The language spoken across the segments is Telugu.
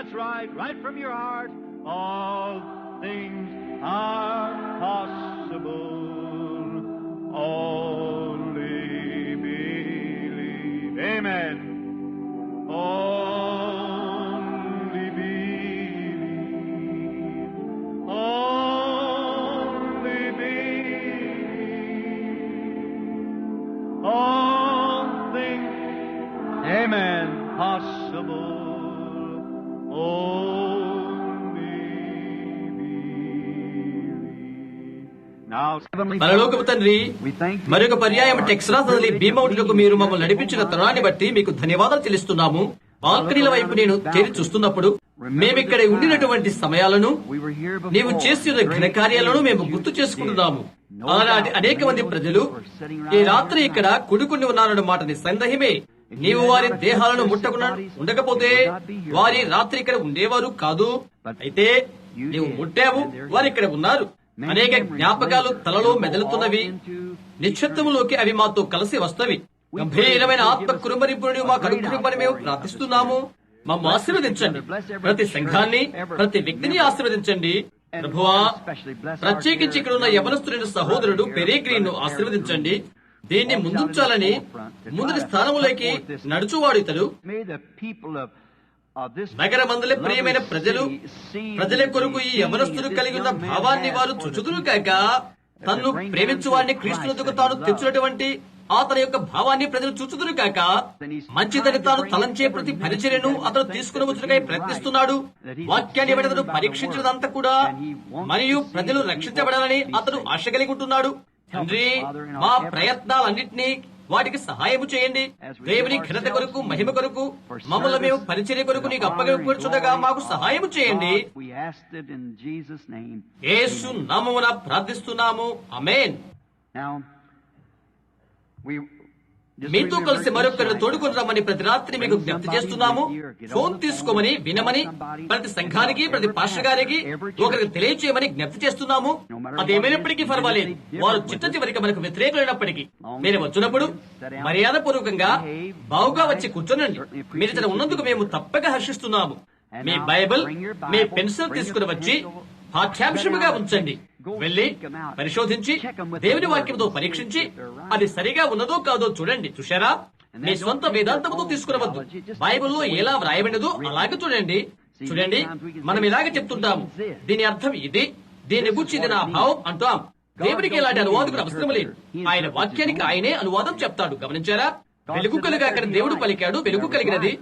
That's right. Right from your heart. All things are possible. Only believe. Amen. Only believe. Only believe. All things, amen, possible. పరలోకపు తండ్రి, మరొక పర్యాయం టెక్సాస్ వదిలి బీమౌంట్లకు మీరు మమ్మల్ని నడిపించిన తరుణాన్ని బట్టి మీకు ధన్యవాదాలు చెల్లిస్తున్నాము. బాల్కనీల వైపు నేను చేరి చూస్తున్నప్పుడు మేమిక్కడ ఉండినటువంటి సమయాలను, నీవు చేసిన ఘనకార్యాలను మేము గుర్తు చేసుకుంటున్నాము. అలాంటి అనేక మంది ప్రజలు ఈ రాత్రి ఇక్కడ కుడుకుని ఉన్నారన్న మాట నిస్సందేహమే. నీవు వారి దేహాలను ముట్టకుండా ఉండకపోతే వారి రాత్రి ఇక్కడ ఉండేవారు కాదు. అయితే నీవు ముట్టావు, వారు ఇక్కడ ఉన్నారు. అనేక జ్ఞాపకాలు తలలో మెదలుతున్నవి. నిశ్శబ్దములోకి అవి మాతో కలిసి వస్తవి. గంభీరమైన ఆత్మ కురుమరింపుని మాకు అనుగ్రహింపని మేము ప్రార్థిస్తున్నాము. మమ్మ ఆశీర్వదించండి. ప్రతి సంఘాన్ని, ప్రతి వ్యక్తిని ఆశీర్వదించండి ప్రభువా. ప్రత్యేకించి ఇక్కడ ఉన్న యవనస్తుడైన సహోదరుడు పెరేగ్రీన్ ను ఆశీర్వదించండి. దీన్ని ముందుంచాలని ముందుటి స్థానంలోకి నడుచువాడు ఇతడు. నగరమందలి ప్రియమైన ప్రజల కొరకు ఈ యవనస్తుడు కలిగి ఉన్న భావాన్ని వారు చుచుదురు కాక, తన్ను ప్రేమించు వారిని క్రీస్తునకు తాను తెచ్చినటువంటి అతని యొక్క భావాన్ని ప్రజలు చూచుదురు కాక, మంచిదని తాను తలంచే ప్రతి పరిచర్యను అతను తీసుకుని వచ్చుటకై ప్రయత్నిస్తున్నాడు. వాక్యాన్ని అతను పరీక్షించినదంతా కూడా మరియు ప్రజలు రక్షించబడాలని అతను ఆశ కలిగి ఉంటున్నాడు. తండ్రి, మా ప్రయత్నాలన్నింటినీ వాటికి సహాయము చేయండి. దేవుని ఘనత కొరకు, మహిమ కొరకు, మమ్మల్ని మేము పరిచర్య కొరకు నీకు అప్పగించుండగా మాకు సహాయము చేయండి. యేసు నామమున ప్రార్థిస్తున్నాము. ఆమేన్. మీతో కలిసి మరొకరిని తోడుకొని రమ్మని ప్రతి రాత్రి మీకు జ్ఞప్తి చేస్తున్నాము. ఫోన్ తీసుకోమని, వినమని ప్రతి సంఘానికి, ప్రతి పాస్టర్ గారికి ఒకరికి తెలియచేయమని జ్ఞప్తి చేస్తున్నాము. అదేమైనప్పటికీ పర్వాలేదు, వారు చిట్ట చివరికి మనకు వ్యతిరేకులైనప్పటికీ మీరు వచ్చినప్పుడు మర్యాద పూర్వకంగా బావుగా వచ్చి కూర్చోనండి. మీరు ఇక్కడ ఉన్నందుకు మేము తప్పక హర్షిస్తున్నాము. మీ బైబిల్, మీ పెన్సిల్ తీసుకుని వచ్చి పాఠ్యాంశముగా ఉంచండి. వెళ్లి పరిశోధించి దేవుని వాక్యంతో పరీక్షించి అది సరిగా ఉన్నదో కాదో చూడండి. చూశారా? మీ స్వంత వేదాంతముతో తీసుకురవద్దు. బైబిల్లో ఎలా వ్రాయబడినదో అలాగే చూడండి. మనం ఇలాగే చెప్తుంటాము, దీని అర్థం ఇది, దీని గురించి ఇది నా భావం అంటాం. దేవునికి ఎలాంటి అనువాదకుడు అవసరం లేదు. ఆయన వాక్యానికి ఆయనే అనువాదం చెప్తాడు. గమనించారా? వెలుగు కలిగాక దేవుడు పలికాడు, వెలుగు కలిగినది.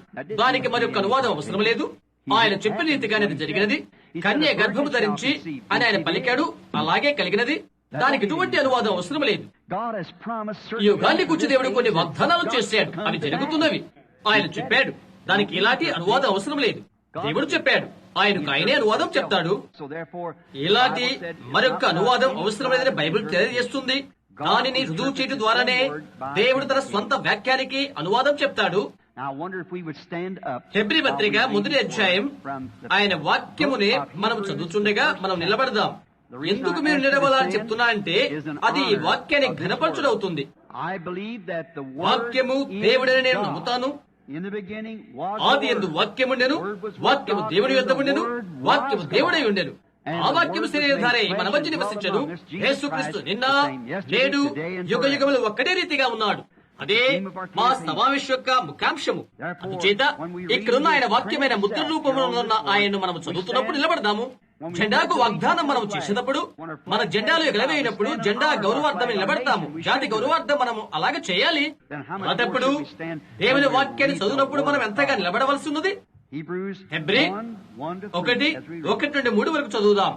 దానికి మరొక అనువాదం అవసరం లేదు. ఆయన చెప్పిన రీతిగానే జరిగినది. కన్య గర్భము ధరించి అని ఆయన పలికాడు, అలాగే కలిగినది. దానికి ఎటువంటి అనువాదం అవసరం లేదు. ఈ యుగాన్ని గురించి దేవుడు కొన్ని వాగ్దానాలు చేశాడు, అవి జరుగుతున్నవి. ఆయన చెప్పాడు, దానికి ఇలాంటి అనువాదం అవసరం లేదు. దేవుడు చెప్పాడు, ఆయనకు ఆయనే అనువాదం చెప్తాడు. ఇలాంటి మరొక అనువాదం అవసరం లేదని బైబిల్ తెలియజేస్తుంది. దానిని రుజువు చేయడం ద్వారానే దేవుడు తన స్వంత వాక్యానికి అనువాదం చెప్తాడు. హెబ్రీ పత్రిక 1వ అధ్యాయం ఆయన వాక్యమునే మనం చదువుతుండగా మనం నిలబడదాం. ఎందుకు మీరు నిలబడాలని చెప్తున్నా అంటే అది ఈ వాక్యాన్ని ఘనపరచుడవుతుంది. వాక్యము దేవుడని నేను నమ్ముతాను. ఆది యందు వాక్యముండెను, వాక్యము దేవుని యొద్ద ఉండెను, వాక్యము దేవుడై ఉండెను. ఆ వాక్యము శరీరధారై మన మధ్య నివసించెను. యేసుక్రీస్తు నిన్న, నేడు, యుగ యుగములు ఒక్కటే రీతిగా ఉన్నాడు. అదే మా సమావేశం యొక్క ముఖ్యాంశము. అందుచేత ఇక్కడున్న ఆయన వాక్యమైన ముద్ర రూపంలో ఉన్న ఆయన్ను మనం చదువుతున్నప్పుడు నిలబడదాము. జెండాకు వాగ్దానం మనం చేసేటప్పుడు, మన జెండాలు ఎగరవేయినప్పుడు జెండా గౌరవార్థం నిలబడతాము. జాతి గౌరవార్థం మనము అలాగే చేయాలి. అలాంటప్పుడు దేవుని వాక్యాన్ని చదివినప్పుడు మనం ఎంతగా నిలబడవలసి ఉన్నది. హెబ్రీ 1:1-3 వరకు చదువుదాం.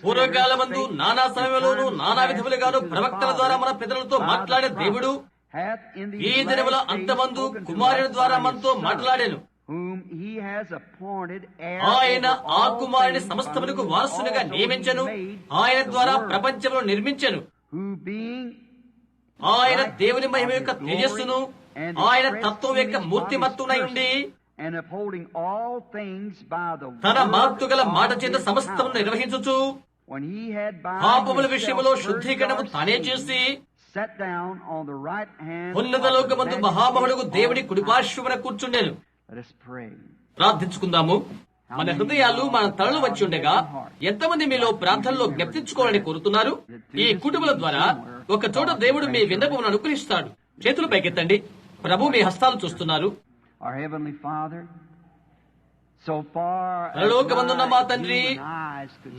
పూర్వకాలమందు నానా సమయంలోనూ నానా విధములుగాను ప్రవక్తల ద్వారా మన పితరులతో మాట్లాడే దేవుడు ఈ దినముల అంతమందు కుమారుని ద్వారా మనతో మాట్లాడాను. ఆయన ఆ కుమారుని సమస్తమునకు వారసునిగా నియమించెను. ఆయన ద్వారా ప్రపంచమును నిర్మించెను. ఆయన దేవుని మహిమ యొక్క తేజస్సును, ఆయన తత్వం యొక్క మూర్తిమత్తునై ఉండి తన మార్పు గల మాట చేత సమస్తమును నిర్వహించుచు పాపముల విషయంలో శుద్ధీకరణము తానే చేసి ఉన్నత లోకమందు మహామహుడుగు దేవుడి కుడిపార్శ్వమున కూర్చుండెను. ప్రార్థించుకుందాము. మన హృదయాలు మన తలలు వచ్చి ఉండగా ఎంతమంది మీలో ప్రార్థనలో జ్ఞప్తించుకోవాలని కోరుతున్నారు? ఈ కుటుంబాల ద్వారా ఒక చోట దేవుడు మీ విన్నపమును అనుగ్రహిస్తాడు. చేతులు పైకెత్తండి. ప్రభు మీ హస్తాలు చూస్తున్నారు. పరలోకమందున్న మా తండ్రి,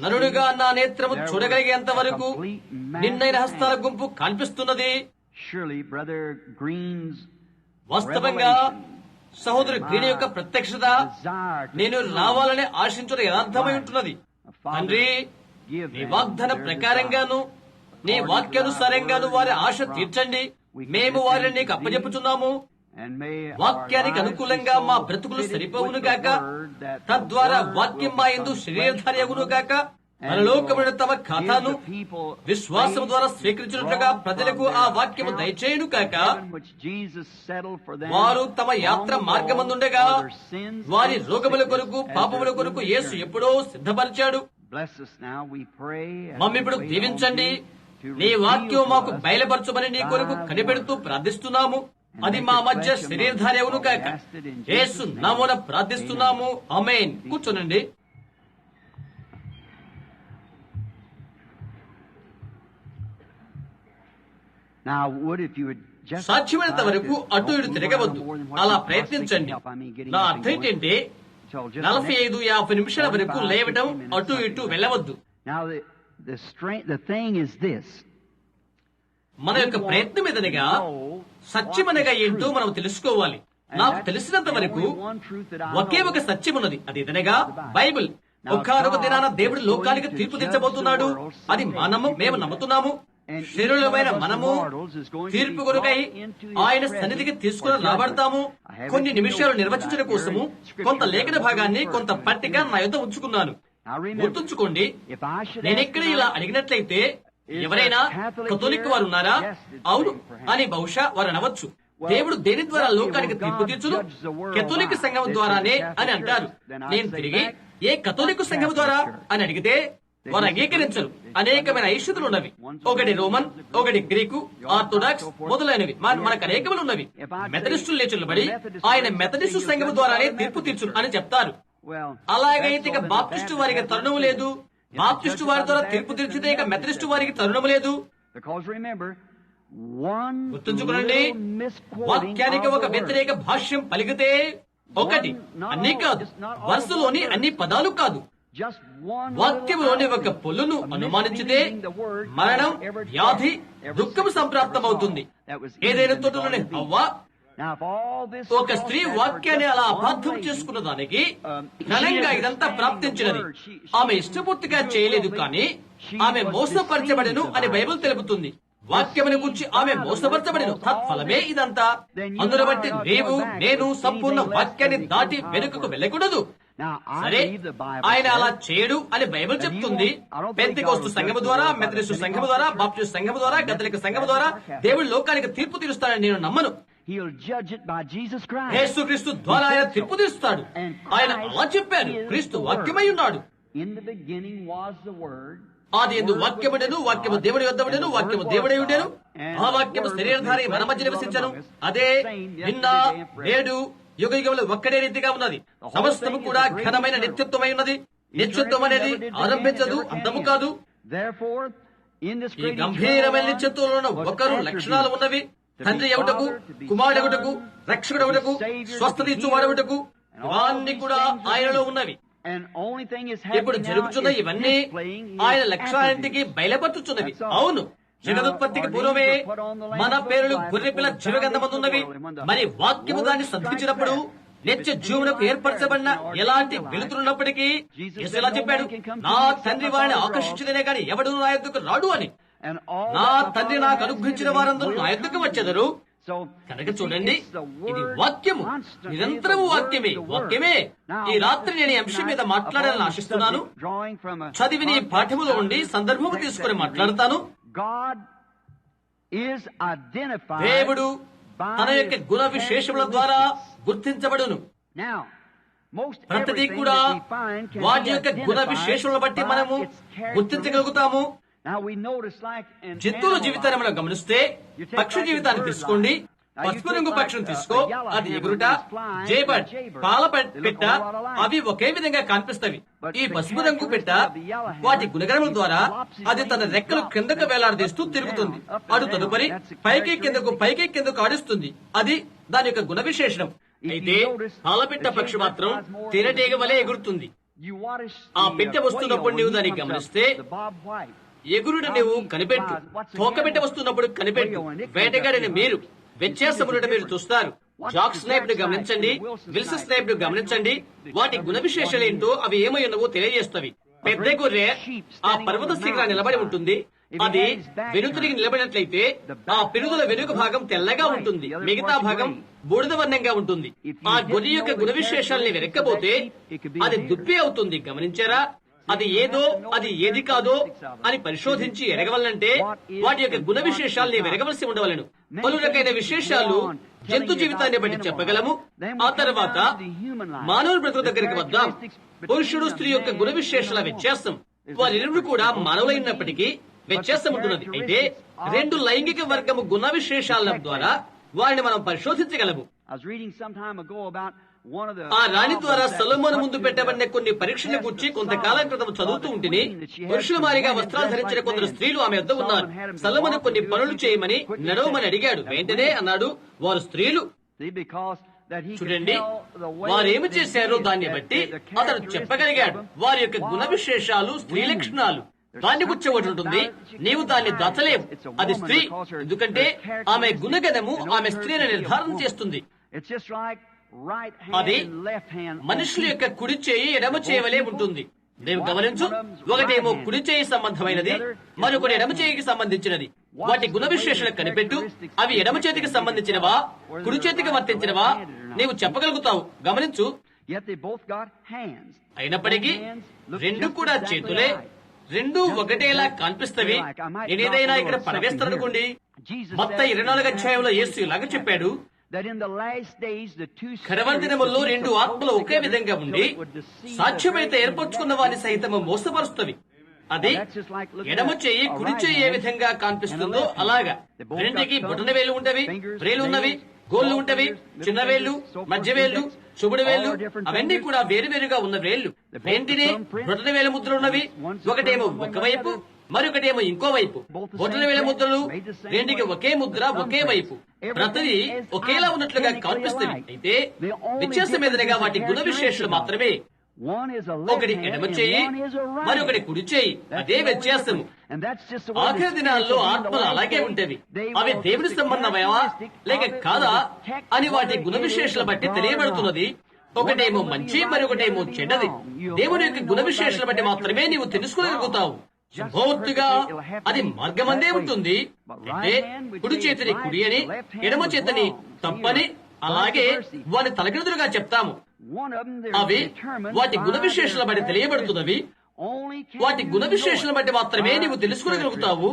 నరుడుగా నా నేత్రము చూడగలిగేంత వరకు నిన్నైన హస్తాల గుంపు కనిపిస్తున్నది. వాస్తవంగా సహోదరు గ్రీన్ యొక్క ప్రత్యక్షత నేను రావాలని ఆశించడం యథార్థమై ఉంటున్నది. తండ్రి, నీ వాగ్దాన ప్రకారంగాను నీ వాక్యానుసారంగాను వారి ఆశ తీర్చండి. మేము వారిని నీకు అప్పజెప్పుచున్నాము. వాక్యానికి అనుకూలంగా మా బ్రతుకులు సరిపోవును గాక. తద్వారా వాక్యం మా యందు శరీరధారి అగును గాక. పరలోకమున తమ ఖాతాను విశ్వాసం ద్వారా స్వీకరించినట్లుగా ప్రజలకు ఆ వాక్యము దయచేయును కాక. వారు తమ యాత్ర మార్గమందుండగా వారి రోగముల కొరకు పాపముల కొరకు యేసు ఎప్పుడో సిద్ధపరిచాడు. మమ్మిప్పుడు దీవించండి. నీ వాక్యం మాకు బయలుపరచమని నీ కొరకు కనిపెడుతూ ప్రార్థిస్తున్నాము. అది మా మధ్య శరీరధారి అవును కాక. యేసు నామమున ప్రార్థిస్తున్నాము. ఆమేన్. కూర్చోనండి. సాధ్యమైనంత వరకు అటు ఇటు తిరగవద్దు. అలా ప్రయత్నించండి. నా అర్థం ఏంటంటే 45-50 నిమిషాల వరకు లేవటం, అటు ఇటు వెళ్ళవద్దు. మన యొక్క ప్రయత్నం ఏదనగా సత్యమనగా ఏంటో మనం తెలుసుకోవాలి. నాకు తెలిసినంత వరకు ఒకే ఒక సత్యం ఉన్నది. అది ఏదనగా బైబిల్. ఒక్కనొక దినాన దేవుడు లోకానికి తీర్పు తీర్చబోతున్నాడు. అది మేము నమ్ముతున్నాము. శరీరమైన మనము తీర్పు కొరకై ఆయన సన్నిధికి తీసుకుని రాబడతాము. కొన్ని నిమిషాలు నిర్వచించడం కోసము కొంత లేఖన భాగాన్ని, కొంత పట్టిక నా యొద్ద ఉంచుకున్నాను. గుర్తుంచుకోండి, నేనెక్కడ ఇలా అడిగినట్లయితే ఎవరైనా కథోలిక్ వారు ఉన్నారా? అవును అని బహుశా వారు అనవచ్చు. దేవుడు దేని ద్వారా లోకానికి తీర్పు తీర్చును? కథోలిక్ సంఘం ద్వారానే అని అంటారు. నేను తిరిగి ఏ కథోలిక్ సంఘం ద్వారా అని అడిగితే వారు అంగీకరించరు. అనేకమైన ఐషుతులు ఉన్నవి. ఒకటి రోమన్, ఒకటి గ్రీకు, ఆర్థోడాక్స్ మొదలైనవి. మనకు అనేకములు ఉన్నవి. మెథడిస్టులు లేచులబడి ఆయన మెథడిస్టు సంఘం ద్వారానే తీర్పు తీర్చును అని చెప్తారు. అలాగైతే ఇక బాప్టిస్టు వారికి తరుణం లేదు. బాప్టిస్టు వారి ద్వారా తీర్పు తీర్చితే ఇక మెథడిస్టు వారికి తరుణం లేదు. గుర్తుంచుకోనండి, వాక్యానికి ఒక వ్యతిరేక భాష్యం పలికితే ఒకటి, అన్ని కాదు, వరుసలోని అన్ని పదాలు కాదు, వాక్యంలోని ఒక పొల్లును అనుమానించితే మరణం, వ్యాధి, దుఃఖం సంప్రాప్తమవుతుంది. ఏదైనా తోటలోని హవ్వ ఒక స్త్రీ వాక్యాన్ని అలా అపార్థం చేసుకున్న దానికి ఘనంగా ఇదంతా ప్రాప్తించినది. ఆమె ఇష్టపూర్తిగా చేయలేదు, కానీ ఆమె మోసపరచబడెను అని బైబిల్ తెలుపుతుంది. వాక్యముని గురించి ఆమె మోసపరచబడెను. తత్ఫలమే ఇదంతా. అందును బట్టి నీవు నేను సంపూర్ణ వాక్యాన్ని దాటి వెనుకకు వెళ్ళకూడదు. సరే, ఆయన అలా చేయడు అని బైబిల్ చెప్తుంది. పెంతెకోస్తు సంఘము ద్వారా, మెథడిస్టు సంఘము ద్వారా, బాప్టిస్టు సంఘము ద్వారా, కథలిక్ సంఘము ద్వారా దేవుడు లోకానికి తీర్పు తీరుస్తాడని నేను నమ్మను. యేసుక్రీస్తు ద్వారా ఆయన తీర్పు తీరుస్తాడు. ఆయన అలా చెప్పాడు. క్రీస్తు వాక్యమై ఉన్నాడు. ఆది యందు వాక్యముండెను, వాక్యము దేవుడి వద్ద ఉండెను, వాక్యము దేవుడై ఉండెను. ఆ వాక్యము శరీరధారి మన మధ్య నివసించెను. అదే నిన్న నేడు యుగ యుగములు ఒక్కడే రీతిగా ఉన్నది. సమస్తము కూడా ఘనమైన నిత్యత్వమై ఉన్నది. నిత్యత్వం అనేది ఆరంభించదు, అంతము కాదు. ఈ గంభీరమైన నిత్యత్వంలో ఒకరు లక్షణాలు ఉన్నవి. తండ్రి ఎవటకు, కుమారుడెవటకు, రక్షకుడెవటకు, స్వస్థత ఇచ్చువాడెవటకు, ఇవన్నీ కూడా ఆయనలో ఉన్నవి. ఇప్పుడు జరుగుతున్న ఇవన్నీ ఆయన లక్ష్యానికి బయలుపరుచుచున్నవి. అవును, జగదుత్పత్తికి పూర్వమే మన పేరులు గొర్రెపిల్ల జీవగంధమందున్నవి. మరి వాక్యము దాన్ని సంధించినప్పుడు నిత్య జీవనకు ఏర్పరచబడిన ఎలాంటి వెలుతురున్నప్పటికీ యేసు ఇలా చెప్పాడు, నా తండ్రి వారిని ఆకర్షించదనే గాని ఎవడు నా యొద్దకు రాడు అని. నా తండ్రి నాకు అనుగ్రహించిన వారందరూ నా యొద్దకు వచ్చెదరు. కనుక చూడండి, ఇది వాక్యము, నిరంతరము వాక్యమే, వాక్యమే. ఈ రాత్రి నేను ఈ అంశం మీద మాట్లాడాలని ఆశిస్తున్నాను. చదివిన ఈ పాఠములో ఉండి సందర్భము తీసుకుని మాట్లాడతాను. దేవుడు తన యొక్క గుణ విశేషముల ద్వారా గుర్తించబడును. ప్రతిదీ కూడా వాటి యొక్క గుణ విశేషములను బట్టి మనము గుర్తించగలుగుతాము. జంతువుల జీవితాన్ని మనం గమనిస్తే పక్షి జీవితాన్ని తీసుకోండి. పసుపు రంగు పక్షిని తీసుకో, అది ఎగురుట, జేబర్డ్, పాల పెట్ట, అవి ఒకే విధంగా కనిపిస్తవి. ఈ పసుపు రంగు పెట్ట వాటి గుణగణముల ద్వారా అది తన రెక్కలు కిందకు వేలాడదీస్తూ తిరుగుతుంది. అటు తదుపరి పైకి కిందకు ఆడిస్తుంది. అది దాని యొక్క గుణ విశేషణం. అయితే పాలపిట్ట పక్షి మాత్రం తేనెటీగ వలె ఎగురుతుంది. ఆ పెట్టె వస్తున్నప్పుడు నీవు దాన్ని గమనిస్తే ఎగురుట నీవు కనిపెట్టు, తోకబెట్ట వస్తున్నప్పుడు కనిపెట్టు. వేటగాడిని మీరు వ్యత్యాసములను మీరు చూస్తారు. జాక్ స్నైప్ ను గమనించండి, విల్సన్ స్నైప్ ను గమనించండి. వాటి గుణ విశేషాలు ఏంటో అవి ఏమై ఉన్నవో తెలియజేస్తవి. పెద్ద గొర్రె ఆ పర్వత శిఖరాన్ని నిలబడి ఉంటుంది. అది వెనుతిరిగి నిలబడినట్లయితే ఆ పిరుదుల వెనుక భాగం తెల్లగా ఉంటుంది, మిగతా భాగం బూడిద వర్ణంగా ఉంటుంది. ఆ గొర్రె యొక్క గుణ విశేషాలని వెనక్కపోతే అది దుప్పి అవుతుంది. గమనించారా? అది ఏది కాదో అని పరిశోధించి ఎరగవలనంటే వాటి యొక్క గుణ విశేషాలని వెరగవలసి ఉండవలను. పలు రకమైన విశేషాలు జంతు జీవితాన్ని బట్టి చెప్పగలము. ఆ తర్వాత మానవుల బ్రతుకు దగ్గరికి వద్దాం. పురుషుడు స్త్రీ యొక్క గుణ విశేషాల వ్యత్యాసం. వారిరువురు కూడా మానవులైనప్పటికీ వ్యత్యాసం ఉంటున్నది. అయితే రెండు లైంగిక వర్గము గుణ విశేషాల ద్వారా వారిని మనం పరిశోధించగలము. ఆ రాణి ద్వారా సొలొమోను ముందు పెట్టబడిన కొన్ని పరీక్షల గురించి కొంతకాలం క్రితం చదువుతూ ఉంటేనే పురుషుల మారిగా వస్త్రాలు ధరించిన కొందరు స్త్రీలు ఆమె వద్ద ఉన్నారు. సొలొమోను కొన్ని పనులు చేయమని నడవమని అడిగాడు. వెంటనే అన్నాడు, వారు స్త్రీలు. చూడండి, వారేమి చేశారో దాన్ని బట్టి అతను చెప్పగలిగాడు వారి యొక్క గుణ విశేషాలు, స్త్రీ లక్షణాలు. దాన్ని గురించి ఒకటి ఉంటుంది, నీవు దాన్ని దాచలేవు. అది స్త్రీ, ఎందుకంటే ఆమె గుణగణము ఆమె స్త్రీని నిర్ధారణ చేస్తుంది. అది మనుషుల యొక్క కుడి చేయి ఎడమ చేయవలే ఉంటుంది. నీవు గమనించు, ఒకటేమో కుడి చేయి సంబంధమైనది, మరొకటి ఎడమ చేయికి సంబంధించినది. వాటి గుణ విశేషణ కనిపెట్టు. అవి ఎడమ చేతికి సంబంధించినవా, కుడి చేతికి వర్తించినవా నీవు చెప్పగలుగుతావు. గమనించు, అయినప్పటికీ రెండు కూడా చేతులే, రెండు ఒకటేలా కనిపిస్తవి. నేనేదైనా ఇక్కడ పడవేస్తాననుకోండి. మత్తయి 24వ అధ్యాయంలో యేసు ఇలాగ చెప్పాడు, కడవరి దినముల్లో రెండు ఆత్మలు ఒకే విధంగా ఉండి సాధ్యమైతే ఏర్పరచుకున్న వారిని సహితము మోసపరుస్తవి. అది ఎడమ చెయ్యి కుడి చెయ్యి ఏ విధంగా కనిపిస్తుందో అలాగా. రెండింటికి బొటన వేలు ఉంటవి, వ్రేలు ఉన్నవి, గోళ్లు ఉంటవి, చిన్న వేళ్లు, మధ్య వేళ్లు, శుభుడు వేళ్లు, అవన్నీ కూడా వేరువేరుగా ఉన్న వేళ్లు. వెంటనే బొటన వేల ముద్ర ఉన్నవి, ఒకటేమో ఒకవైపు, మరొకటేమో ఇంకో వైపు. బొటన వేల ముద్రలు రెండుకి ఒకే ముద్ర, ఒకే వైపు, ప్రతిదీ ఒకేలా ఉన్నట్లుగా కనిపిస్తుంది. అయితే వ్యత్యాసం ఎదురుగా వాటి గుణ విశేషాలు మాత్రమే. ఒకటి ఎడమ చేయి, మరొకటి కుడి చేయి, అదే వ్యత్యాసము. ఆఖరి దినాల్లో ఆత్మలు అలాగే ఉంటవి. అవి దేవుని సంబంధమేవా లేక కాదా అని వాటి గుణ విశేషాల బట్టి తెలియబడుతున్నది. ఒకటేమో మంచి, మరొకటేమో చెడ్డది. దేవుని యొక్క గుణ విశేషాల బట్టి మాత్రమే నీవు తెలుసుకోగలుగుతావు. సంభవత్తుగా అది మార్గమందే ఉంటుంది. అంటే కుడి చేతిని కుడి అని, ఎడమ చేతిని తప్పని, అలాగే వారి తలకిందులుగా చెప్తాము. అవి వాటి గుణ విశేషాల బట్టి తెలియబడుతున్నవి. వాటి గుణ విశేషాల బట్టి మాత్రమే నీవు తెలుసుకోగలుగుతావు.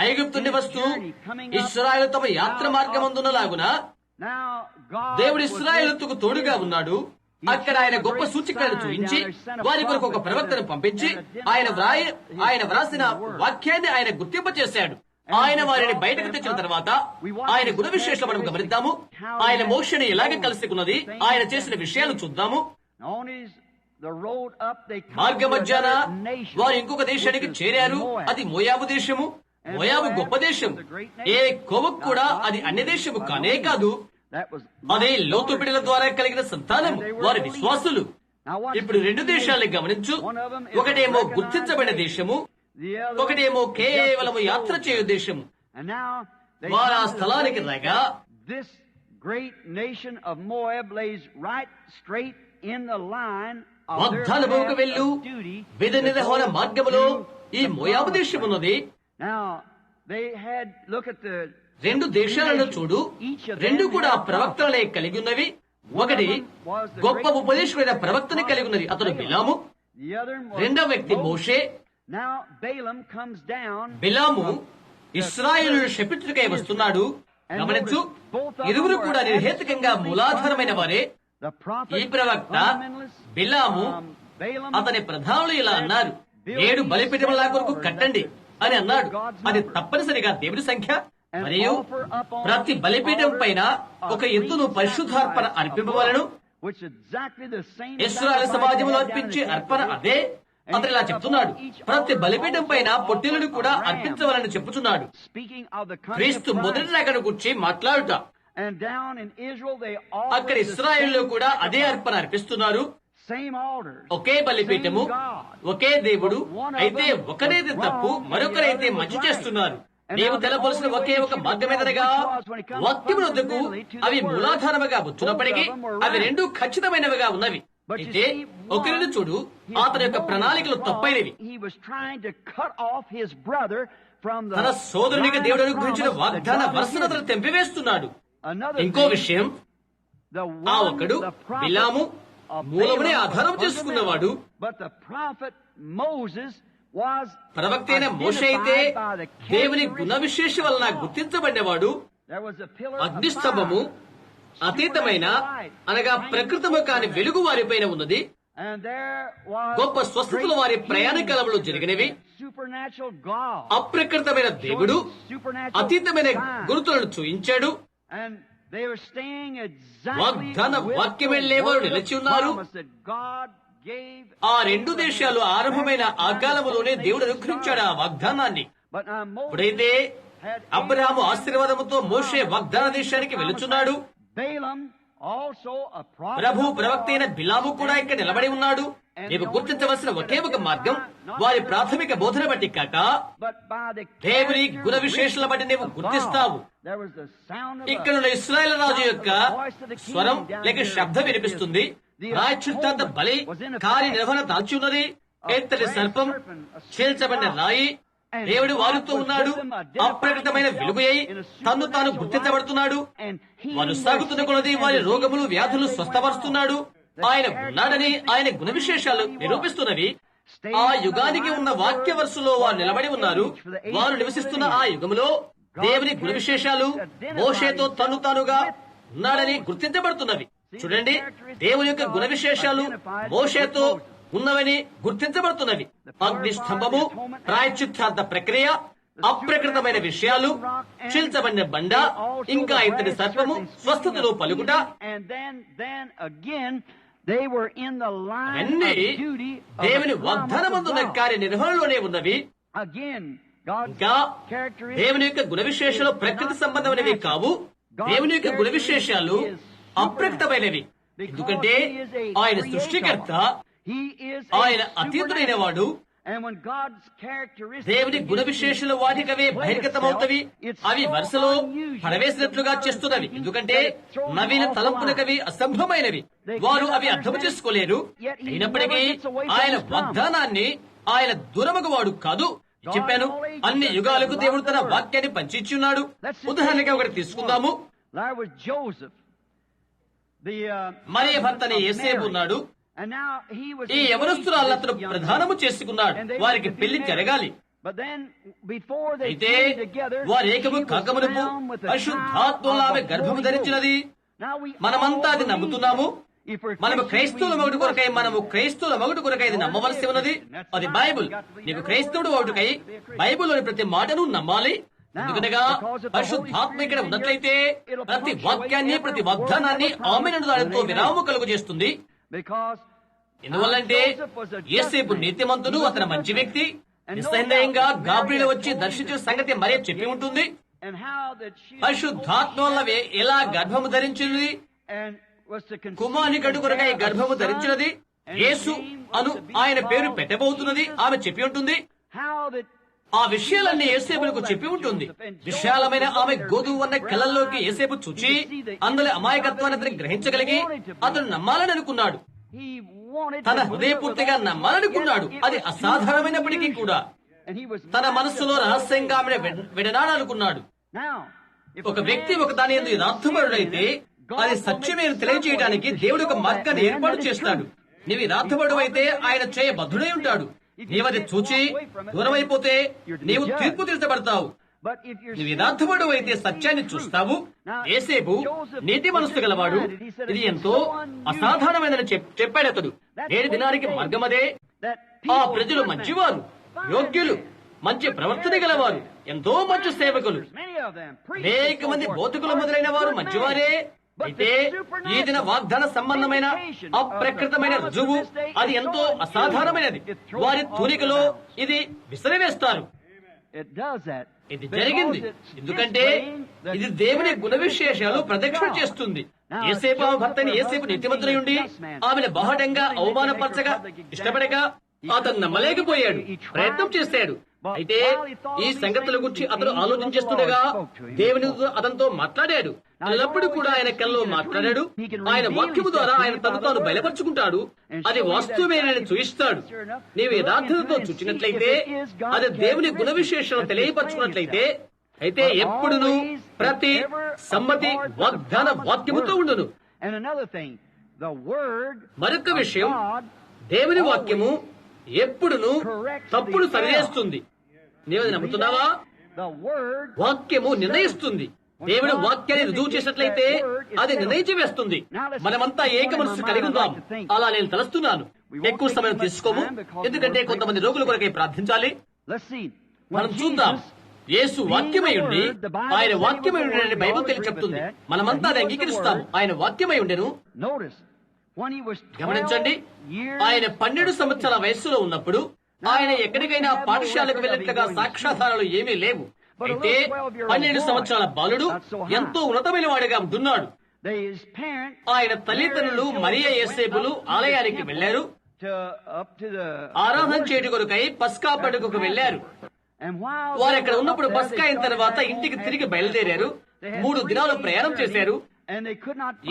ఐగుప్తు నివస్తూ ఇశ్రాయేలు తమ యాత్ర మార్గమందునలాగున దేవుడు ఇశ్రాయేలుకు తోడుగా ఉన్నాడు. అక్కడ ఆయన గొప్ప సూచికలను చూపించి వారి కొరకు ఒక ప్రవక్తను పంపించి ఆయన వ్రాసిన వాక్యాన్ని ఆయన గుర్తింపచేశాడు. ఆయన వారిని బయటకు తెచ్చిన తర్వాత ఆయన గుణ విశేషాలు మనం గమనిద్దాము. ఆయన మోక్షని ఎలాగ కలుసుకున్నది, ఆయన చేసిన విషయాలు చూద్దాము. మార్గ మధ్యాన వారు ఇంకొక దేశానికి చేరారు. అది మోయాబు దేశము. మోయాబు గొప్ప దేశం. ఏ కోవకు కూడా అది అన్య దేశము కానే కాదు. అదే లోతు బిడ్డల ద్వారా కలిగిన సంతానం, వారి విశ్వాసులు. ఇప్పుడు రెండు దేశాలను గమనించు. ఒకటేమో గుర్తించబడిన దేశము, ఒకటేమో కేవలము యాత్ర చేయు దేశము. వారు ఆ స్థలానికి రాగా వాగ్దానముకు వెళ్ళు విధి నిర్వహణ మార్గములో ఈ మోయాబు దేశం ఉన్నది. రెండు దేశాలను చూడు, రెండు కూడా ప్రవక్తలనే కలిగి ఉన్నవి. ఒకటి గొప్ప ఉపదేశమైన ప్రవక్తని కలిగి ఉన్నది, అతను బిలాము. రెండవ వ్యక్తి మోషే. బిలాము ఇశ్రాయేలు శపించుటకై వస్తున్నాడు. గమనించు, ఇరువురు కూడా నిర్హేతుకంగా మూలాధారమైన వారే. ఈ ప్రవక్త బిలాము, అతని ప్రధానులు ఇలా అన్నారు, 7 బలిపీఠముల కొరకు కట్టండి అని అన్నాడు. అది తప్పనిసరిగా దేవుడి సంఖ్య. మరియు ప్రతి బలిపీఠం పైన ఒక ఎద్దును పరిశుద్ధార్పణ అర్పింపవలను. ఇశ్రాయేలు సమాజంలో అర్పించే అర్పణ అదే. అతను ఇలా చెప్తున్నాడు, ప్రతి బలిపీఠం పైన పొట్టేలును కూడా అర్పించవాలని చెప్పుచున్నాడు. క్రీస్తు మొదటి రాకడ గురించి మాట్లాడుట. అక్కడ ఇశ్రాయేలులో కూడా అదే అర్పణ అర్పిస్తున్నారు. ఒకే బలిపీఠము, ఒకే దేవుడు. అయితే ఒకరైతే తప్పు, మరొకరైతే మంచి చేస్తున్నారు. నీవు తెలపవలసిన ఒకే ఒక మార్గమేదనగా వాక్యమునొద్దకు అవి మూలాధారముగా వచ్చినప్పటికీ అవి రెండు ఖచ్చితమైనవిగా ఉన్నవి. అయితే ఒకరిని చూడు, అతని యొక్క ప్రణాళికలు తప్పైనవి. తన సోదరునికి దేవుడు అనుగ్రహించిన వాగ్దాన వరుసను అతను తెంపివేస్తున్నాడు. ఇంకో విషయం, ఆ ఒకడు బిలాము మూలమునే ఆధారం చేసుకున్నవాడు. ప్రవక్త అయిన మోషే అయితే దేవుని గుణ విశేష వలన గుర్తించబడినవాడు. అగ్నిస్తంభము అతీతమైన అనగా ప్రకృతము కాని వెలుగు వారిపైన ఉన్నది. గొప్ప స్వస్థతలు వారి ప్రయాణ కాలంలో జరిగినవి. అప్రకృతమైన దేవుడు అతీతమైన గురుతులను చూయించాడు. వాగ్దాన వాక్యమే వారు నిలిచి ఉన్నారు. ఆ రెండు దేశాలు ఆరంభమైన ఆ కాలములోనే దేవుడు అనుగ్రహించాడు ఆ వాగ్దానాన్ని. ఇప్పుడైతే అబ్రహాము ఆశీర్వాదముతో మోషే వాగ్దాన దేశానికి వెళుచున్నాడు. ప్రభు ప్రవక్త అయిన బిలాము కూడా ఇక్కడ నిలబడి ఉన్నాడు. నీవు గుర్తించవలసిన ఒకే ఒక మార్గం వారి ప్రాథమిక బోధన బట్టి కాక దేవుని గుణ విశేషాల బట్టి నీవు గుర్తిస్తావు. ఇక్కడ ఇశ్రాయేలు రాజు యొక్క స్వరం లేక శబ్దం వినిపిస్తుంది. ప్రాయశ్చిత్తార్థ బలి కార్య నిర్వహణ దాల్చి ఉన్నది. ఎత్తటి సర్పం, చీల్చబడిన రాయి. దేవుడు వారితో ఉన్నాడు. అప్రకటమైన వెలుగు అయి తన్ను తాను గుర్తించబడుతున్నాడు. వారు సాగుతున్న కొలది వారి రోగములు వ్యాధులు స్వస్థపరుస్తున్నాడు. ఆయన ఉన్నాడని ఆయన గుణ విశేషాలు నిరూపిస్తున్నవి. ఆ యుగానికి ఉన్న వాక్య వరుసలో వారు నిలబడి ఉన్నారు. వారు నివసిస్తున్న ఆ యుగములో దేవుని గుణ విశేషాలు మోషేతో తను తానుగా ఉన్నాడని గుర్తించబడుతున్నవి. చూడండి, దేవుని యొక్క గుణ విశేషాలు మోషేతో ఉన్నవని గుర్తించబడుతున్నవి. అగ్ని స్తంభము, ప్రాయశ్చిత్తార్థ ప్రక్రియ, అప్రకృతమైన విషయాలు, చీల్చబడిన బండ, ఇంకా ఇతని సర్పము, స్వస్థతలో పలుకుట. అన్నీ దేవుని వాగ్దానమందున్న కార్య నిర్వహణలోనే ఉన్నవి. ఇంకా దేవుని యొక్క గుణ విశేషాలు ప్రకృతి సంబంధమైనవి కావు. దేవుని యొక్క గుణ విశేషాలు అప్రకృతమైనవి. ఎందుకంటే ఆయన సృష్టికర్త, ఆయన అతీతుడైన వాడు. దేవుని గుణ విశేషాలు వాటికవే బహిర్గతమవుతవి. అవి వరుసలో పడవేసినట్లుగా చేస్తున్నవి. ఎందుకంటే నవీన తలంపునకవి అసంభవమైనవి. వారు అవి అర్థం చేసుకోలేరు. అయినప్పటికీ ఆయన వాగ్దానాన్ని ఆయన దూరమగవాడు కాదు. చెప్పాను, అన్ని యుగాలకు దేవుడు తన వాక్యాన్ని పంచిచ్చున్నాడు. ఉదాహరణగా ఒకటి తీసుకుందాము. మరియ భర్తని యేసేపు ఉన్నాడు. ఈ యవనస్తురాలను అతను ప్రధానము చేసుకున్నాడు. వారికి పెళ్లి జరగాలి. అయితే వారు ఏకము కాకమునుపు పరిశుద్ధాత్మలో ఆమె గర్భము ధరించినది. మనమంతా అది నమ్ముతున్నాము. మనము క్రైస్తవుల మగుడు కొరకై ఇది నమ్మవలసి ఉన్నది. అది బైబుల్. నీకు క్రైస్తవుడు ఒకటికై బైబుల్లోని ప్రతి మాటను నమ్మాలి. ఎందుకనగా పరిశుద్ధాత్మ ఇక్కడ ఉన్నట్లయితే ప్రతి వాక్యాన్ని, ప్రతి వాగ్దానాన్ని ఆమేనను దానితో విరామము కలుగు చేస్తుంది. ఎందువల్లంటే యేసేపు నీతిమంతుడు, అతను మంచి వ్యక్తి. నిస్సందేహంగా గాబ్రియలు వచ్చి దర్శించిన సంగతి మరే చెప్పి ఉంటుంది. పరిశుద్ధాత్మ వల్ల ఎలా గర్భము ధరించినది, కుమారుని కడు కొరకై గర్భము ధరించినది, యేసు అను ఆయన పేరు పెట్టబోతున్నది ఆమె చెప్పి ఉంటుంది. ఆ విషయాలన్నీ యేసేపులకు చెప్పి ఉంటుంది. విశాలమైన ఆమె గోధుమ వన్న కళ్ళల్లోకి యేసేపు చూచి అందులో అమాయకత్వాన్ని అతను గ్రహించగలిగి అతను నమ్మాలని అనుకున్నాడు. తన హృదయపూర్తిగా నమ్మాలనుకున్నాడు. అది అసాధారణమైనప్పటికీ కూడా తన మనస్సులో రహస్యంగా ఆమె విడనాడాలనుకున్నాడు. ఒక వ్యక్తి ఒక దాని యందు యథార్థపరుడైతే అది సత్యమేను తెలియజేయడానికి దేవుడు ఒక మార్గాన్ని ఏర్పాటు చేస్తాడు. నీవు యథార్థపరుడు అయితే ఆయన చేయబద్ధుడై ఉంటాడు. నీవది చూచి దూరమైపోతే నీవు తీర్పు తీర్చబడతావు. నువ్వు యథార్థపరుడు అయితే సత్యాన్ని చూస్తావు. యేసేపు నీతి మనస్సు గలవాడు. ఇది ఎంతో అసాధారణమైనదని చెప్పాడు అతడు. 7 దినానికి మార్గమదే. ఆ ప్రజలు మంచివారు, యోగ్యులు, మంచి ప్రవర్తన గలవారు, ఎంతో మంచి సేవకులు. అనేక మంది బోధకులు మొదలైన వారు మంచివారే. అయితే ఈ దిన వాగ్దాన సంబంధమైన అప్రకృతమైన రుజువు అది ఎంతో అసాధారణమైనది. వారి తూనికలో ఇది విసిరివేస్తారు. ఇది జరిగింది ఎందుకంటే ఇది దేవుని గుణ విశేషాలు ప్రదక్షిణ చేస్తుంది. యేసేపు ఆమె భర్తని యేసేపు నీతిమంతుడై ఉండి ఆమెను బాహటంగా అవమానపరచగా ఇష్టపడక అతను నమ్మలేకపోయాడు, ప్రయత్నం చేశాడు. అయితే ఈ సంగతుల గురించి అతను ఆలోచించేస్తుండగా దేవుని అతనితో మాట్లాడాడు. ఎల్లప్పుడూ కూడా ఆయన కల్లో మాట్లాడాడు. ఆయన వాక్యము ద్వారా ఆయన తను తాను బయలుపరుచుకుంటాడు. అది వాస్తవమేనని చూయిస్తాడు. నీవు యథార్థతతో చూచినట్లయితే, అది దేవుని గుణ విశేషాలను తెలియపరచుకున్నట్లయితే, అయితే ఎప్పుడును ప్రతి సమ్మతి వాగ్దాన వాక్యముతో ఉండును. మరొక విషయం, దేవుని వాక్యము ఎప్పుడును తప్పులు సరిచేస్తుంది. నీవు నమ్ముతున్నావా? వాక్యము నిర్ణయిస్తుంది. దేవుని వాక్యాన్ని రుజువు చేసినట్లయితే అది నిర్ణయించి వేస్తుంది. మనమంతా ఏక మనసు కలిగి ఉందాం. అలా నేను తలస్తున్నాను. ఎక్కువ సమయం తీసుకోము, ఎందుకంటే కొంతమంది రోగుల కొరకై ప్రార్థించాలి. మనం చూద్దాం. యేసు వాక్యమై ఉండి ఆయన వాక్యమై ఉండేనని బైబిల్ తెలియ చెప్తుంది. మనమంతా అది అంగీకరిస్తాము. ఆయన వాక్యమై ఉండెను. గమనించండి, ఆయన 12 సంవత్సరాల వయస్సులో ఉన్నప్పుడు ఆయన ఎక్కడికైనా పాఠశాలకు వెళ్ళినట్లుగా సాక్ష్యాధారాలు ఏమీ లేవు. అయితే 12 సంవత్సరాల బాలుడు ఎంతో ఉన్నతమైన వాడిగా ఉంటున్నాడు. ఆయన తల్లిదండ్రులు మరియ యేసేపులు ఆలయానికి వెళ్లారు. ఆరాధన చేయడం కొరకై పస్కా పండుగకు వెళ్లారు. వారు అక్కడ ఉన్నప్పుడు పస్కా అయిన తర్వాత ఇంటికి తిరిగి బయలుదేరారు. 3 దినాలు ప్రయాణం చేశారు.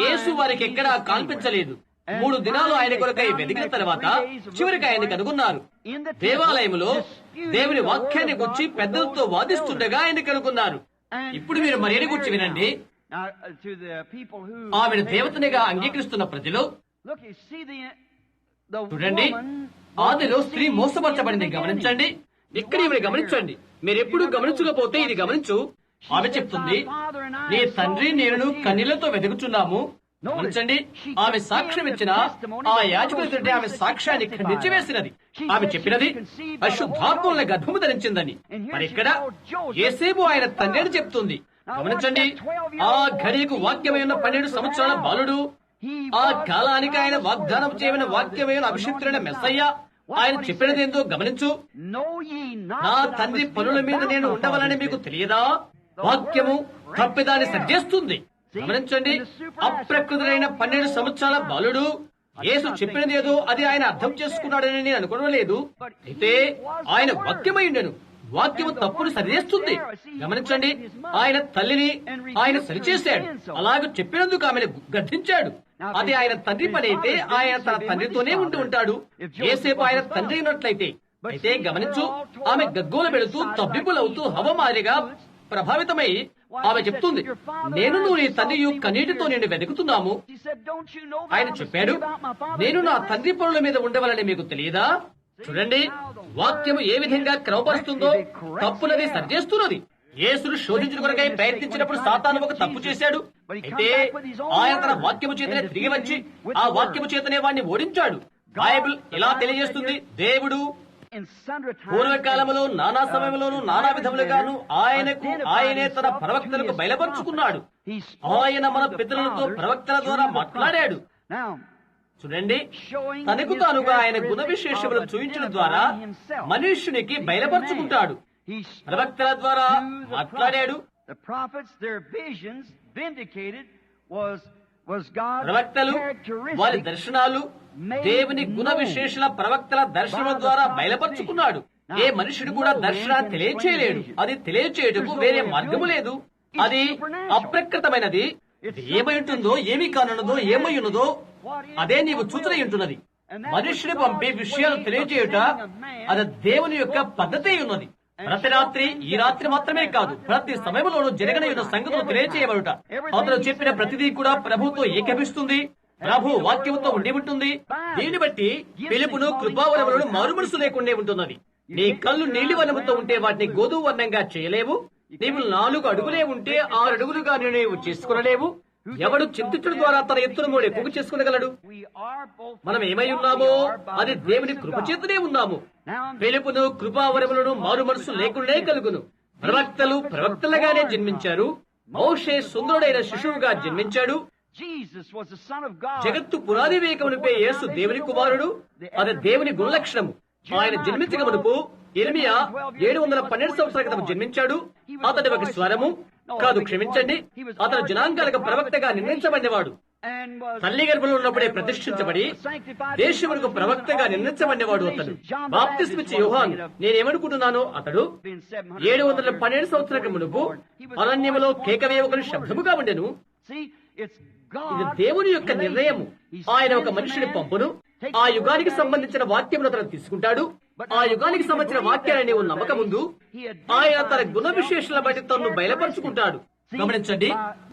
యేసు వారికి ఎక్కడా కనిపించలేదు. 3 దినాలు ఆయన కొరకై వెతికిన తర్వాత చివరికి ఆయన కనుగొన్నారు. దేవాలయంలో దేవుని వాక్యాన్ని గురించి పెద్దలతో వాదిస్తుండగా ఆయన కనుగొన్నారు. ఇప్పుడు మీరు మరియని గురించి వినండి. ఆమెను దేవతనిగా అంగీకరిస్తున్న ప్రజలు చూడండి, ఆదిలో స్త్రీ మోసపరచబడింది. గమనించండి, ఇక్కడ ఇవి గమనించండి. మీరు ఎప్పుడు గమనించకపోతే ఇది గమనించు. ఆమె చెప్తుంది, నీ తండ్రి నేను కన్నీళ్లతో వెతుకుచున్నాము. గమనించండి, ఆమె సాక్ష్యం ఇచ్చిన ఆ యాజకులు ఆమె సాక్ష్యాన్ని ఖండించి వేసినది. ఆమె చెప్పినది అశుద్ధాత్మల గర్భము ధరించిందని. మరి ఇక్కడ యేసేపు ఆయన తండ్రి అని చెప్తుంది. గమనించండి, ఆ ఘడియకు వాక్యమైన 12 సంవత్సరాల బాలుడు, ఆ కాలానికి ఆయన వాగ్దానం చేయమైన వాక్యమైన అభిషిక్తుడైన మెస్సయ్య ఆయన చెప్పినదేందో గమనించు. నా తండ్రి పనుల మీద నేను ఉండవాలని మీకు తెలియదా? వాక్యము తప్పిదాన్ని సరిచేస్తుంది. గమనించండి, అప్రకృతుడైన 12 సంవత్సరాల బాలుడు యేసు చెప్పినదేదో అది ఆయన అర్థం చేసుకున్నాడని నేను అనుకోవడం లేదు. అయితే ఆయన వాక్యమై ఉండెను. వాక్యము తప్పును సరిచేస్తుంది. గమనించండి, ఆయన తల్లిని ఆయన సరిచేశాడు. అలాగే చెప్పినందుకు ఆమెను గద్దించాడు. అది ఆయన తండ్రి పని అయితే ఆయన తన తండ్రితోనే ఉంటూ ఉంటాడు. యేసేపు ఆయన తండ్రి ఉన్నట్లయితే. అయితే గమనించు, ఆమె గగ్గోలు పెడుతూ తబ్బిబ్బులవుతూ హవమారిగా ప్రభావితమై ఆమె చెప్తుంది, నేను నువ్వు నీ తండ్రియు కన్నీటితో నిన్ను వెతుకుతున్నాము. ఆయన చెప్పాడు, నేను నా తండ్రి పనుల మీద ఉండవాలని మీకు తెలియదా? చూడండి, వాక్యము ఏ విధంగా క్రమపరుస్తుందో తప్పునది సరిచేస్తున్నది. యేసును శోధించిన కొరకై ప్రయత్నించినప్పుడు సాతాను ఒక తప్పు చేశాడు. అయితే ఆయన తన వాక్యము చేతనే తిరిగి వచ్చి ఆ వాక్యము చేతనే వాడిని ఓడించాడు. బైబిల్ ఎలా తెలియజేస్తుంది? దేవుడు పూర్వకాలంలో నానా సమయంలోనూ నానా విధములుగాను ఆయనే తన ప్రవక్తలకు బయలుపరుచుకున్నాడు. ఆయన మన పితరులతో ప్రవక్తల ద్వారా మాట్లాడాడు. చూడండి, తనకు తానుగా ఆయన గుణ విశేషములను చూపించడం ద్వారా మనుష్యునికి బయలుపరుచుకుంటాడు. ప్రవక్తల ద్వారా మాట్లాడాడు. ప్రవక్తలు వారి దర్శనాలు దేవుని గుణ విశేషణ ప్రవక్తల దర్శనం ద్వారా బయలుపరుచుకున్నాడు. ఏ మనుషుడు కూడా దర్శనాన్ని తెలియచేయలేడు. అది తెలియచేయటకు వేరే మార్గము లేదు. అది అప్రకృతమైనది. ఏమై ఉంటుందో, ఏమి కానున్నదో, ఏమై ఉన్నదో అదే నీవు చూచనై ఉంటున్నది. మనుష్యుని పంపి విషయాలు తెలియచేయుట అది దేవుని యొక్క పద్ధతి ఉన్నది. ప్రతి రాత్రి, ఈ రాత్రి మాత్రమే కాదు, ప్రతి సమయంలోనూ జరగని ఉన్న సంగతులు తెలియచేయబడుట. అతను చెప్పిన ప్రతిదీ కూడా ప్రభుతో ఏకభిస్తుంది. ప్రభు వాక్యముతో ఉండి ఉంటుంది. దీన్ని బట్టి పిలుపును కృపావరములను మారుమనసు లేకుండా ఉంటున్నది. నీ కళ్ళు నీలి వనముతో ఉంటే వాటిని గోధుమ వర్ణంగా చేయలేవు. నీవు 4 అడుగులే ఉంటే 6 అడుగులుగా నీవు చేసుకునలేవు. ఎవడు చింతించడం ద్వారా తన ఎత్తును మూడు ఎక్కువ చేసుకునగలడు? మనం ఏమై ఉన్నామో అది దేవుని కృపచేతనే ఉన్నాము. పిలుపును కృపావరములను మారు మనసు లేకుండానే కలుగును. ప్రవక్తలు ప్రవక్తలుగానే జన్మించారు. మోషే సుందరుడైన శిశువుగా జన్మించాడు. జగత్తు పునాది వేయకమునిపై యేసు దేవుని కుమారుడు. అది దేవుని గుణలక్షణము. ఆయన జన్మించక మునుపు ఇర్మియా 712 సంవత్సరాల క్రితం జన్మించాడు. అతడి ఒక స్వరము కాదు, క్షమించండి, అతను జనాంగాలకు ప్రవక్తగా నిర్ణయించబడినవాడు. తల్లి గర్భంలో ఉన్నప్పుడే ప్రతిష్ఠించబడి దేశములకు ప్రవక్తగా నిర్ణయించబడినవాడు. అతడు బాప్తిస్మిచ్చే యోహాను. నేనేమనుకుంటున్నాను, అతడు 712 సంవత్సరాల మునుపు అరణ్యములో కేకవేయొకని శబ్దముగా ఉండెను. ఇది దేవుని యొక్క నిర్ణయము. ఆయన ఒక మనిషిని పంపును. ఆ యుగానికి సంబంధించిన వాక్యమును అతను తీసుకుంటాడు. ఆ యుగానికి సంబంధించిన వాక్యాన్ని నీవు నమ్మక ముందు ఆయన తన గుణ విశేషాల బట్టి తనను బయలుపరుచుకుంటాడు. గమనించండి,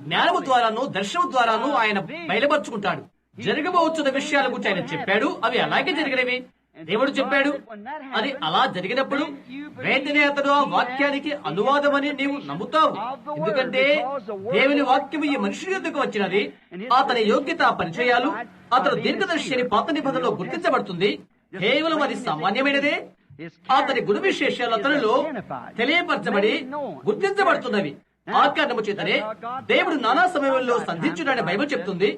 జ్ఞానము ద్వారాను దర్శనము ద్వారాను ఆయన బయలుపరుచుకుంటాడు. జరగబోతున్న విషయాల గురించి ఆయన చెప్పాడు. అవి అలాగే జరిగినవి. దేవుడు చెప్పాడు. అది అలా జరిగినప్పుడు వెంటనే అతడు ఆ వాక్యానికి అనువాదమని నీవు నమ్ముతావు. ఎందుకంటే దేవుని వాక్యము ఈ మనుషుల యొద్దకు వచ్చినది. అతని యోగ్యత పరిచయాలు, అతను దీర్ఘదర్శి అని పాత నిబంధనలో గుర్తించబడుతుంది. కేవలం అది సామాన్యమైనదే. అతని గుణ విశేషాలు అతనిలో తెలియపరచబడి గుర్తించబడుతున్నవి. ఆ కారణము చేతనే దేవుడు నానా సమయంలో సంధించుడని బైబిల్ చెప్తుంది.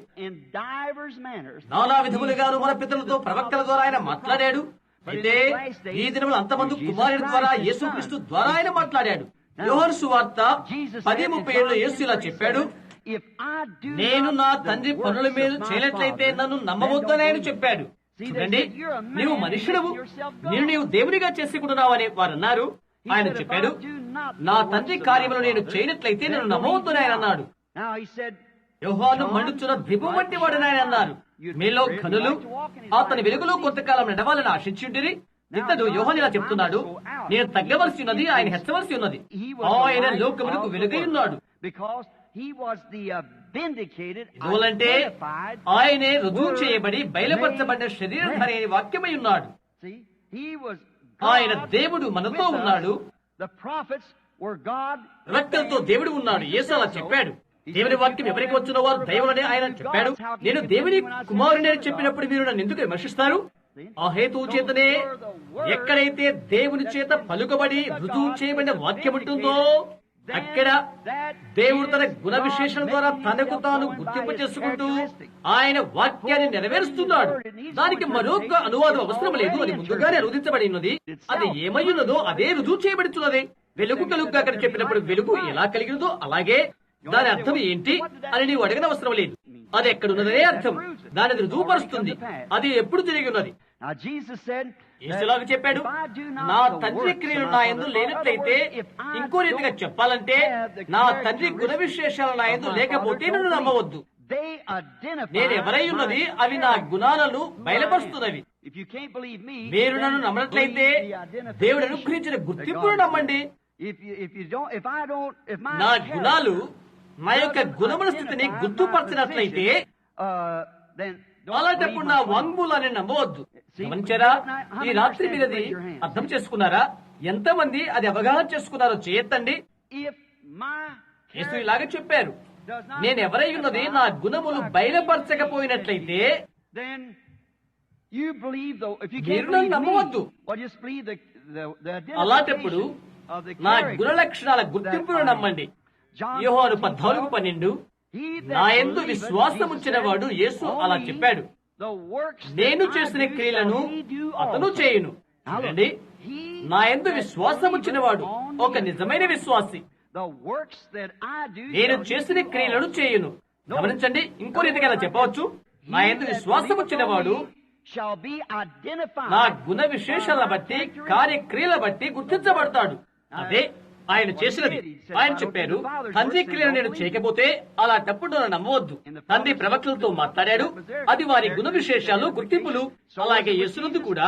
నానా విధములుగాను మన పితరులతో ప్రవక్తల ద్వారా ఆయన మాట్లాడాడు. అయితే ఈ దినములు అంతమంది కుమారుని ద్వారా యేసుక్రీస్తు ద్వారా ఆయన మాట్లాడాడు. యోహాను సువార్త 10:37 యేసు ఇలా చెప్పాడు, నేను నా తండ్రి పనుల మీద చేయనట్లయితే నన్ను నమ్మవద్దని ఆయన చెప్పాడు. చూడండి, నీవు మనుషుడవు, నీవు దేవునిగా చేసుకుంటున్నావని వారు అన్నారు. ఆయన చెప్పాడు, నా తండ్రి కార్యములు నేను చేయనట్లయితే నేను నమ్మవద్దని ఆయన అన్నాడు. యోహాను మండుచున్న దీపం వంటి వాడని ఆయన అన్నారు. మీలో ఘనులు అతని వెలుగులో కొంతకాలం నడవాలని ఆశించుంటిరి. ఇతడు యోహాను ఇలా చెప్తున్నాడు, నేను తగ్గవలసి ఉన్నది, ఆయన హెచ్చవలసి ఉన్నది. ఆయన లోకములకు వెలుగై ఉన్నాడు. ఎందువలంటే ఆయనే రుజువు చేయబడి బయలుపరచబడిన శరీరధారి అనే వాక్యమై ఉన్నాడు. ఆయన దేవుడు మనతో ఉన్నాడు. ప్రవక్తలతో దేవుడు ఉన్నాడు. యేసు అలా చెప్పాడు. దేవుని వాక్యం ఎవరికి వచ్చిన వారు దైవులని ఆయన చెప్పాడు. నేను దేవుని కుమారుని అని చెప్పినప్పుడు మీరు నన్ను ఎందుకు విమర్శిస్తారు? ఆ హేతువు చేతనే ఎక్కడైతే దేవుని చేత పలుకబడి రుజువు చేయబడిన వాక్యం ఉంటుందో అక్కడ దేవుడు తన గుణ విశేషణ ద్వారా తనకు తాను గుర్తింపు చేసుకుంటూ ఆయన వాక్యాన్ని నెరవేరుస్తున్నాడు. దానికి మరొక అనువాదం అవసరం లేదు. అది ముందుగానే అనువదించబడి ఉన్నది. అది ఏమై ఉన్నదో అదే రుజువు చేయబడుతున్నది. వెలుగు కలుగుగా అక్కడ చెప్పినప్పుడు వెలుగు ఎలా కలిగినదో అలాగే దాని అర్థం ఏంటి అని నీవు అడగన అవసరం లేదు. అది ఎక్కడున్నదనే అర్థం. దానిది రుజువుపరుస్తుంది. అది ఎప్పుడు జరిగి ఉన్నది. యేసులాగా చెప్పాడు, నా తండ్రి క్రియలు నా యందు లేనట్లయితే, ఇంకో రీతిగా చెప్పాలంటే నా తండ్రి గుణ విశేషాలు నా యందు లేకపోతే నన్ను నమ్మవద్దు. నేను ఎవరై ఉన్నది అవి నా గుణాలను బయలుపరుస్తున్నవి. మీరు నన్ను నమ్మనట్లయితే దేవుడు అనుగ్రహించిన గుర్తింపును నమ్మండి. నా గుణాలు నా యొక్క గుణముల స్థితిని గుర్తుపరచినట్లయితే అలాంటప్పుడు నా వాంగ్మూలాన్ని నమ్మవద్దు. గమనించారా? ఈ రాత్రి మీరు అది అర్థం చేసుకున్నారా? ఎంతమంది అది అవగాహన చేసుకున్నారో చేయొద్దండి. యేసు ఇలాగే చెప్పారు, నేను ఎవరై ఉన్నది నా గుణములు బయలుపరచకపోయినట్లయితే మీరు నన్ను నమ్మవద్దు. అలాంటప్పుడు నా గుణ లక్షణాల గుర్తింపును నమ్మండి. యోహాను 14:12 నా యందు విశ్వాసం ఉంచిన వాడు, యేసు అలా చెప్పాడు, నేను చేసిన క్రియలను అతను చేయును. చూడండి, నా యందు విశ్వాసం ఉంచిన వాడు ఒక నిజమైన విశ్వాసి. నేను చేసిన క్రియలను చేయును. గమనించండి, ఇంకో రీతిగా చెప్పవచ్చు, నా యందు విశ్వాసం ఉంచిన వాడు నా గుణ విశేషాల బట్టి కార్యక్రియల బట్టి గుర్తించబడతాడు. అదే ఆయన చేసినది. ఆయన చెప్పారు, తండ్రి క్రియను నేను చేయకపోతే అలాంటప్పుడు నన్ను నమ్మవద్దు. తండ్రి ప్రవక్తలతో మాట్లాడాడు. అది వారి గుణ విశేషాలు, గుర్తింపులు. అలాగే యేసునందు కూడా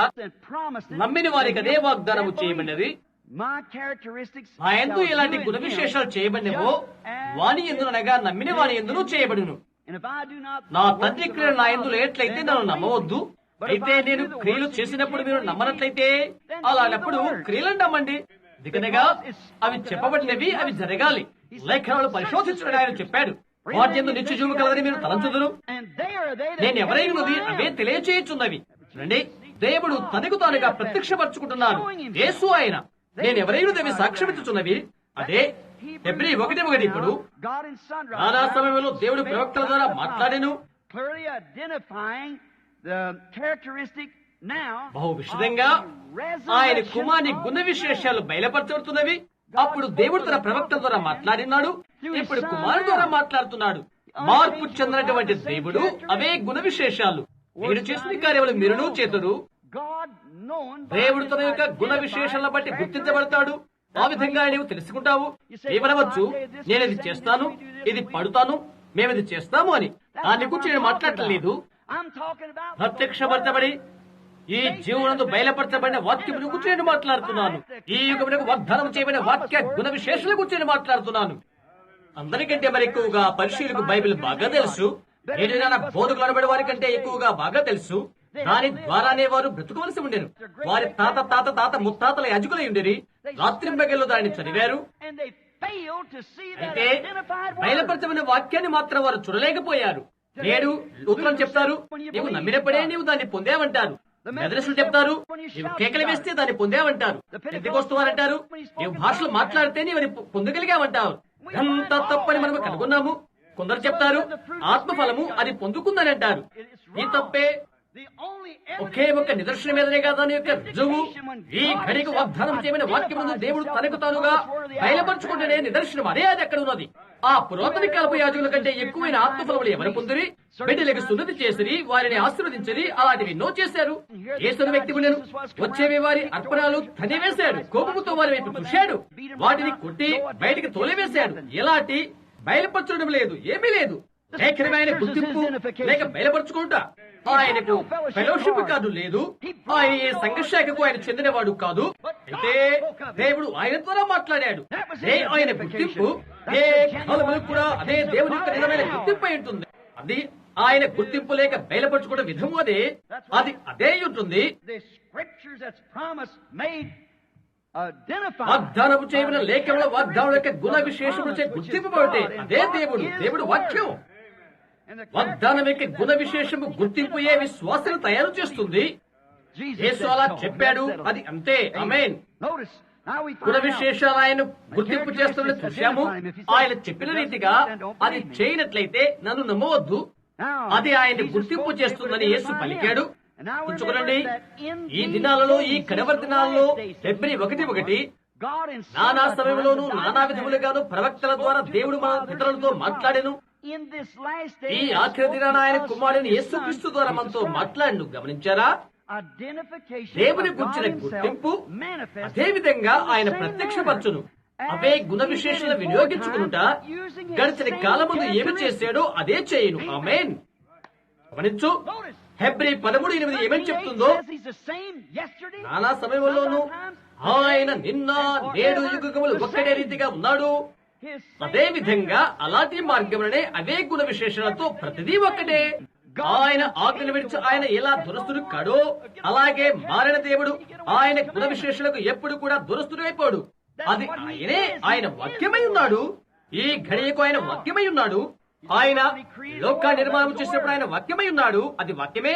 నమ్మిన వారికి అదే వాగ్దానము చేయబడినది. నా యందు ఎలాంటి గుణ విశేషాలు చేయబడినవో వాని యందునగా నమ్మిన వాని యందును చేయబడును. నా తండ్రి క్రియలు నా యందు లేనట్లయితే నన్ను నమ్మవద్దు. అయితే నేను క్రియలు చేసినప్పుడు మీరు నమ్మనట్లయితే అలాంటప్పుడు క్రియలను నమ్మండి. ఎందుకనగా అవి చెప్పబడినవి, అవి జరగాలి. లేఖనాలు పరిశోధించడం ఆయన చెప్పాడు. వాటి యందు నిత్య జీవము కలదని మీరు తలంచుదురు. నేను ఎవరైనది అవే తెలియచేయుచున్నవి. చూడండి, దేవుడు తనకు తానుగా ప్రత్యక్షపరచుకుంటున్నాడు. యేసు ఆయన నేను ఎవరైనది సాక్ష్యమిచ్చుచున్నవి. అదే హెబ్రీ 1:1. ఇప్పుడు నానా సమయంలో దేవుడు ప్రవక్తల ద్వారా మాట్లాడెను. బహు విశదంగా ఆయన కుమారుని గుణ విశేషాలు బయలుపరచబడుతున్నవి. అప్పుడు దేవుడు తన ప్రవక్తల ద్వారా మాట్లాడినాడు. ఇప్పుడు కుమారుడు ద్వారా మాట్లాడుతున్నాడు. మార్పు చెందినటువంటి దేవుడు అవే గుణ విశేషాలు. మీరు చేసిన కార్యములు మీరును చేతురు. దేవుడు తన యొక్క గుణ విశేషాలను బట్టి గుర్తించబడతాడు. ఆ విధంగా నీవు తెలుసుకుంటావు. ఏమనవచ్చు, నేను ఇది చేస్తాను, ఇది పడుతాను, మేము ఇది చేస్తాము అని. దాని గురించి నేను మాట్లాడలేదు. ప్రత్యక్షపరచబడి ఈ జీవనందు బయలుపరచబడిన వాక్యం గురించి నేను మాట్లాడుతున్నాను. ఈ యుగమునకు వాగ్దానం చేయబడిన వాక్య గుణ విశేషాల గురించి నేను మాట్లాడుతున్నాను. అందరికంటే మరి ఎక్కువగా పరిశీలకు బైబిల్ బాగా తెలుసు. ఏదైనా బోధకులు అనబడే వారి కంటే ఎక్కువగా బాగా తెలుసు. దాని ద్వారానే వారు బ్రతుకవలసి ఉండేరు. వారి తాత తాత తాత ముత్తాతల యాజకులై ఉండేరి. రాత్రింబగళ్ళు దాన్ని చదివారు. అయితే బయలుపరచబడిన వాక్యాన్ని మాత్రం వారు చూడలేకపోయారు. నేడు ఉత్తరం చెప్తారు, నీవు నమ్మినప్పుడే నీవు దాన్ని పొందావంటారు. మెదరసులు చెప్తారు, నీవు కేకలు వేస్తే దాన్ని పొందావంటారు. ఎందుకొస్తావారంటారు, నీవు భాషలు మాట్లాడితే నీవని పొందగలిగావంటారు. ఎంత తప్పని మనం కనుగొన్నాము. కొందరు చెప్తారు, ఆత్మఫలము అది పొందుకుందని అంటారు. ఈ తప్పే. ఒకే ఒక నిదర్శనం మీదనే కాదు దాని యొక్క రుజువు. ఈ ఘడికి వాగ్దానం చేయబడిన వాక్యమును దేవుడు తనకు తానుగా బయలుపరచుకుంటేనే నిదర్శనం. అదే అది అక్కడ ఉన్నది. ఆ పురాతన కాలపు యాజకుల కంటే ఎక్కువైన ఆత్మఫలములు ఎవరు పొందిరి? బిడ్డలకు సున్నతి చేసిరి, వారిని ఆశీర్వదించరి, అలాంటివి ఎన్నో చేశారు. యేసు వ్యక్తి ఉండెను. వచ్చేవి వారి అర్పణాలు తనివేశాడు. కోపముతో వారి వైపు చూశాడు. వాటిని కొట్టి బయటికి తోలివేశాడు. ఎలాంటి బయలుపరచడం లేదు, ఏమీ లేదు. ఏకమైన గుర్తింపు లేక బయలుపరచుకుంటా. ఆయనకు ఫెలోషిప్ కార్డు లేదు. ఆయన ఏ సంఘశాఖకు ఆయన చెందినవాడు కాదు. అయితే దేవుడు ఆయన ద్వారా మాట్లాడాడు. ఆయన గుర్తింపు ఏ కాలములకు కూడా అదే దేవుని యొక్క నిజమైన గుర్తింపు అయి ఉంటుంది. అది ఆయన గుర్తింపు లేక బయలుపరచుకోవడం విధము అదే. అది అదే ఉంటుంది. వాగ్దానము చేయబడిన లేఖముల వాగ్దానం యొక్క గుణ విశేషములచే గుర్తింపబడితే అదే దేవుడు. దేవుడు వాక్యం. వాగ్దానం యొక్క గుణ విశేషము గుర్తింపు ఏ విశ్వాసాన్ని తయారు చేస్తుంది. యేసు అలా చెప్పాడు. అది అంతే. ఆమేన్. గుణ విశేషాలు ఆయన గుర్తింపు చేస్తున్న చూశాము. ఆయన చెప్పిన రీతిగా అది చేయనట్లయితే నన్ను నమ్మవద్దు. అది ఆయన గుర్తింపు చేస్తుందని యేసు పలికాడు. ఉంచుకోనండి, ఈ దినాలలో, ఈ కడవరి దినాలలో ఫిబ్రవరి 1 నానా సమయంలోనూ నానా విధములుగాను ప్రవక్తల ద్వారా దేవుడు మన పితరులతో మాట్లాడెను. ఈ ఆఖరి దినాన ఆయన కుమారుని యేసుక్రీస్తు ద్వారా మనతో మాట్లాడు. గమనించారా? దేవుని గురించిన గుర్తింపు అదే విధంగా ఆయన ప్రత్యక్షపరచును. అవే గుణ విశేషాలు వినియోగించుకుంటా గడిచిన కాలముందు ఏమి చేశాడో అదే చేయను. ఆమేన్. గమనించు, హెబ్రీ 13:8 ఏమని చెప్తుందో, నానా సమయంలోనూ ఆయన నిన్న నేడు యుగములు ఒక్కడే రీతిగా ఉన్నాడు. అదే విధంగా అలాంటి మార్గంలోనే అవే గుణ విశేషాలతో ప్రతిదీ ఒక్కటే. ఆయన ఆజ్ఞలు విడిచి ఆయన ఎలా దురస్తుడు కాడో అలాగే మారిన దేవుడు ఆయన గుణ విశేషాలకు ఎప్పుడు కూడా దురస్తుడు అయిపోడు. అది ఆయనే. ఆయన వాక్యమై ఉన్నాడు. ఈ ఘడియకు ఆయన వాక్యమై ఉన్నాడు. ఆయన లోక నిర్మాణం చేసినప్పుడు ఆయన వాక్యమై ఉన్నాడు. అది వాక్యమే.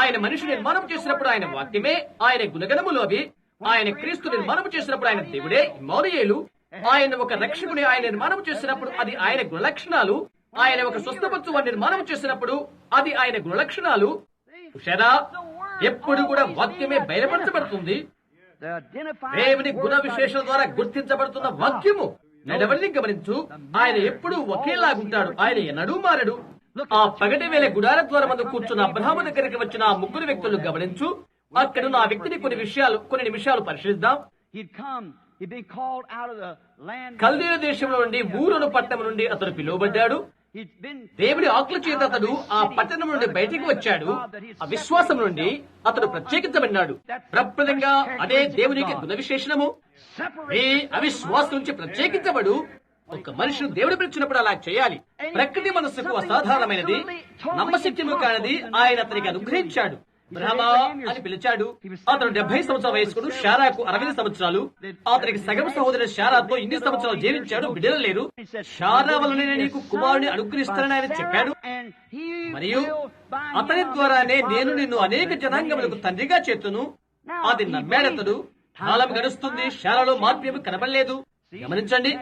ఆయన మనిషి నిర్మాణం చేసినప్పుడు ఆయన వాక్యమే. ఆయన గుణగణములు అవి. ఆయన క్రీస్తు నిర్మాణం చేసినప్పుడు ఆయన దేవుడే ఇమ్మానుయేలు. ఆయన ఒక రక్షకుని ఆయన నిర్మాణం చేసినప్పుడు అది ఆయన గుణలక్షణాలు. ఆయన ఒక స్వస్థపరచు నిర్మాణం చేసినప్పుడు అది ఆయన గుణలక్షణాలు. చూశారా? ఎప్పుడు కూడా వాక్యమే బయలుపరచబడుతుంది. దేవుని గుణ విశేషాల ద్వారా గుర్తించబడుతున్న వాక్యము. నడవడిని గమనించు. ఆయన ఎప్పుడు ఒకేలాగుంటాడు. ఆయన ఎన్నడూ మారడు. ఆ పగటి వేళ గుడార ద్వారా మందు కూర్చున్న అబ్రహాము దగ్గరికి వచ్చిన ఆ ముగ్గురు వ్యక్తులు గమనించు. అక్కడ ఆ వ్యక్తిని కొన్ని నిమిషాలు పరిశీలిద్దాం. కల్దీయ దేశంలో నుండి ఊరును పట్టణం నుండి అతడు పిలువబడ్డాడు. దేవుడి ఆజ్ఞ చేత అతడు ఆ పట్టణం నుండి బయటికి వచ్చాడు. ఆ విశ్వాసం నుండి అతడు ప్రత్యేకించబడినాడు. ప్రప్రదంగా అదే దేవునికి గుణ విశేషణము. ఈ అవిశ్వాసం నుంచి ప్రత్యేకించబడు. ఒక మనిషిని దేవుడు పిలిచినప్పుడు అలా చేయాలి. ప్రకృతి మనస్సుకు అసాధారణమైనది, నమ్మశక్యము కానిది ఆయన అతనికి అనుగ్రహించాడు. అబ్రహామా అని పిలిచాడు. అతను 70 సంవత్సరాల వయస్కుడు. శారాకు 60 సంవత్సరాలు. అతనికి సగం సహోదరు శారాతో ఇన్ని సంవత్సరాలు జీవించాడు. బిడ్డలు లేరు. శారా వలన నీకు కుమారుని అనుగ్రహిస్తానని ఆయన చెప్పాడు. మరియు అతని ద్వారానే నేను నిన్ను అనేక జనాంగములకు తండ్రిగా చేతును. అది నమ్మాడతడు. కాలం గడుస్తుంది. శారాలో మార్పు ఏమి కనబడలేదు. గమనించండి,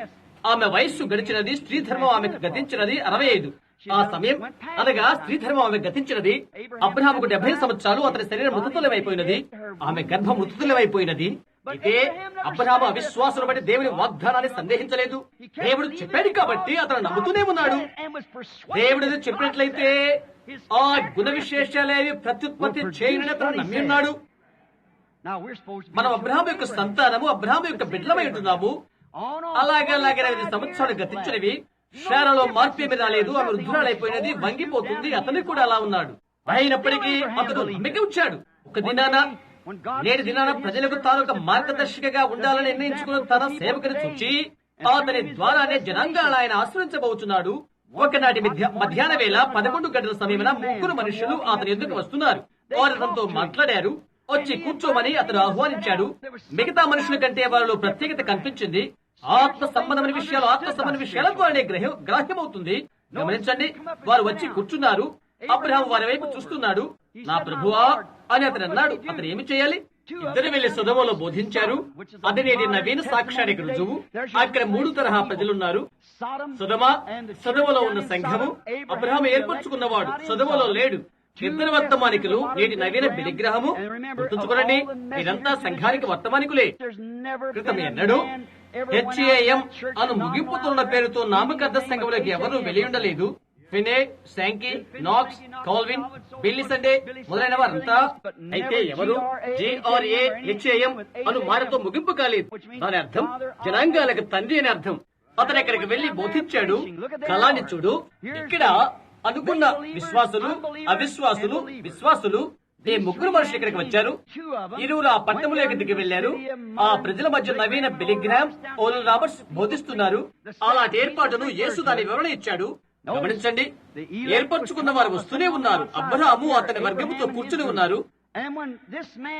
ఆమె వయస్సు గడిచినది. స్త్రీ ధర్మం ఆమెకు గతించినది 65. ఆ సమయం అనగా స్త్రీ ధర్మం ఆమె గతించినది. అబ్రహాముకు 70 సంవత్సరాలు. అతని శరీరం మృతతుల్యమైపోయినది. ఆమె గర్భం మృతతుల్యమైపోయినది. అయితే అబ్రహాము అవిశ్వాసం బట్టి దేవుని వాగ్దానాన్ని సందేహించలేదు. దేవుడు చెప్పాడు కాబట్టి అతను నమ్ముతూనే ఉన్నాడు. దేవుడు చెప్పినట్లయితే ఆ గుణ విశేషాలేవి ప్రత్యుత్పత్తి చేయనని అతను నమ్మి ఉన్నాడు. మనం అబ్రహాము యొక్క సంతానము, అబ్రహాము యొక్క బిడ్డలమై ఉంటున్నాము. అలాగే 50 సంవత్సరాలు గతించినవి. శారాలో మార్పు ఏమి రాలేదు. ఆమె వృద్ధురాలైపోయినది, వంగిపోతుంది. అతనికి కూడా అలా ఉన్నాడు. అయినప్పటికీ అతడు నమ్మిక ఉంచాడు. ఒక దినాన, నేటి దినాన ప్రజలకు తాను ఒక మార్గదర్శికగా ఉండాలని నిర్ణయించుకున్న తన సేవకుని చూచి అతని ద్వారానే జనాంగాలు ఆయన ఆశ్రయించబోతున్నాడు. ఒకనాటి మధ్యాహ్న వేళ 11 గంటల సమయమున 3 మనుషులు అతని ఎదురుకు వస్తున్నారు. వారు అతనితో మాట్లాడారు. వచ్చి కూర్చోమని అతను ఆహ్వానించాడు. మిగతా మనుషుల కంటే వారిలో ప్రత్యేకత కనిపించింది. ఆత్మ సంబంధమైన విషయాలు ఆత్మ సంబంధ విషయాల ద్వారానే గ్రాహ్యమవుతుంది. గమనించండి, వారు వచ్చి కూర్చున్నారు. అబ్రహాము వారి వైపు చూస్తున్నాడు. నా ప్రభువా అని అతను అన్నాడు. అతను ఏమి చేయాలి? ఇద్దరు వెళ్లి సొదొమలో బోధించారు. అది నేటి నవీన సాక్ష్యానికి రుజువు. అక్కడ 3 తరహా ప్రజలున్నారు. సొదొమలో ఉన్న సంఘము. అబ్రహాము ఏర్పరచుకున్నవాడు సొదొమలో లేడు. ఇద్దరు వర్తమానికులు, నేటి నవీన బలిగ్రహము. గుర్తుంచుకోండి, ఇదంతా సంఘానికి వర్తమానికులే. క్రితం ఎన్నడూ HAM అను ముగింపుతున్న పేరుతో నామకర్త సంఘంలోకి ఎవరూ వెళ్లి ఉండలేదు. ఫినే, శాంకీ, నాక్స్, కాల్విన్, బిల్లీ సండే మొదలైన వారంతా. అయితే ఎవరు GRA HAM అను మాటతో ముగింపు కాలేదు. దాని అర్థం జనాంగాలకు తండ్రి అని అర్థం. అతను ఎక్కడికి వెళ్లి బోధించాడు. కళాన్ని చూడు. ఇక్కడ అనుకున్న విశ్వాసులు, అవిశ్వాసులు, విశ్వాసులు ఈ 3 మనుషులు ఇక్కడికి వచ్చారు. ఇరువురు ఆ పట్టణంలోకి దిగి వెళ్లారు. ఆ ప్రజల మధ్య నవీన బిలిగ్రామ్, ఓరల్ రాబర్ట్స్ బోధిస్తున్నారు. అలాంటి ఏర్పాటును యేసు దాని వివరణ ఇచ్చాడు. గమనించండి, ఏర్పరచుకున్న వారు వస్తూనే ఉన్నారు. అబ్రహాము అతని వర్గముతో కూర్చుని ఉన్నారు.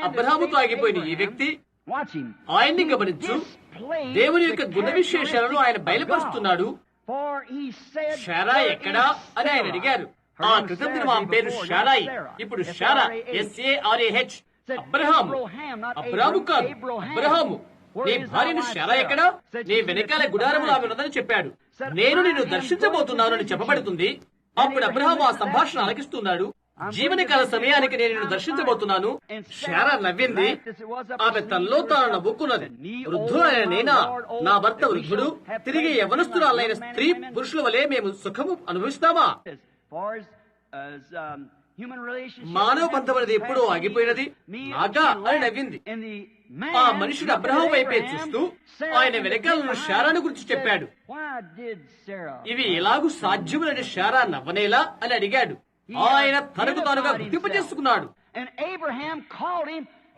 అబ్రహాముతో ఆగిపోయిన ఈ వ్యక్తి ఆయన్ని గమనించు. దేవుని యొక్క గుణ విశేషాలను ఆయన బయలుపరుస్తున్నాడు. శారా ఎక్కడా అని ఆయన అడిగారు. ఆ క్రితం దినం ఆమె పేరు శారాయి. ఇప్పుడు శారా SARAH. అబ్రహాము కాదు, అబ్రహాము. నీ భార్యను శారా ఎక్కడా? నీ వెనకాల గుడారములు ఆమె ఉన్నదని చెప్పాడు. నేను నిన్ను దర్శించబోతున్నాను అని చెప్పబడుతుంది. అప్పుడు అబ్రహాము ఆ సంభాషణ ఆలకిస్తున్నాడు. జీవనకాల సమయానికి నేను నిన్ను దర్శించబోతున్నాను. శారా నవ్వింది. ఆమె తనలో తాను నవ్వుకున్నది. వృద్ధులైన నేనా? నా భర్త వృద్ధుడు. తిరిగి యవనస్తురాలైన స్త్రీ పురుషుల వలె మేము సుఖము అనుభవిస్తామా? మానవ బంధం అనేది ఎప్పుడూ ఆగిపోయినది. నాగా అని నవ్వింది. ఆ మనుషుడు అబ్రహాము వైపే చూస్తూ ఆయన వెనకాలను శారాను గురించి చెప్పాడు. ఇవి ఎలాగూ సాధ్యములని శారా నవ్వనేలా అని అడిగాడు. ఆయన తనకు తానుగా గుర్తింపు చేసుకున్నాడు.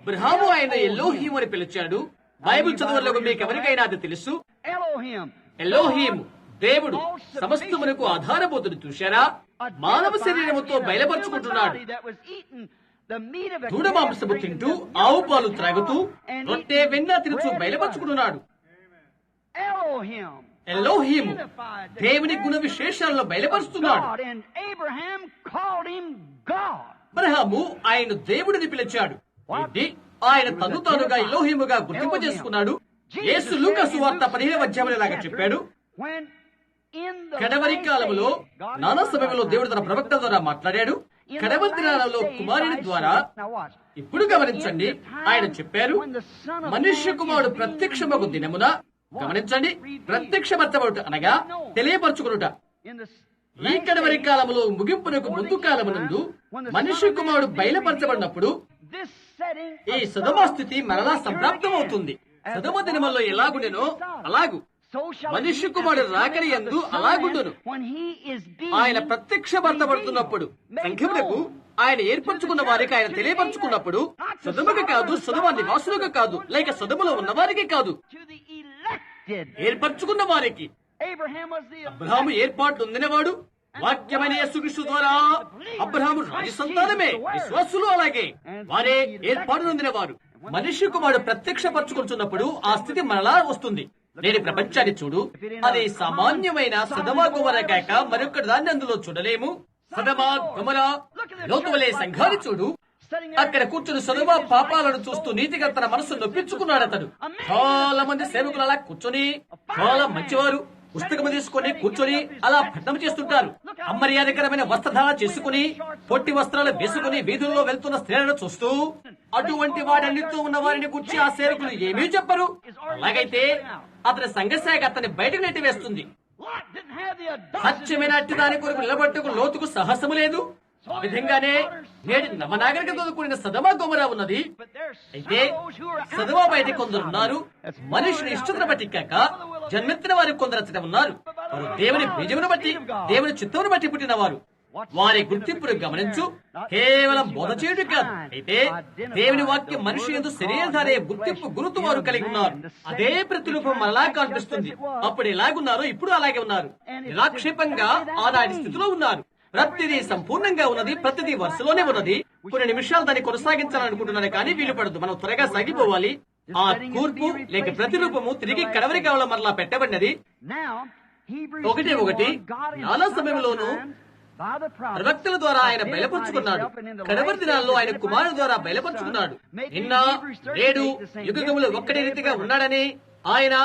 అబ్రహాము ఆయన ఎలోహీము అని పిలిచాడు. బైబిల్ చదువులకు మీకు ఎవరికైనా అది తెలుసు. ఎలోహీము దేవుడు సమస్తమునకు ఆధారబోతుడు. చూశారా? మానవ శరీరముతో బయలుపరుచుకుంటున్నాడు. దూడ మాంసము తింటూ, ఆవు పాలు త్రాగుతూ, రొట్టె వెన్న తిరుచు బయలుపరుచుకుంటున్నాడు. ఎలోహీము దేవుని గుణ విశేషాలను బయలుపరుస్తున్నాడు. అబ్రహాము ఆయన దేవుడిని పిలిచాడు. ఆయన తను తానుగా ఎలోహీముగా గుర్తింపు చేసుకున్నాడు. యేసు లూకా సువార్త 15వ అధ్యాయంలో ఇలాగా చెప్పాడు. కడవరి కాలంలో నానా సమయంలో దేవుడు తన ప్రవక్త ద్వారా మాట్లాడాడు. కడవరి దినాలలో కుమారుని ద్వారా. ఇప్పుడు గమనించండి, ఆయన చెప్పారు, మనుష్య కుమారుడు ప్రత్యక్షమగు దినమున. గమనించండి, ప్రత్యక్షపరచబడుట అనగా తెలియపరచుకునుట. ఈ కడవరి కాలంలో ముగింపునకు ముందు కాలమునందు మనుష్య కుమారుడు బయలుపరచబడినప్పుడు ఈ సొదొమ స్థితి మరలా సంప్రాప్తం అవుతుంది. సొదొమ దినములో ఎలాగుండెనో అలాగు మనుష్య కుమారుడు రాకరి యందు అలాగుండును. ఆయన ప్రత్యక్షపరచబడుతున్నప్పుడు సంఘములకు ఆయన ఏర్పరచుకున్న వారికి ఆయన తెలియపరచుకున్నప్పుడు సొదొమకు కాదు, సొదొమ నివాసులకు కాదు, లేక సొదొమలో ఉన్న వారికి కాదు, ఏర్పరచుకున్న వారికి. అబ్రహాము ఏర్పాటు పొందినవాడు. వాక్యమైన యేసుక్రీస్తు ద్వారా అబ్రహాము రాజ సంతానమే, విశ్వాసులు అలాగే వారే ఏర్పాటు నొందిన వారు. మనిషి కుమారుడు ప్రత్యక్షపరచుకుంటున్నప్పుడు ఆ స్థితి మరలా వస్తుంది. నేను ప్రపంచాన్ని చూడు, అది సామాన్యమైన సదమా గొమొర్రా కాక మరొక దాన్ని అందులో చూడలేము. సదమా గొమొర్రా లోతు వలె సంఘాన్ని చూడు. అక్కడ కూర్చుని సదమా పాపాలను చూస్తూ నీతిగా తన మనసు నొప్పించుకున్నాడు అతడు. చాలా మంది సేవకులు అలా కూర్చొని, చాలా మంచివారు పుస్తకం తీసుకొని కూర్చొని అలా పట్టణం చేస్తుంటారు. అమర్యాదకరమైన వస్త్రధారణ చేసుకుని, పొట్టి వస్త్రాలు వేసుకుని వీధుల్లో వెళ్తున్న స్త్రీలను చూస్తూ, అటువంటి వాడన్నిటితో ఉన్న వారిని గురించి ఆ సేవకులు ఏమీ చెప్పరు. అలాగైతే అతని సంఘశాఖ అతన్ని బయటకు నెట్టివేస్తుంది. సత్యమైన అట్టి దాని కొరకు నిలబట్టుకు లోతుకు సాహసము లేదు. ఆ విధంగానే నేటి నవనాగరికతతో కూడిన సదమా గొమొర్రా ఉన్నది. అయితే సదమా బయట కొందరున్నారు, మనుషుని ఇష్టతను బట్టి కాక జన్మెత్తిన వారు కొందరు ఉన్నారు. వారు దేవుని బీజమును బట్టి, దేవుని చిత్తమును బట్టి పుట్టిన వారు. వారి గుర్తింపును గమనించు, కేవలం బోధ చేయడం కాదు. అయితే దేవుని వాక్యం మనిషి యందు శరీరధారే గుర్తింపు గురుతు వారు కలిగి ఉన్నారు. అదే ప్రతిరూపం మరలా కనిపిస్తుంది. అప్పుడు ఎలాగున్నారో ఇప్పుడు అలాగే ఉన్నారు. నిరాక్షేపంగా ఆనాటి స్థితిలో ఉన్నారు. ప్రతిదీ సంపూర్ణంగా ఉన్నది, ప్రతిదీ వరుసలోనే ఉన్నది. కొన్ని నిమిషాలు దాన్ని కొనసాగించాలనుకుంటున్నాను, కానీ వీలు పడదు. మనం త్వరగా సాగిపోవాలి. ఆ కూర్పు లేక ప్రతిరూపము తిరిగి కడవరి కావడం మరలా పెట్టబడినది. 1:1 చాలా సమయంలోనూ ప్రవక్తల ద్వారా ఆయన బయలుపరుచుకున్నాడు. కడవరి దినాల్లో ఆయన కుమారుడు ద్వారా బయలుపరుచుకున్నాడు. నిన్న నేడు యుగములు ఒక్కటే రీతిగా ఉన్నాడని ఆయన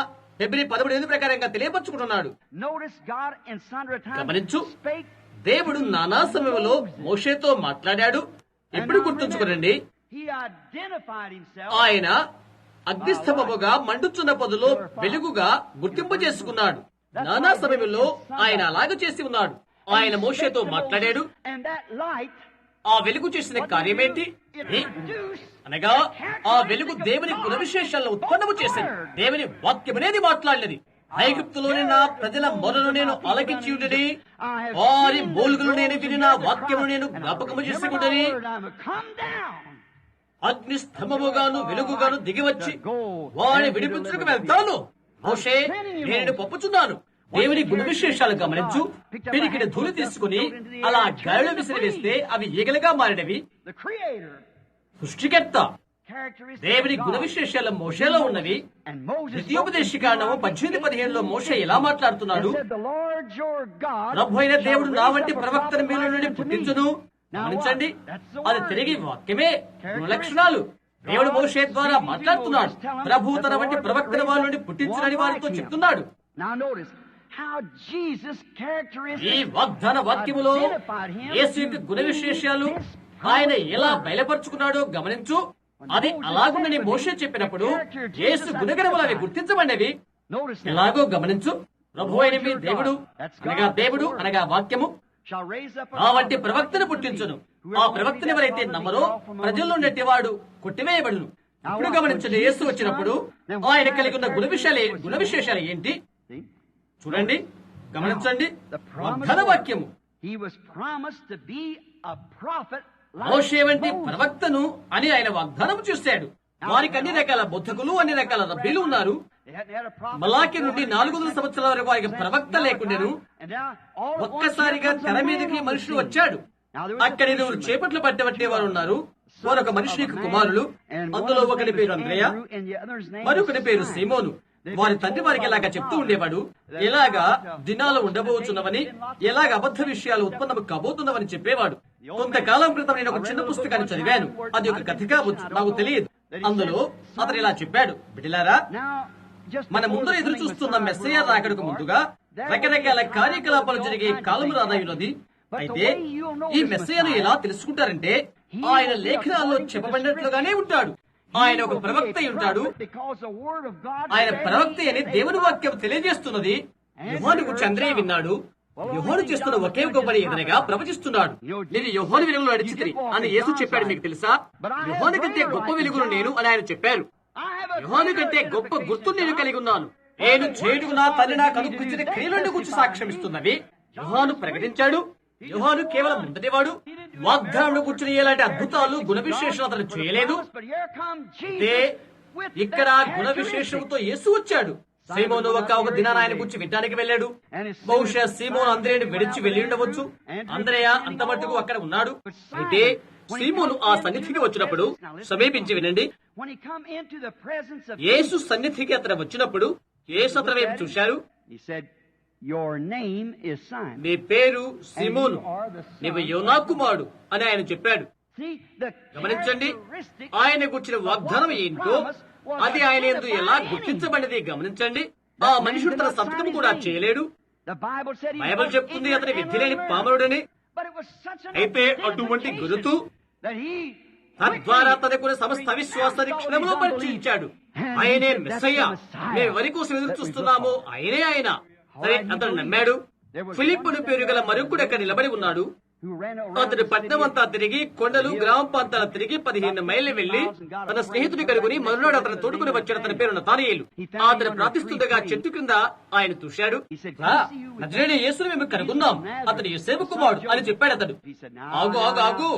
ఫిబ్రవరి 13 ప్రకారంగా తెలియపరుచుకుంటున్నాడు. గమనించు, దేవుడు నానా సమయంలో మోషేతో మాట్లాడాడు. ఎప్పుడు గుర్తుంచుకోనండి, ఆయన అగ్నిస్తంభముగా మండుచున్న పొదలో వెలుగుగా గుర్తింపు చేసుకున్నాడు. నానా సమయంలో ఆయన అలాగ చేసి ఉన్నాడు. ఆయన మోషేతో మాట్లాడాడు. ఆ వెలుగు చేసిన కార్యమేంటి అనగా, ఆ వెలుగు దేవుని గుణ విశేషాలను ఉత్పన్నము చేసింది. దేవుని వాక్యమనేది మాట్లాడినది. ఐగుప్తులోని నా ప్రజల మొరను నేను ఆలకించి ఉండని, వారి మూలుగులు నేను విని నా వాక్యము నేను జ్ఞాపకము చేసుకుంటని, అగ్ని స్తంభముగాను వెలుగుగాను దిగివచ్చి వారిని విడిపించుకు వెళ్తాను. మోషే, నేను పంపుచున్నాను. దేవుని గుణ విశేషాలు గమనించు. పిడికిడి ధూళి తీసుకుని అలా గాలిలో విసిరివేస్తే అవి ఈగలుగా మారినవి. సృష్టికర్త దేవుని గుణ విశేషాలు మోషేలో ఉన్నవి. ద్వితీయోపదేశకాండము 18:15 మోషే ఎలా మాట్లాడుతున్నాడు? ప్రభు అయిన దేవుడు నా వంటి ప్రవక్తను మీలో నుండి పుట్టించును. గమనించండి, అది తిరిగి వాక్యమే. లక్షణాలు దేవుడు మోషే ద్వారా మాట్లాడుతున్నాడు. ప్రభు తన వంటి ప్రవక్తను వారి నుండి పుట్టించునని వారితో చెప్తున్నాడు. ఈ వాగ్దాన వాక్యములో యేసు యొక్క గుణ విశేషాలు ఆయన ఎలా బయలుపరుచుకున్నాడో గమనించు. అది అలాగుండని మోషే చెప్పినప్పుడు యేసు గుణగణములు అవి గుర్తించబడినవి. ఎలాగో గమనించు. ప్రభు అయిన మీ దేవుడు అనగా దేవుడు అనగా వాక్యము ఆ వంటి ప్రవక్తను పుట్టించును. ఆ ప్రవక్తను ఎవరైతే నమ్మరో ప్రజల్లో నెట్టివాడు కొట్టివేయబడును. ఇప్పుడు గమనించండి, యేసు వచ్చినప్పుడు ఆయన కలిగి ఉన్న గుణ విశేషాలు ఏంటి చూడండి, గమనించండి. వాగ్దాన వాక్యము మోషే వంటి ప్రవక్తను అని ఆయన వాగ్దానం చేశాడు. వారికి అన్ని రకాల బొద్ధకులు, అన్ని రకాల రబ్బీలు ఉన్నారు. మలాకి నుండి 400 సంవత్సరాల వరకు వారికి ప్రవక్త లేకుండాను. ఒక్కసారిగా తెర మీదకి మనుషులు వచ్చాడు. అక్కడ 2 చేపట్లు పట్టేవారు ఉన్నారు. వారొక మనుషునికి కుమారులు. అందులో ఒకరి పేరు అంద్రయ, మరొకరి పేరు సీమోను. వారి తండ్రి వారికి ఇలాగా చెప్తూ ఉండేవాడు, ఎలాగా దినాలు ఉండబోతున్నవని, ఎలాగ అబద్ధ విషయాలు ఉత్పన్నం కాబోతున్నవని చెప్పేవాడు. కొంతకాలం క్రితం నేను ఒక చిన్న పుస్తకాన్ని చదివాను. అది ఒక కథ కావచ్చు, నాకు తెలియదు. అందులో అతను ఇలా చెప్పాడు, బిడ్డలారా, మన ముందు ఎదురు చూస్తున్న మెస్సయ్య రాకడకు ముందుగా రకరకాల కార్యకలాపాలు జరిగే కాలం రానయ్యున్నది. అయితే ఈ మెస్సయ్యను ఎలా తెలుసుకుంటారంటే, ఆయన లేఖనాల్లో చెప్పబడినట్లుగానే ఉంటాడు. ఆయన ఒక ప్రవక్త అయి ఉంటాడు. ఆయన ప్రవక్త అని దేవుని వాక్యం తెలియజేస్తున్నది. యోహాను గురించి అందరే విన్నాడు. యోహాను చేస్తున్న ఒకే ఒక పని ఏదనగా ప్రవచిస్తున్నాడు. నేను యోహాను వెలుగులో నడిచితిని అని యేసు చెప్పాడు. మీకు తెలుసా? యోహాను కంటే గొప్ప వెలుగును నేను అని ఆయన చెప్పారు. యోహాను కంటే గొప్ప గుర్తు నేను కలిగి ఉన్నాను. నేను చేయుటకు నా తల్లి నాకు అనుగ్రహించిన క్రియలను గురించి సాక్ష్యం ఇస్తున్నవి యోహాను ప్రకటించాడు. యోహాను కేవలం ముందటివాడు. వాగ్దానం కూర్చుని ఎలాంటి అద్భుతాలు, గుణ విశేషాలు అతను చేయలేదు. ఇక్కడ గుణ విశేషంతో యేసు వచ్చాడు. సీమోను ఒక దినాన ఆయన గురించి వినడానికి వెళ్ళాడు. బహుశా సీమోను అంద్రేని విడిచి వెళ్లి ఉండవచ్చు. అంద్రేయ అంత మట్టుకు అక్కడ ఉన్నాడు. అయితే సీమోను ఆ సన్నిధికి వచ్చినప్పుడు సమీపించి వినండి. యేసు సన్నిధికి అతను వచ్చినప్పుడు యేసు అతని వైపు చూశారు. నీ పేరు సీమోను, నీవు యోనా కుమారుడు అని ఆయన చెప్పాడు. గమనించండి, ఆయన గుర్చిన వాగ్దానం ఏంటో అది ఆయన యందు ఎలా గుర్తించబడినది గమనించండి. ఆ మనుషుడు తన సంతకం కూడా చేయలేడు. బైబిల్ చెప్తుంది అతని విద్య లేని పామరుడని. అయితే అటువంటి గురుతు తద్వారా తనకున్న సమస్త విశ్వాసాన్ని క్షణంలో పరీక్షించాడు. ఆయనే మెస్సయ్య, మేము ఎవరి కోసం ఎదురు చూస్తున్నామో ఆయనే ఆయన. సరే, అతను నమ్మాడు. ఫిలిప్పును పేరు గల మరొకడు అక్కడ నిలబడి ఉన్నాడు. అతడు పట్నం అంతా తిరిగి కొండలు గ్రామ ప్రాంతాల తిరిగి 15 మైళ్ళు వెళ్లి తన స్నేహితుడి కనుగొని మరునాడు అతను తోడుకుని వచ్చాడు. అతని పేరు నతానయేలు. అతను ప్రార్థిస్తుండగా చెట్టు కింద ఆయన చూశాడు. నజరేయుడైన యేసును మేము కనుగొన్నాం, అతడు యోసేపు కుమారుడు అని చెప్పాడు. అతడు ఆగు ఆగు ఆగు,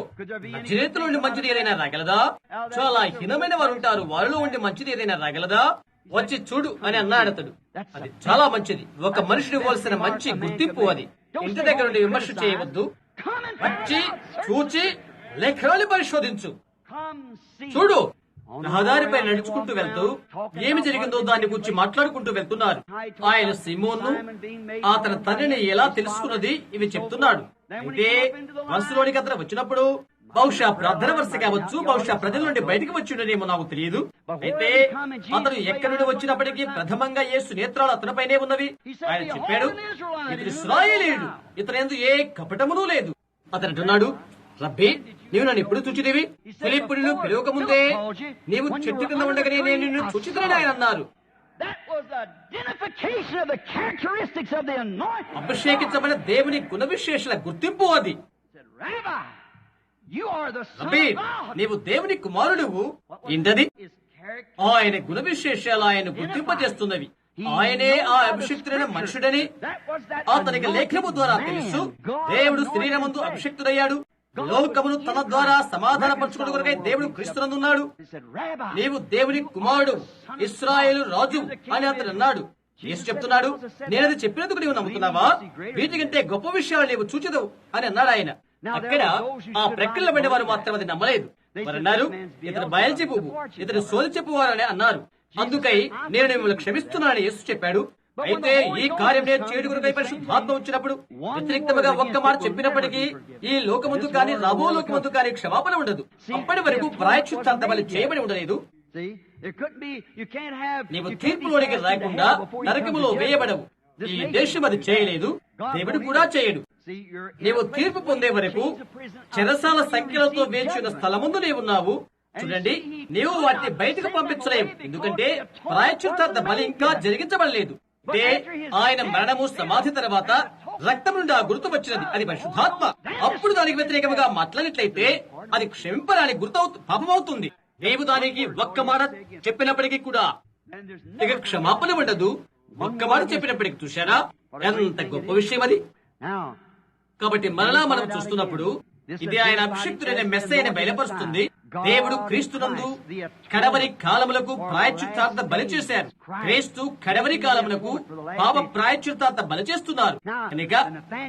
నజరేతులో నుండి మంచిది ఏదైనా రాగలదా? చాలా హీనమైన వారు ఉంటారు, వారిలో ఉండి మంచిది ఏదైనా రాగలదా? వచ్చి చూడు అని అన్నాడు అతడు. అది చాలా మంచిది. ఒక మనిషిని ఇవ్వాల్సిన మంచి గుర్తింపు అది. ఇంటి దగ్గర నుండి విమర్శ చేయవద్దు. వచ్చి చూచి లేఖనాన్ని పరిశోధించు. చూడు, రహదారిపై నడుచుకుంటూ వెళ్తూ ఏమి జరిగిందో దాని గురించి మాట్లాడుకుంటూ వెళ్తున్నారు. ఆయన సీమోను అతని తండ్రిని ఎలా తెలుసుకున్నది ఇవి చెప్తున్నాడు. అయితే మనసులోనికి అతను వచ్చినప్పుడు బహుశా ప్రార్థన వరుస కావచ్చు, బహుశా ప్రజల నుండి బయటకు వచ్చిండేమో నాకు తెలియదు. అయితే అతను ఎక్కడి నుండి వచ్చినప్పటికీ ప్రథమంగా యేసు నేత్రాలు అతనిపైనే ఉన్నవి. ఆయన చెప్పాడు, ఇతడు ఇశ్రాయేలీయుడు, ఇతని యందు ఏ కపటమును లేదు. అతను అంటున్నాడు, రబ్బీ, నీవు నన్ను ఎప్పుడు చూచితివి? ఫిలిప్పును పిలవక ముందే నీవు చెట్టు కింద ఉండగానే నేను నిన్ను చూచితనని ఆయన అన్నారు. అభిషేకించబడిన దేవుని గుణ విశేషాల గుర్తింపు అది. రబ్బీ, నీవు దేవుని కుమారుడువు. ఇంటది ఆయన గుణ విశేషాలు ఆయన గుర్తింపజేస్తున్నవి. ఆయనే ఆ అభిషిక్తుడైన మనుషుడని అతనికి లేఖనము ద్వారా తెలుసు. దేవుడు శరీరమందు అభిషిక్తుడయ్యాడు. లోకమును తన ద్వారా సమాధాన పరచుకున్న కొరకై దేవుడు క్రీస్తునందున్నాడు. నీవు దేవుని కుమారుడు, ఇశ్రాయేలు రాజు అని అతడు అన్నాడు. యేసు చెప్తున్నాడు, నేనది చెప్పినందుకు నీవు నమ్ముతున్నావా? వీటికంటే గొప్ప విషయాలు నీవు చూచెదవు అని అన్నాడు ఆయన. అక్కడ ఆ ప్రక్కల పడిన వారు మాత్రం అది నమ్మలేదు. వారు అన్నారు, ఇతను బయల్జెబూబు, ఇతను సోది చెప్పువారని అన్నారు. అందుకై నేను మిమ్మల్ని క్షమిస్తున్నానని యేసు చెప్పాడు. అయితే ఈ కార్యం నేను చేడుగురుకై పరిశుద్ధాత్మ వచ్చినప్పుడు వ్యతిరేక్తముగా ఒక్క మాట చెప్పినప్పటికీ ఈ లోకమందు కానీ రాబో లోకమందు కానీ క్షమాపణ ఉండదు. అప్పటి వరకు ప్రాయశ్చిత్తాంత బలి చేయబడి ఉండలేదు. నీవు తీర్పులోనికి రాకుండా నరకములో వేయబడవు. ఈ దేశం అది చేయలేదు, దేవుడు కూడా చేయడు. నీవు తీర్పు పొందే వరకు చెరసాల సంఖ్యలతో వేచిన స్థలముందు నీవున్నావు. చూడండి, నీవు వాటిని బయటకు పంపించలేవు, ఎందుకంటే ప్రాయశ్చిత్తార్థ బలి ఇంకా జరిగించబడలేదు. అంటే ఆయన మరణము సమాధి తర్వాత రక్తం నుండి ఆ గుర్తు వచ్చినది, అది పరిశుద్ధాత్మ. అప్పుడు దానికి వ్యతిరేకంగా మాట్లాడినట్లయితే అది క్షమింపరాని పాపమవుతుంది. నీవు దానికి ఒక్క మాట చెప్పినప్పటికీ కూడా ఇక క్షమాపణ ఉండదు. ఒక్క మాట చెప్పినప్పటికీ చూశారా ఎంత గొప్ప విషయం అది. కాబట్టి మరలా మనం చూస్తున్నప్పుడు ఇది ఆయన అభిషిక్తుడైన మెస్సయ్యను బయలుపరుస్తుంది. దేవుడు క్రీస్తునందు కడవరి కాలములకు ప్రాయశ్చిత్తార్థ బలి చేశారు. క్రీస్తు కడవరి కాలములకు పాప ప్రాయశ్చిత్తార్థ బలి చేస్తున్నారు. కనుక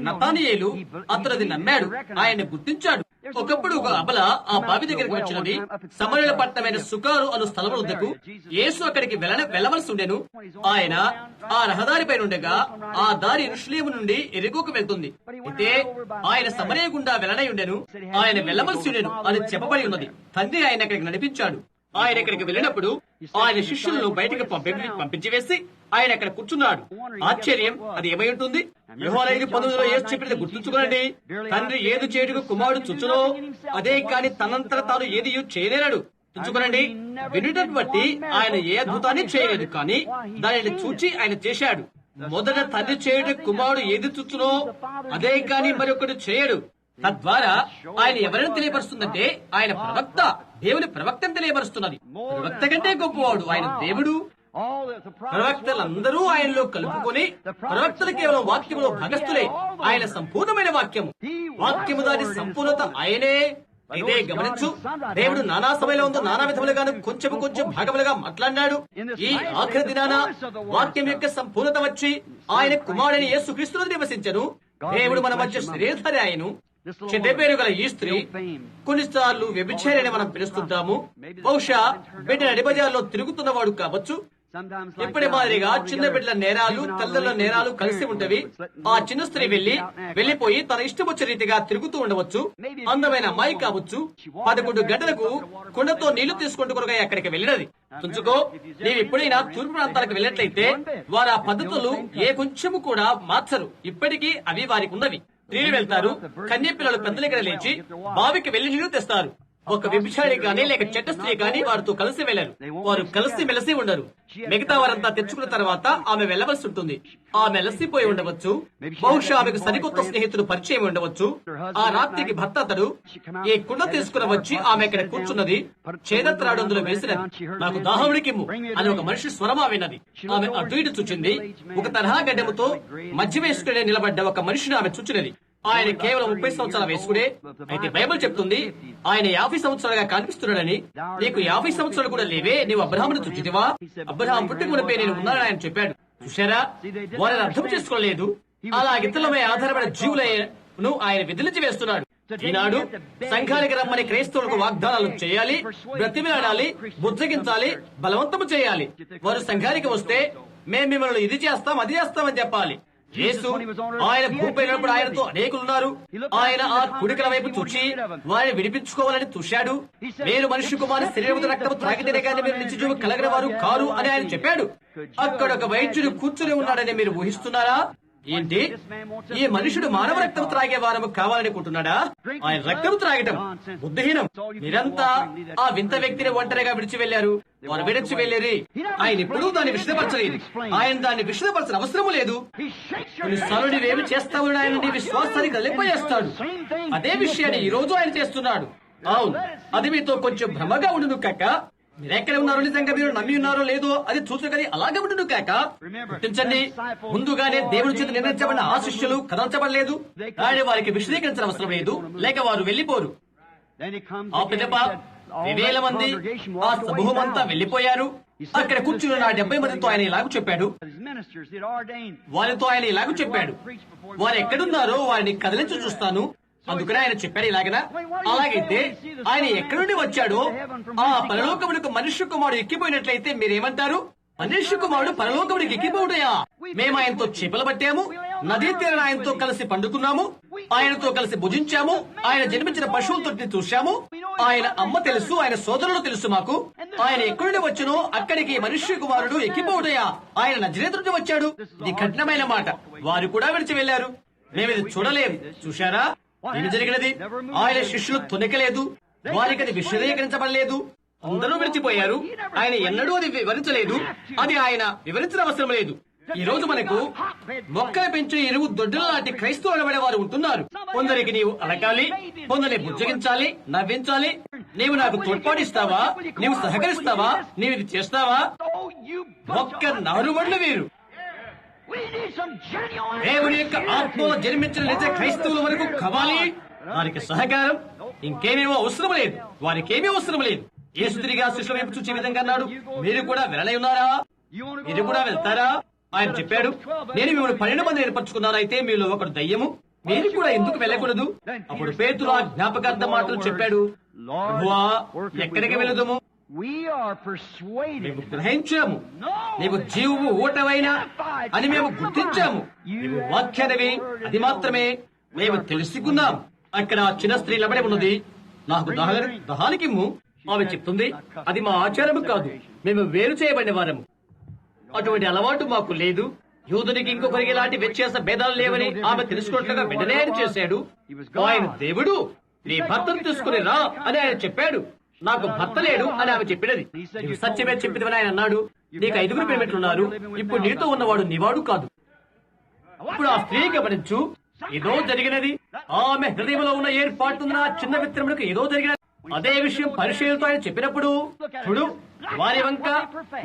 నతానయేలు అతనిది నమ్మాడు, ఆయన గుర్తించాడు. ఒకప్పుడు ఒక అబల ఆ బావి దగ్గరికి వచ్చినది. సమరల పట్టణమైన సుకారు అను స్థలం వద్దకు యేసు అక్కడికి వెళ్ళవలసి ఉండెను. ఆయన ఆ రహదారిపై ఉండగా ఆ దారి యెరూషలేము నుండి యెరికోకు వెళ్తుంది. అయితే ఆయన సమరయ గుండా వెళ్ళనై ఉండెను. ఆయన వెళ్ళవలసి ఉండెను అని చెప్పబడి ఉన్నది. తండ్రి ఆయన అక్కడికి నడిపించాడు. ఆయన ఇక్కడికి వెళ్ళినప్పుడు ఆయన శిష్యులను బయటకు పంపించి వేసి ఆయన అక్కడ కూర్చున్నాడు. ఆశ్చర్యం, అది ఏమై ఉంటుంది? యోహాను 5:19 యేసు చెప్పినది గుర్తుంచుకోనండి. తండ్రి ఏది చేయుటకు కుమారుడు చుచ్చునో అదే కాని తనంతట తాను ఏది చేయలేడు. చుచ్చుకోనండి, వినుటను బట్టి ఆయన ఏ అద్భుతాన్ని చేయలేదు, కానీ దానిని చూచి ఆయన చేశాడు. మొదట తండ్రి చేయుటకు కుమారుడు ఏది చుచ్చునో అదే కాని మరొకటి చేయడు. తద్వారా ఆయన ఎవరిని తెలియపరుస్తుందంటే ఆయన ప్రవక్త, దేవుని ప్రవక్తను తెలియపరుస్తున్నది. ప్రవక్త కంటే గొప్పవాడు ఆయన దేవుడు. ప్రవక్తలందరూ ఆయనలో కలుపుకొని ప్రవక్తలు కేవలం వాక్యములో భాగస్థులే. ఆయన సంపూర్ణమైన వాక్యము, వాక్యము దాని సంపూర్ణత ఆయనే. అయితే గమనించు, దేవుడు నానా సమయంలో ఉందో నానా విధములుగాను కొంచెం కొంచెం భాగములుగా మాట్లాడినాడు. ఈ ఆఖరి దినాన వాక్యం యొక్క సంపూర్ణత వచ్చి ఆయన కుమారుడైన యేసుక్రీస్తులో నివసించెను. దేవుడు మన మధ్య శరీరధారి ఆయను. చెడ్డ పేరు గల ఈ స్త్రీ కొన్నిసార్లు వ్యభిచారిని మనం పిలుస్తుంటాము. బహుశా బిడ్డ నడిబజార్లో తిరుగుతున్నవాడు కావచ్చు. ఇప్పటి మాదిరిగా చిన్న బిడ్డల నేరాలు, తల్లుల నేరాలు కలిసి ఉంటవి. ఆ చిన్న స్త్రీ వెళ్లిపోయి తన ఇష్టం వచ్చే రీతిగా తిరుగుతూ ఉండవచ్చు. అందమైన అమ్మాయి కావచ్చు. 11 గంటలకు కుండతో నీళ్లు తీసుకుంటూ కొరగా అక్కడికి వెళ్ళినది. తుంచుకో, నీవు ఎప్పుడైనా తూర్పు ప్రాంతాలకు వెళ్ళినట్లయితే వారు ఆ పద్ధతులు ఏ కొంచెము కూడా మార్చరు. ఇప్పటికీ అవి వారికి ఉన్నవి. స్త్రీలు వెళ్తారు, కన్య పిల్లలు పెద్దల దగ్గర లేచి బావికి వెళ్లి నీళ్లు తెస్తారు. ఒక వ్యభిచారి గాని లేక చెడ్డ స్త్రీ గాని వారితో కలిసి వెళ్లరు. వారు కలిసి మెలిసి ఉండరు. మిగతా వారంతా తెచ్చుకున్న తర్వాత ఆమె వెళ్లవలసి ఉంటుంది. ఆమె అలసిపోయి ఉండవచ్చు. బహుశా ఆమెకు సరికొత్త స్నేహితుడు పరిచయం ఉండవచ్చు. ఆ రాత్రికి భర్త అతడు ఈ కుండ తీసుకుని వచ్చి ఆమె ఇక్కడ కూర్చున్నది. చేదత్రాడు అందులో వేసినది. నాకు దాహముడికిమ్ము అని ఒక మనిషి స్వరమా విన్నది. ఆమె అటు ఇటు చూచింది. ఒక తరహా గడ్డముతో మధ్య వేసుకునే నిలబడ్డ ఒక మనిషిని ఆమె చూచినది. ఆయన కేవలం 30 సంవత్సరాల వయసుకుడే. అయితే బైబిల్ చెప్తుంది ఆయన 50 సంవత్సరాలుగా కనిపిస్తున్నాడని. నీకు 50 సంవత్సరాలు కూడా లేవే, నీవు అబ్రహామును చూచితివా? అబ్రహాం పుట్టిన మునిపే నేను ఉన్నానని ఆయన చెప్పాడు. చూశారా, వారిని అర్థం చేసుకోలేదు. అలా ఇతరులపై ఆధారపడిన జీవులను ఆయన విదిలించి వేస్తున్నాడు. ఈనాడు సంఘానికి రమ్మని క్రైస్తవులకు వాగ్దానాలు చేయాలి, బ్రతిమిలాడాలి, బుజ్జగించాలి, బలవంతము చేయాలి. వారు సంఘానికి వస్తే మేము మిమ్మల్ని ఇది చేస్తాం అది చేస్తామని చెప్పాలి. యేసు ఆయన భూపైనప్పుడు ఆయనతో అనేకులున్నారు. ఆయన ఆ కుడికల వైపు చూచి వారిని విడిపించుకోవాలని చూశాడు. మీరు మనిషి కుమారుని శరీరముతో రక్తము త్రాగితేనే కానీ మీరు నిత్యజీవం కలగని వారు కారు అని ఆయన చెప్పాడు. అక్కడ ఒక వైద్యుడు కూర్చుని ఉన్నాడని మీరు ఊహిస్తున్నారా? ఏంటి, ఈ మనుషుడు మానవ రక్తం త్రాగే వారము కావాలనుకుంటున్నాడా? ఆయన రక్తం త్రాగటం బుద్ధిహీనం. మీరంతా ఆ వింత వ్యక్తిని ఒంటరిగా విడిచి వెళ్లారు. వారు విడిచి వెళ్లేరి. ఆయన ఎప్పుడూ దాన్ని విషదపరచలేదు. ఆయన దాన్ని విషదపరచిన అవసరం లేదు. కొన్నిసార్లు నీవేమి చేస్తావు ఆయన నీ విశ్వాసాన్ని కలిపేస్తాడు. అదే విషయాన్ని ఈ రోజు ఆయన చేస్తున్నాడు. అవును, అది మీతో కొంచెం భ్రమగా ఉండును కాక, మీరెక్కడ ఉన్నారో నిజంగా మీరు నమ్మి ఉన్నారో లేదో అది చూసుకని అలాగే ఉండును కాక. గుర్తించండి, ముందుగానే దేవుడి చేత నిర్ణయించబడిన ఆ శిష్యులు కదల్చబడలేదు. ఆయన వారికి విశదీకరించిన అవసరం లేదు, లేక వారు వెళ్లిపోరు. ఆ పిదప 10,000 మంది ఆ సమూహమంతా వెళ్లిపోయారు. అక్కడ కూర్చున్న 70 మందితో ఆయన ఇలాగ చెప్పాడు. వారితో ఆయన ఇలాగ చెప్పాడు, వారు ఎక్కడున్నారో వారిని కదిలించి చూస్తాను. అందుకనే ఆయన చెప్పాడు ఇలాగనా? అలాగైతే ఆయన ఎక్కడి నుండి వచ్చాడో ఆ పరలోకములకు మనుష్య కుమారుడు ఎక్కిపోయినట్లయితే మీరేమంటారు? మనుష్య కుమారుడు పరలోకముడికి ఎక్కిపోవుడయా? మేము ఆయనతో చేపలు పట్టాము, నదీ తీరాన ఆయనతో కలిసి పండుకున్నాము, ఆయనతో కలిసి భుజించాము, ఆయన జన్మించిన పశువులతో చూశాము. ఆయన అమ్మ తెలుసు, ఆయన సోదరులు తెలుసు మాకు. ఆయన ఎక్కడి నుండి వచ్చునో అక్కడికి మనుష్య కుమారుడు ఎక్కిపోవుడయా? ఆయన నజరేతు నుండి వచ్చాడు. ఇది కఠినమైన మాట. వారు కూడా విడిచి వెళ్లారు. మేము ఇది చూడలేము. చూశారా ఏమి జరిగినది? ఆయన శిష్యులు తొనకలేదు, వారికి అది విశదీకరించబడలేదు. అందరూ విడిచిపోయారు. ఆయన ఎన్నడూ అది వివరించలేదు. అది ఆయన వివరించిన అవసరం లేదు. ఈ రోజు మనకు మొక్కలు పెంచే ఎరువు దొడ్డుల లాంటి క్రైస్తవులు అనబడే వారు ఉంటున్నారు. కొందరికి నీవు అలకాలి, కొందరిని బుజ్జగించాలి, నవ్వించాలి. నీవు నాకు తోడ్పాటిస్తావా? నీవు సహకరిస్తావా? నీవు ఇది చేస్తావా? ఒక్క నారుమడ్లు వీరు దేవుని యొక్క ఆత్మలో జన్మించిన నిజ క్రైస్తవుల వరకు కావాలి. వారికి సహకారం ఇంకేమేమో అవసరం లేదు. వారికేమీ అవసరం లేదు. యేసు తిరిగి శిష్యుల వైపు చూసే విధంగా అన్నాడు, మీరు కూడా వెళ్ళనే ఉన్నారా? మీరు కూడా వెళ్తారా? ఆయన చెప్పాడు, నేను మిమ్మల్ని 12 మంది ఏర్పరచుకున్నాను. అయితే మీలో ఒకడు దయ్యము, మీరు కూడా ఎందుకు వెళ్ళకూడదు? అప్పుడు పేతురు ఆ జ్ఞాపకార్థ మాటలు చెప్పాడు, ప్రభువా, ఎక్కడికి వెళుదుము? మేము గ్రహించాము, నీవు జీవము ఊటవైనా అని మేము గుర్తించాము. నీవు వాక్యానివి, అది మాత్రమే మేము తెలుసుకున్నాం. అక్కడ చిన్న స్త్రీ నిలబడి ఉన్నది. నాకు దహానికిమ్ము. ఆమె చెప్తుంది, అది మా ఆచారము కాదు, మేము వేరు చేయబడిన వారము. అటువంటి అలవాటు మాకు లేదు. యూదునికి ఇంకొకరికి ఇలాంటి వ్యత్యాస భేదాలు లేవని ఆమె తెలుసుకున్నట్లుగా వెంటనే ఆయన చేశాడు. ఆయన దేవుడు, నీ భర్తను తీసుకుని రా అని ఆయన చెప్పాడు. నాకు భర్త లేడు అని ఆమె చెప్పినది. నీవు సత్యమే చెప్పినవని ఆయన అన్నాడు. నీకు 5 ప్రేమిట్లున్నారు, ఇప్పుడు నీతో ఉన్నవాడు నీవాడు కాదు. ఇప్పుడు ఆ స్త్రీ గమనించు, ఏదో జరిగినది. ఆమె హృదయంలో ఉన్న ఏర్పాటున్న చిన్న విత్తనములకు ఏదో జరిగినది. అదే విషయం పరిశీలనతో ఆయన చెప్పినప్పుడు, చూడు, వారి వంక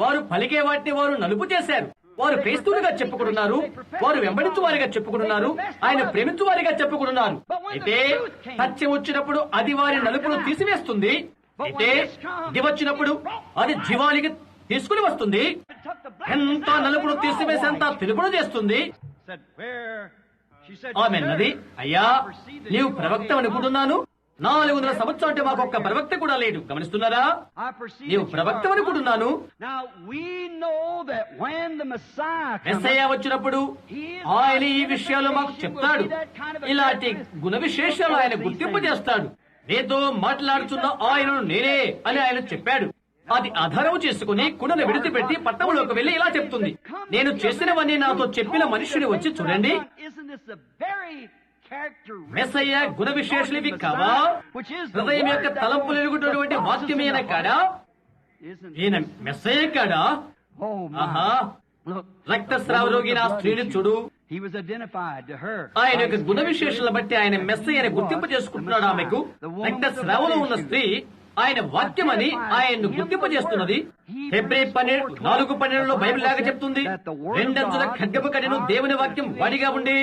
వారు పలికే వాటిని వారు నలుపు చేశారు. వారు క్రైస్తవులుగా చెప్పుకుంటున్నారు, వారు వెంబడించు వారిగా చెప్పుకుంటున్నారు, ఆయన ప్రేమించు వారిగా చెప్పుకుంటున్నారు. అయితే సత్యం వచ్చినప్పుడు అది వారి నలుపును తీసివేస్తుంది. అయితే ఇది వచ్చినప్పుడు అది జీవానికి తీసుకుని వస్తుంది. ఎంత నలుపును తీసివేసేంత తెలుపును చేస్తుంది. ఆమె అన్నది, అయ్యా నీవు ప్రవక్త అనుకుంటున్నాను. 400 సంవత్సరం అంటే మాకు ఒక్క ప్రవక్త కూడా లేడు. గమనిస్తున్నారా? నీవు ప్రవక్త అనుకుంటున్నాను. మెస్సయ్య వచ్చినప్పుడు ఆయన ఈ విషయాలు మాకు చెప్తాడు. ఇలాంటి గుణ విశేషాలు ఆయన గుర్తింపు చేస్తాడు. నీతో మాట్లాడుతున్న ఆయనను నేనే అని ఆయన చెప్పాడు. అది ఆధారం చేసుకుని కుండను విడిచిపెట్టి పట్టణంలోకి వెళ్లి ఇలా చెప్తుంది, నేను చేసినవన్నీ నాతో చెప్పిన మనుషుని వచ్చి చూడండి. మెస్సయ్య గుణ విశేషాలు కావా? హృదయం యొక్క తలంపులు ఎరుగుతున్నటువంటి వాక్యమైన కాడా? ఈయన మెస్సయ్య కాడా? ఆహా, రక్తస్రావ రోగి నా స్త్రీని చూడు. ఆయన యొక్క గుణ విశేషాలను బట్టి ఆయన మెస్సయ్యని గుర్తింపు చేసుకుంటున్నాడు. ఆమెకు రక్తస్రావంలో ఉన్న స్త్రీ ఆయన వాక్యమని ఆయన్ను గుర్తింపు చేస్తున్నది. హెబ్రీ 4:12 బైబిల్ లాగా చెప్తుంది, రెండంచుల ఖడ్గపు కడెను దేవుని వాక్యం వాడిగా ఉండి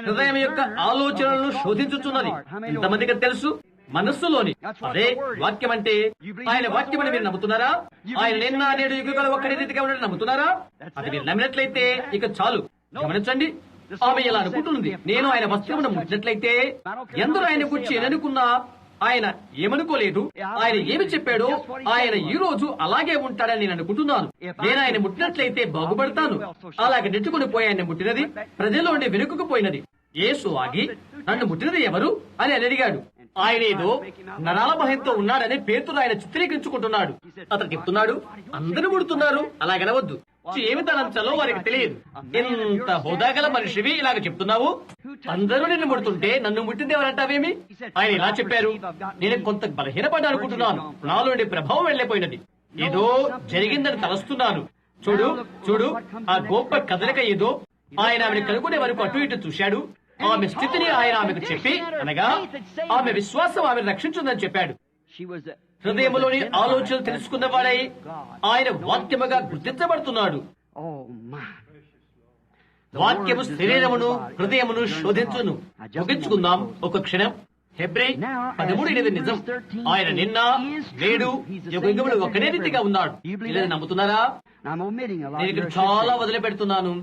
హృదయం యొక్క ఆలోచనలను శోధించుచున్నది. ఇంతమందికి తెలుసు మనస్సులోని అదే వాక్యం అంటే ఆయన వాక్యమని మీరు నమ్ముతున్నారా? ఆయన నిన్న నేడు యుగాలు ఒక్కడి రీతిగా ఉండడం నమ్ముతున్నారా? అది మీరు నమ్మినట్లయితే ఇక చాలు. గమనించండి, ఆమె ఇలా అనుకుంటున్నది, నేను ఆయన వస్త్రమును ముట్టినట్లయితే ఎందరూ ఆయన గురించి ఏమనుకున్నా ఆయన ఏమనుకోలేదు. ఆయన ఏమి చెప్పాడో ఆయన ఈ రోజు అలాగే ఉంటాడని నేను అనుకుంటున్నాను. నేను ఆయన ముట్టినట్లయితే బాగుపడతాను. అలాగే నెట్టుకుని పోయి ఆయన ముట్టినది ప్రజల్లో ఉండి వెనుకకు పోయినది. యేసు ఆగి నన్ను ముట్టినది ఎవరు అని అడిగాడు. ఆయన ఏదో నరాల భయంతో ఉన్నాడని పేతురు ఆయన చిత్రీకరించుకుంటున్నాడు. అతను చెప్తున్నాడు, అందరూ ముడుతున్నారు, అలాగనవద్దు. ఏమి తనంచలో వారికి తెలియదు. ఎంత హోదాగల మనిషివి ఇలాగ చెప్తున్నావు? అందరూ నిన్ను ముడుతుంటే నన్ను ముట్టింది ఎవరంటావేమి? ఆయన ఇలా చెప్పారు, నేను కొంత బలహీనపడ్డా అనుకుంటున్నాను, నాలోని ప్రభావం వెళ్లిపోయినది, ఏదో జరిగిందని తలస్తున్నాను. చూడు చూడు, ఆ గొప్ప కదలిక ఏదో. ఆయన ఆమెను కనుక్కునే వరకు అటు ఇటు చూశాడు. ఆమె స్థితిని ఆయన ఆమెకు చెప్పి, అనగా ఆమె విశ్వాసం ఆమెను రక్షించుందని చెప్పాడు. హృదయంలోని ఆలోచనలు తెలుసుకున్నవాడై ఆయన వాక్యముగా గుర్తించబడుతున్నాడు. వాక్యము శరీరమును హృదయమును శోధించును. ముగించుకుందాం ఒక క్షణం. హెబ్రీ 13:8 నిజం. ఆయన నిన్న నేడు యుగములు ఒకనే రీతిగా ఉన్నాడు. ఇలా నమ్ముతున్నారా? నేను ఇక్కడ చాలా వదిలిపెడుతున్నాను.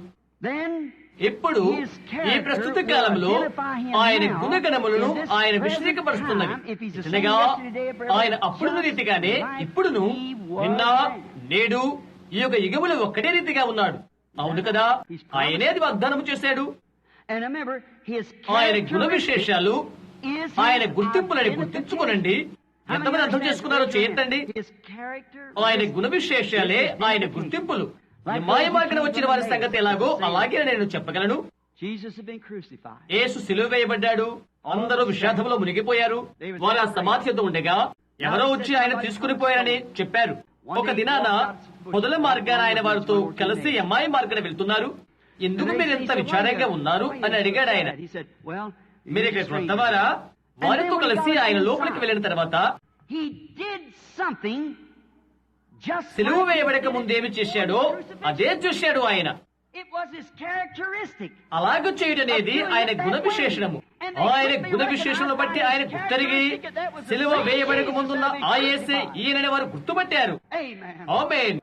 ఇప్పుడు ఈ ప్రస్తుత కాలంలో ఆయన గుణగణములను ఆయన విశదీకపరుస్తున్నవి. అనగా ఆయన అప్పుడు రీతిగానే ఇప్పుడును నిన్న నేడు ఈ యొక్క యుగములు ఒక్కటే రీతిగా ఉన్నాడు. అవును కదా? ఆయనే అది వాగ్దానం చేశాడు. ఆయన గుణ విశేషాలు ఆయన గుర్తింపులని గుర్తించుకోనండి. ఎంతమంది అర్థం చేసుకున్నారో చేయొద్దండి. ఆయన గుణ విశేషాలే ఆయన గుర్తింపులు. మాయమార్గన వచ్చిన వారి సంగతి ఎలాగో అలాగే నేను చెప్పగలను. యేసు సిలువ వేయబడ్డాడు. అందరూ విషాదంలో మునిగిపోయారు. వారు ఆ సమాధి యొద్ద ఉండగా ఎవరో వచ్చి ఆయన తీసుకుని పోయారని చెప్పారు. ఒక దినాన మొదల మార్గాన ఆయన వారితో కలిసి అమ్మాయి మార్గాన వెళ్తున్నారు. ఎందుకు మీరు ఎంత విచారంగా ఉన్నారు అని అడిగాడు ఆయన. మీరు ఇక్కడ కొత్తవారా? వారితో కలిసి ఆయన లోపలికి వెళ్ళిన తర్వాత సిలువ వేయబడక ముందేమి చేశాడో అదే చూశాడు ఆయన. అలాగ చేయడం అనేది ఆయన గుణ విశేషణము. ఆయన గుణ విశేషణను బట్టి ఆయన గుర్తరిగి సిలువ వేయబడక ముందున్న ఆ యేసే ఈయనని వారు గుర్తుపట్టారు. ఆమేన్.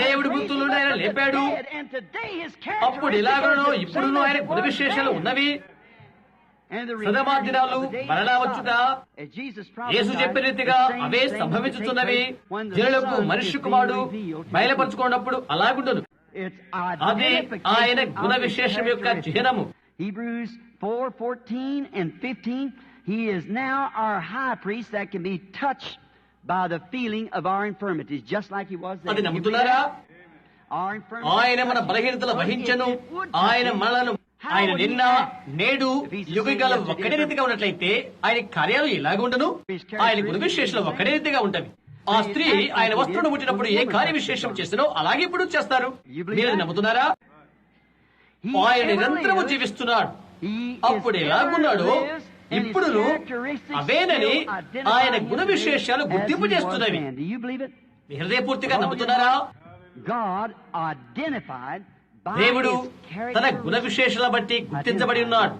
దేవుడి గుర్తులు ఆయన లేపాడు. అప్పుడు ఇలాగనో ఇప్పుడును ఆయన గుణ విశేషాలు ఉన్నవి. సదమాదినాలు మరలా వచ్చుట యేసు చెప్పిన రీతిగా అవే సంభవించుతున్నవి. జనులకు మనిషి కుమారుడు బయలుపరచుకున్నప్పుడు అలాగుండును. అది ఆయన గుణ విశేషం యొక్క చిహ్నము. Hebrews 4:14 and 15. He is now our high priest that can be touched by the feeling of our infirmities, just like he was then. అది నమ్ముతున్నారా? ఆయన మన బలహీనతలు వహించెను. ఆయన మనలను ఆయన నిన్న నేడు యుగకాలం ఒక్కడే రీతిగా ఉన్నట్లయితే ఆయన కార్యాలు ఎలాగ ఉండను? ఆయన గుణ విశేషాలు ఒక్కడే రీతిగా ఉంటవి. ఆ స్త్రీ ఆయన వస్త్రుడు ముట్టినప్పుడు ఏ కార్య విశేషం చేసినో అలాగే ఇప్పుడు చేస్తారు. మీరు నమ్ముతున్నారా? ఆయన నిరంతరము జీవిస్తున్నాడు. అప్పుడు ఎలాగున్నాడో ఇప్పుడును అవేనని ఆయన గుణ విశేషాలు గుర్తింపు చేస్తున్నవి. హృదయపూర్తిగా నమ్ముతున్నారా? God identified దేవుడు తన గుణ విశేషాల బట్టి గుర్తించబడి ఉన్నాడు.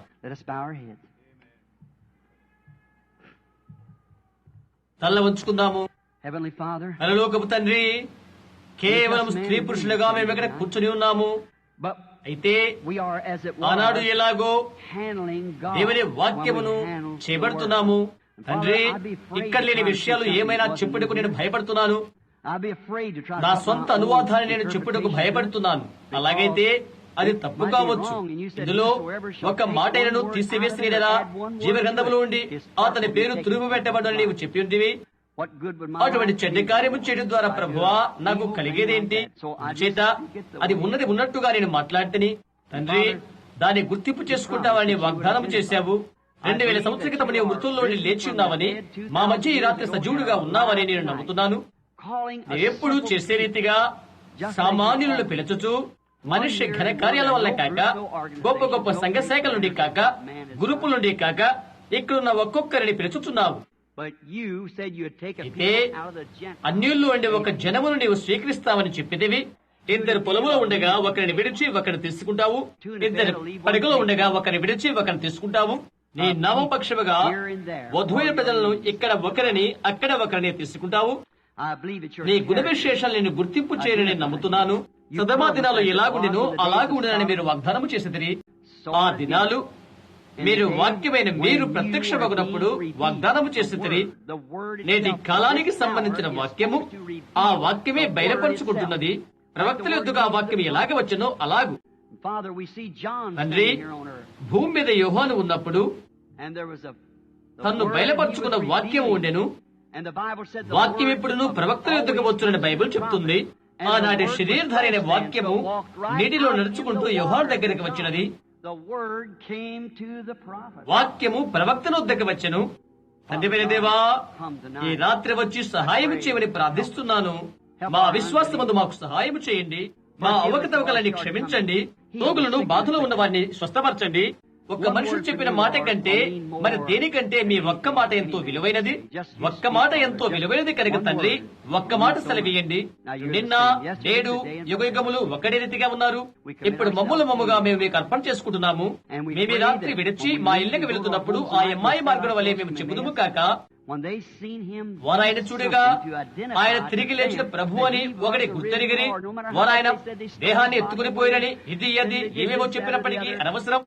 తల్ల ఉంచుకుందాము. పరలోకపు తండ్రి, కేవలం స్త్రీ పురుషులుగా మేము ఇక్కడ కూర్చుని ఉన్నాము. అయితే ఆనాడు ఎలాగో దేవుని వాక్యమును చేపడుతున్నాము తండ్రి. ఇక్కడ లేని విషయాలు ఏమైనా చెప్పుటకు నేను భయపడుతున్నాను. నా సొంత అనువాదాన్ని నేను చెప్పుటకు భయపడుతున్నాను. అలాగైతే అది తప్పు కావచ్చు. ఇందులో ఒక మాట అయినను తీసివేసిన జీవ గ్రంథములో ఉండి అతని పేరు తురుము పెట్టబడని నీవు చెప్పి ఉంటివి. అటువంటి చెడ్డ కార్యము చేయడం ద్వారా ప్రభువా నాకు కలిగేదేంటి? చేత అది ఉన్నది ఉన్నట్టుగా నేను మాట్లాడితేని తండ్రి దాన్ని గుర్తింపు చేసుకుంటావని వాగ్దానం చేశావు. 2000 సంవత్సరాల క్రితం నీవు మృతుల్లో లేచి ఉన్నావని, మా మధ్య ఈ రాత్రి సజీవుడుగా ఉన్నావని నేను నమ్ముతున్నాను. ఎప్పుడు చేసే రీతిగా సామాన్యులను పిలుచుచు మనిషి ఘన కార్యాల వల్ల కాక, గొప్ప గొప్ప సంఘ శాఖల నుండి కాక, గ్రూపుల నుండి కాక, ఇక్కడున్న ఒక్కొక్కరిని పిలుచుచున్నావు. అయితే అన్యుల్లో ఉండే ఒక జనమును నీవు స్వీకరిస్తావని చెప్పినవి. 2 పొలములో ఉండగా ఒకరిని విడిచి ఒకరిని తీసుకుంటావు. 2 పడకలో ఉండగా ఒకరిని విడిచి ఒకరిని తీసుకుంటావు. నీ నామపక్షముగా వధువైన ప్రజలను ఇక్కడ ఒకరిని అక్కడ ఒకరిని తీసుకుంటావు. నీ గుణ విశేషాలు నేను గుర్తింపు చేయని నేను నమ్ముతున్నాను. సదమా దినాలు ఎలాగుండినో అలాగుండనని మీరు వాగ్దానము చేసేది. ఆ దినాలు మీరు వాక్యమైన మీరు ప్రత్యక్షమగునప్పుడు వాగ్దానము చేసేది. నేటి కాలానికి సంబంధించిన వాక్యము ఆ వాక్యమే బయలుపరుచుకుంటున్నది. ప్రవక్తల యొద్దకు ఆ వాక్యం ఎలాగ వచ్చనో అలాగు. తండ్రి, భూమి మీద యోహాను ఉన్నప్పుడు తన్ను బయలుపరుచుకున్న వాక్యం ఉండెను. వాక్యం ఎప్పుడును ప్రవక్తల యొద్దకు వచ్చునని బైబిల్ చెప్తుంది. ఆనాటి శరీరధారైన వాక్యము నీటిలో నడుచుకుంటూ యోహాను దగ్గరికి వచ్చినది. వాక్యము ప్రవక్తల వద్దకు వచ్చెను. తండ్రి దేవా, ఈ రాత్రి వచ్చి సహాయం చేయమని ప్రార్థిస్తున్నాను. మా విశ్వాసమందు మాకు సహాయం చేయండి. మా అవకతవకలని క్షమించండి. రోగులను బాధలో ఉన్న వారిని స్వస్థపరచండి. ఒక్క మనుషుడు చెప్పిన మాట కంటే మరి దేనికంటే మీ ఒక్క మాట ఎంతో విలువైనది. ఒక్క మాట ఎంతో విలువైనది కనుక తండ్రి ఒక్క మాట సెలవీయండి. నిన్న నేడు యుగయుగములు ఒకటే రీతిగా ఉన్నారు. ఇప్పుడు మమ్ముగా మేము మీకు అర్పణ చేసుకుంటున్నాము. మేము ఈ రాత్రి విడిచి మా ఇళ్ళకి వెళుతున్నప్పుడు ఆ అమ్మాయి మార్గం వల్లే మేము చెబుదుము కాక, వారు ఆయన చూడగా ఆయన తిరిగి లేచిన ప్రభు అని ఒకటి గుర్తెరిగిరి. వారు ఆయన దేహాన్ని ఎత్తుకుని పోయినని ఇది అది ఏమేమో చెప్పినప్పటికీ అనవసరం.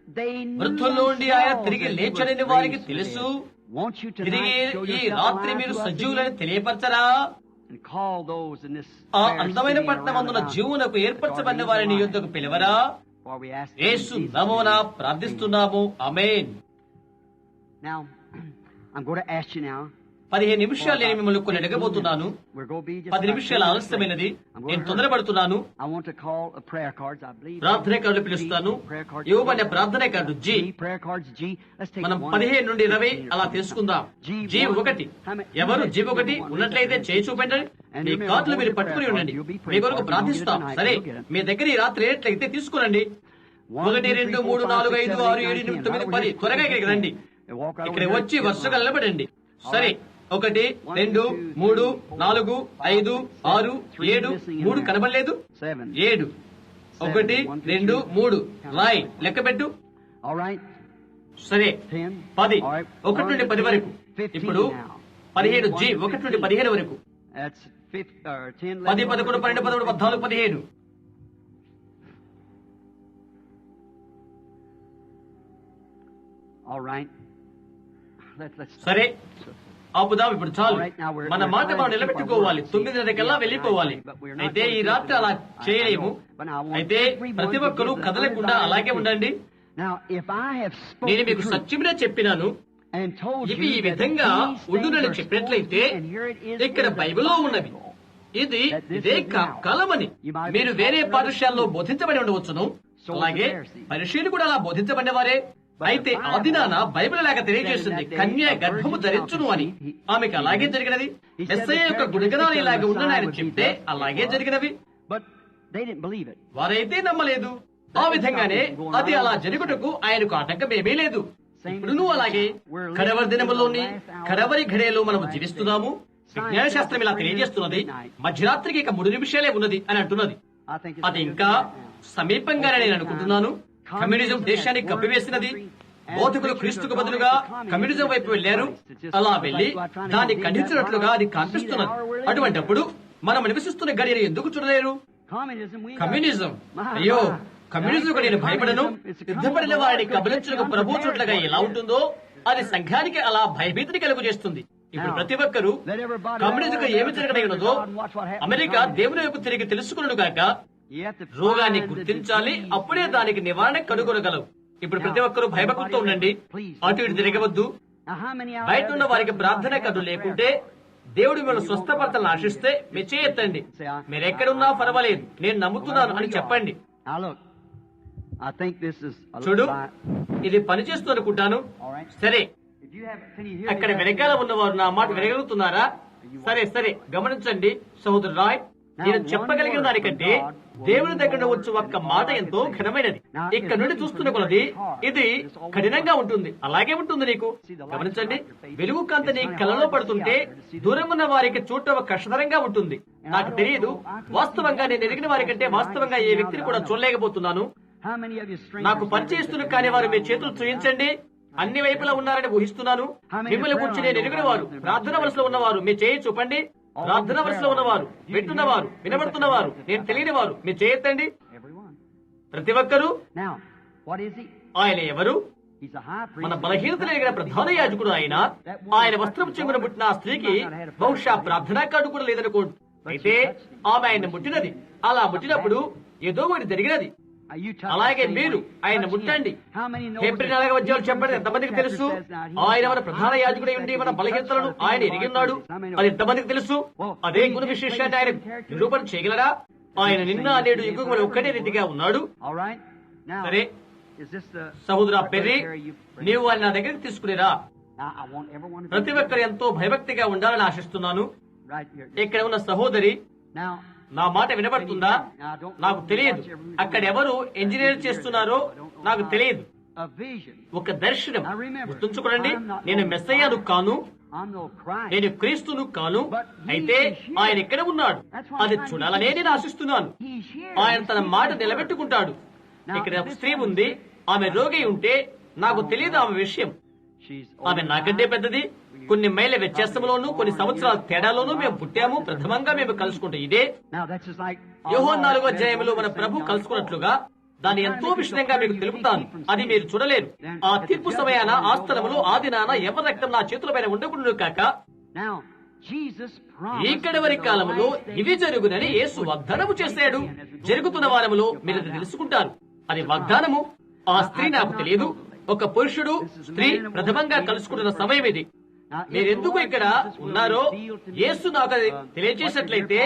మృతుల్లో నుండి ఆయన తిరిగి లేచడని వారికి తెలుసు. తిరిగి ఈ రాత్రి మీరు సజీవులని తెలియపరచరా? ఆ అందమైన పట్టణమందున జీవునకు ఏర్పరచబడిన వారిని యుద్ధకు పిలవరా? యేసు నామమున ప్రార్థిస్తున్నాము. ఆమేన్. 15 నిమిషాలు నేను మిమ్మల్ని కొన్ని అడగబోతున్నాను. 10 నిమిషాలు ఆలస్యమైనది. నేను తొందరపడుతున్నాను. ప్రార్థన కార్డులు పిలుస్తాను. ఇవ్వబడిన ప్రార్థన కార్డు జీ. మనం 15 నుండి 20 అలా తీసుకుందాం. G1 ఎవరు G1 ఉన్నట్లయితే చేయి చూపండి. మీ కార్డులు మీరు పట్టుకుని ఉండండి. మీ కొరకు ప్రార్థిస్తాం. సరే, మీ దగ్గర ఈ రాత్రి ఏట్లయితే తీసుకురండి. 1 2 3 4 5 6 7 8 9 10 త్వరగా ఇక్కడికి రండి. ఇక్కడ వచ్చి వరుసగా నిలబడండి. సరే, 1 2 3 4 5 6 7 3 కనబడలేదు. 7 1 2 3 రాయ్ లెక్క పెట్టు. సరే, 10 1 నుండి 10 వరకు. ఇప్పుడు 15 G 1 నుండి 15 వరకు. 10 11 12 13 14 15. సరే, ఆపుదాం. ఇప్పుడు చాలు. మన మాట మనం నిలబెట్టుకోవాలి. 9:30 వెళ్ళిపోవాలి. అయితే ఈ రాత్రి అలా చేయలేము. అయితే ప్రతి ఒక్కరూ కదలకుండా అలాగే ఉండండి. నేను మీకు సత్యమే చెప్పినాను. ఇవి ఈ విధంగా ఉండునని చెప్పినట్లయితే ఇక్కడ బైబిల్లో ఉన్నవి. ఇదే కాలమని మీరు వేరే పాఠశాలలో బోధించబడి ఉండవచ్చును. అలాగే పరిశీలి కూడా అలా బోధించబడిన వారే. అయితే ఆ దినాన బైబిల్ లాగా తెలియజేస్తుంది, కన్య గర్భము ధరించును అని. ఆమెకు అలాగే జరిగినది. మెస్సయ్య యొక్క గుణగణాలు ఇలాగ ఉండని ఆయన చెప్తే అలాగే జరిగినవి. వారైతే నమ్మలేదు. ఆ విధంగానే అది అలా జరుగుటకు ఆయనకు ఆటంకమేమీ లేదు. ఇప్పుడు అలాగే కడవరి దినములోని కడవరి ఘడియలో మనము జీవిస్తున్నాము. విజ్ఞాన శాస్త్రం ఇలా తెలియజేస్తున్నది, మధ్యరాత్రికి ఇక 3 నిమిషాలే ఉన్నది అని అంటున్నది. అది ఇంకా సమీపంగానే నేను అనుకుంటున్నాను. కమ్యూనిజం దేశాన్ని కప్పివేసినది. బోధకులు క్రీస్తుకు బదులుగా కమ్యూనిజం వైపు వెళ్లారు. అలా వెళ్లి దాన్ని ఖండించినట్లుగా అది కనిపిస్తున్నది. అటువంటప్పుడు మనం నివసిస్తున్న గడియను ఎందుకు చూడలేరు? కమ్యూనిజం, అయ్యో కమ్యూనిజం నేను భయపడను. సిద్ధపడిన వారిని కబలించుటకు ప్రభు చూడగా ఎలా ఉంటుందో అది సంఘానికి అలా భయభీతిని కలుగు చేస్తుంది. ఇప్పుడు ప్రతి ఒక్కరూ కమ్యూనిజం ఏమి జరగడో అమెరికా దేవుని వైపు తిరిగి తెలుసుకున్నాడు గాక రోగాన్ని గుర్తించాలి, అప్పుడే దానికి నివారణ కనుగొనగలవు. ఇప్పుడు ప్రతి ఒక్కరూ భయభక్తులతో ఉండండి, అటు ఇటు తిరగవద్దు. బయట ఉన్న వారికి ప్రార్థన కథలు లేకుంటే దేవుడు మిమ్మల్ని స్వస్థపరచాలని ఆశిస్తే మీ చేయెత్తండి. మీరెక్కడున్నా పర్వాలేదు, నేను నమ్ముతున్నాను అని చెప్పండి. చూడు, ఇది పనిచేస్తూ అనుకుంటాను. సరే, అక్కడ వెనకాల ఉన్నవారు నా మాట వినగలుగుతున్నారా? సరే సరే, గమనించండి సహోదరు రాయ్, నేను చెప్పగలిగిన దానికంటే దేవుని దగ్గర వచ్చి ఒక్క మాట ఎంతో ఘనమైనది. ఇక్కడ నుండి చూస్తున్న కొలది ఇది కఠినంగా ఉంటుంది. అలాగే ఉంటుంది నీకు. గమనించండి, వెలుగు కాంతి నీ కళ్ళలో పడుతుంటే దూరం ఉన్న వారికి చూడటం కష్టతరంగా ఉంటుంది. నాకు తెలియదు, వాస్తవంగా నేను ఎదిగిన వారి కంటే వాస్తవంగా ఏ వ్యక్తిని కూడా చూడలేకపోతున్నాను. నాకు పరిచయిస్తున్న కానీ వారు మీ చేతులు చూయించండి. అన్ని వైపులా ఉన్నారని ఊహిస్తున్నాను. మిమ్మల్ని గురించి నేను ఎరిగిన వారు, ప్రార్థన వలసలో ఉన్నవారు మీ చేయి చూపండి. ప్రార్థన వలసలో ఉన్నవారు, వింటున్నవారు, వినబడుతున్నవారు, నేను తెలియని వారు మీరు చేయొద్దండి. ప్రతి ఒక్కరూ ఆయన ఎవరు? మన బలహీనత కలిగిన ప్రధాన యాజకుడు ఆయన. ఆయన వస్త్రం చెంగున పుట్టిన ఆ స్త్రీకి బహుశా ప్రార్థనా కార్డు కూడా లేదనుకోండి. అయితే ఆమె ఆయన ముట్టినది. అలా ముట్టినప్పుడు ఏదో ఒకటి జరిగినది. అలాగే మీరు ఆయన ముట్టండి. హెబ్రీ 4వ అధ్యాయం చెప్పండి. ఎంతమందికి తెలుసు ఆయన మన ప్రధాన యాజకుడై ఉండి మన బలహీనతలను ఆయన ఎరిగి ఉన్నాడు? అది ఎంతమందికి తెలుసు? అదే గుణ విశేషాన్ని ఆయన నిరూపణ చేయగలరా? ఆయన నిన్న నేడు యుగములు ఒక్కటే రీతిగా ఉన్నాడు. సరే సహోదరా పెర్రీ, నీవు ఆయన నా దగ్గరికి తీసుకునేరా? ప్రతి ఒక్కరు ఎంతో భయభక్తిగా ఉండాలని ఆశిస్తున్నాను. ఇక్కడ ఉన్న సహోదరి, నా మాట వినబడుతుందా? నాకు తెలియదు. అక్కడ ఎవరు ఇంజనీర్ చేస్తున్నారో నాకు తెలియదు. ఒక దర్శనం. గుర్తుంచుకోండి, నేను మెస్సయ్యను కాను, నేను క్రీస్తును కాను. అయితే ఆయన ఇక్కడ ఉన్నాడు. అది చూడాలనే నేను ఆశిస్తున్నాను. ఆయన తన మాట నిలబెట్టుకుంటాడు. ఇక్కడ ఒక స్త్రీ ఉంది, ఆమె రోగి ఉంటే నాకు తెలియదు ఆమె విషయం. ఆమె నాకంటే పెద్దది. కొన్ని మైళ్ళ వ్యత్యాసంలోనూ కొన్ని సంవత్సరాల తేడాలోనూ మేము పుట్టాము. ప్రథమంగా మేము కలుసుకుంటాం. ఇదే యోహాను 4వ అధ్యాయంలో మన ప్రభు కలుసుకున్నట్లుగా దాన్ని ఎంతో విషయంగా మీకు తెలుపుతాను. అది మీరు చూడలేరు. ఆ తీర్పు సమయాన, ఆ స్థలములో, ఆ దినాన ఎవరి రక్తం నా చేతుల పైన ఉండకుండా కాక ఈ కడవరి కాలములో ఇవి జరుగునని యేసు వాగ్దానము చేశాడు. జరుగుతున్న వారములో మీరు తెలుసుకుంటారు. అది వాగ్దానము. ఆ స్త్రీ నాకు తెలియదు. ఒక పురుషుడు స్త్రీ ప్రథమంగా కలుసుకుంటున్న సమయం ఇది. మీరెందుకు ఇక్కడ ఉన్నారో యేసు నాకు అది తెలియజేసినట్లయితే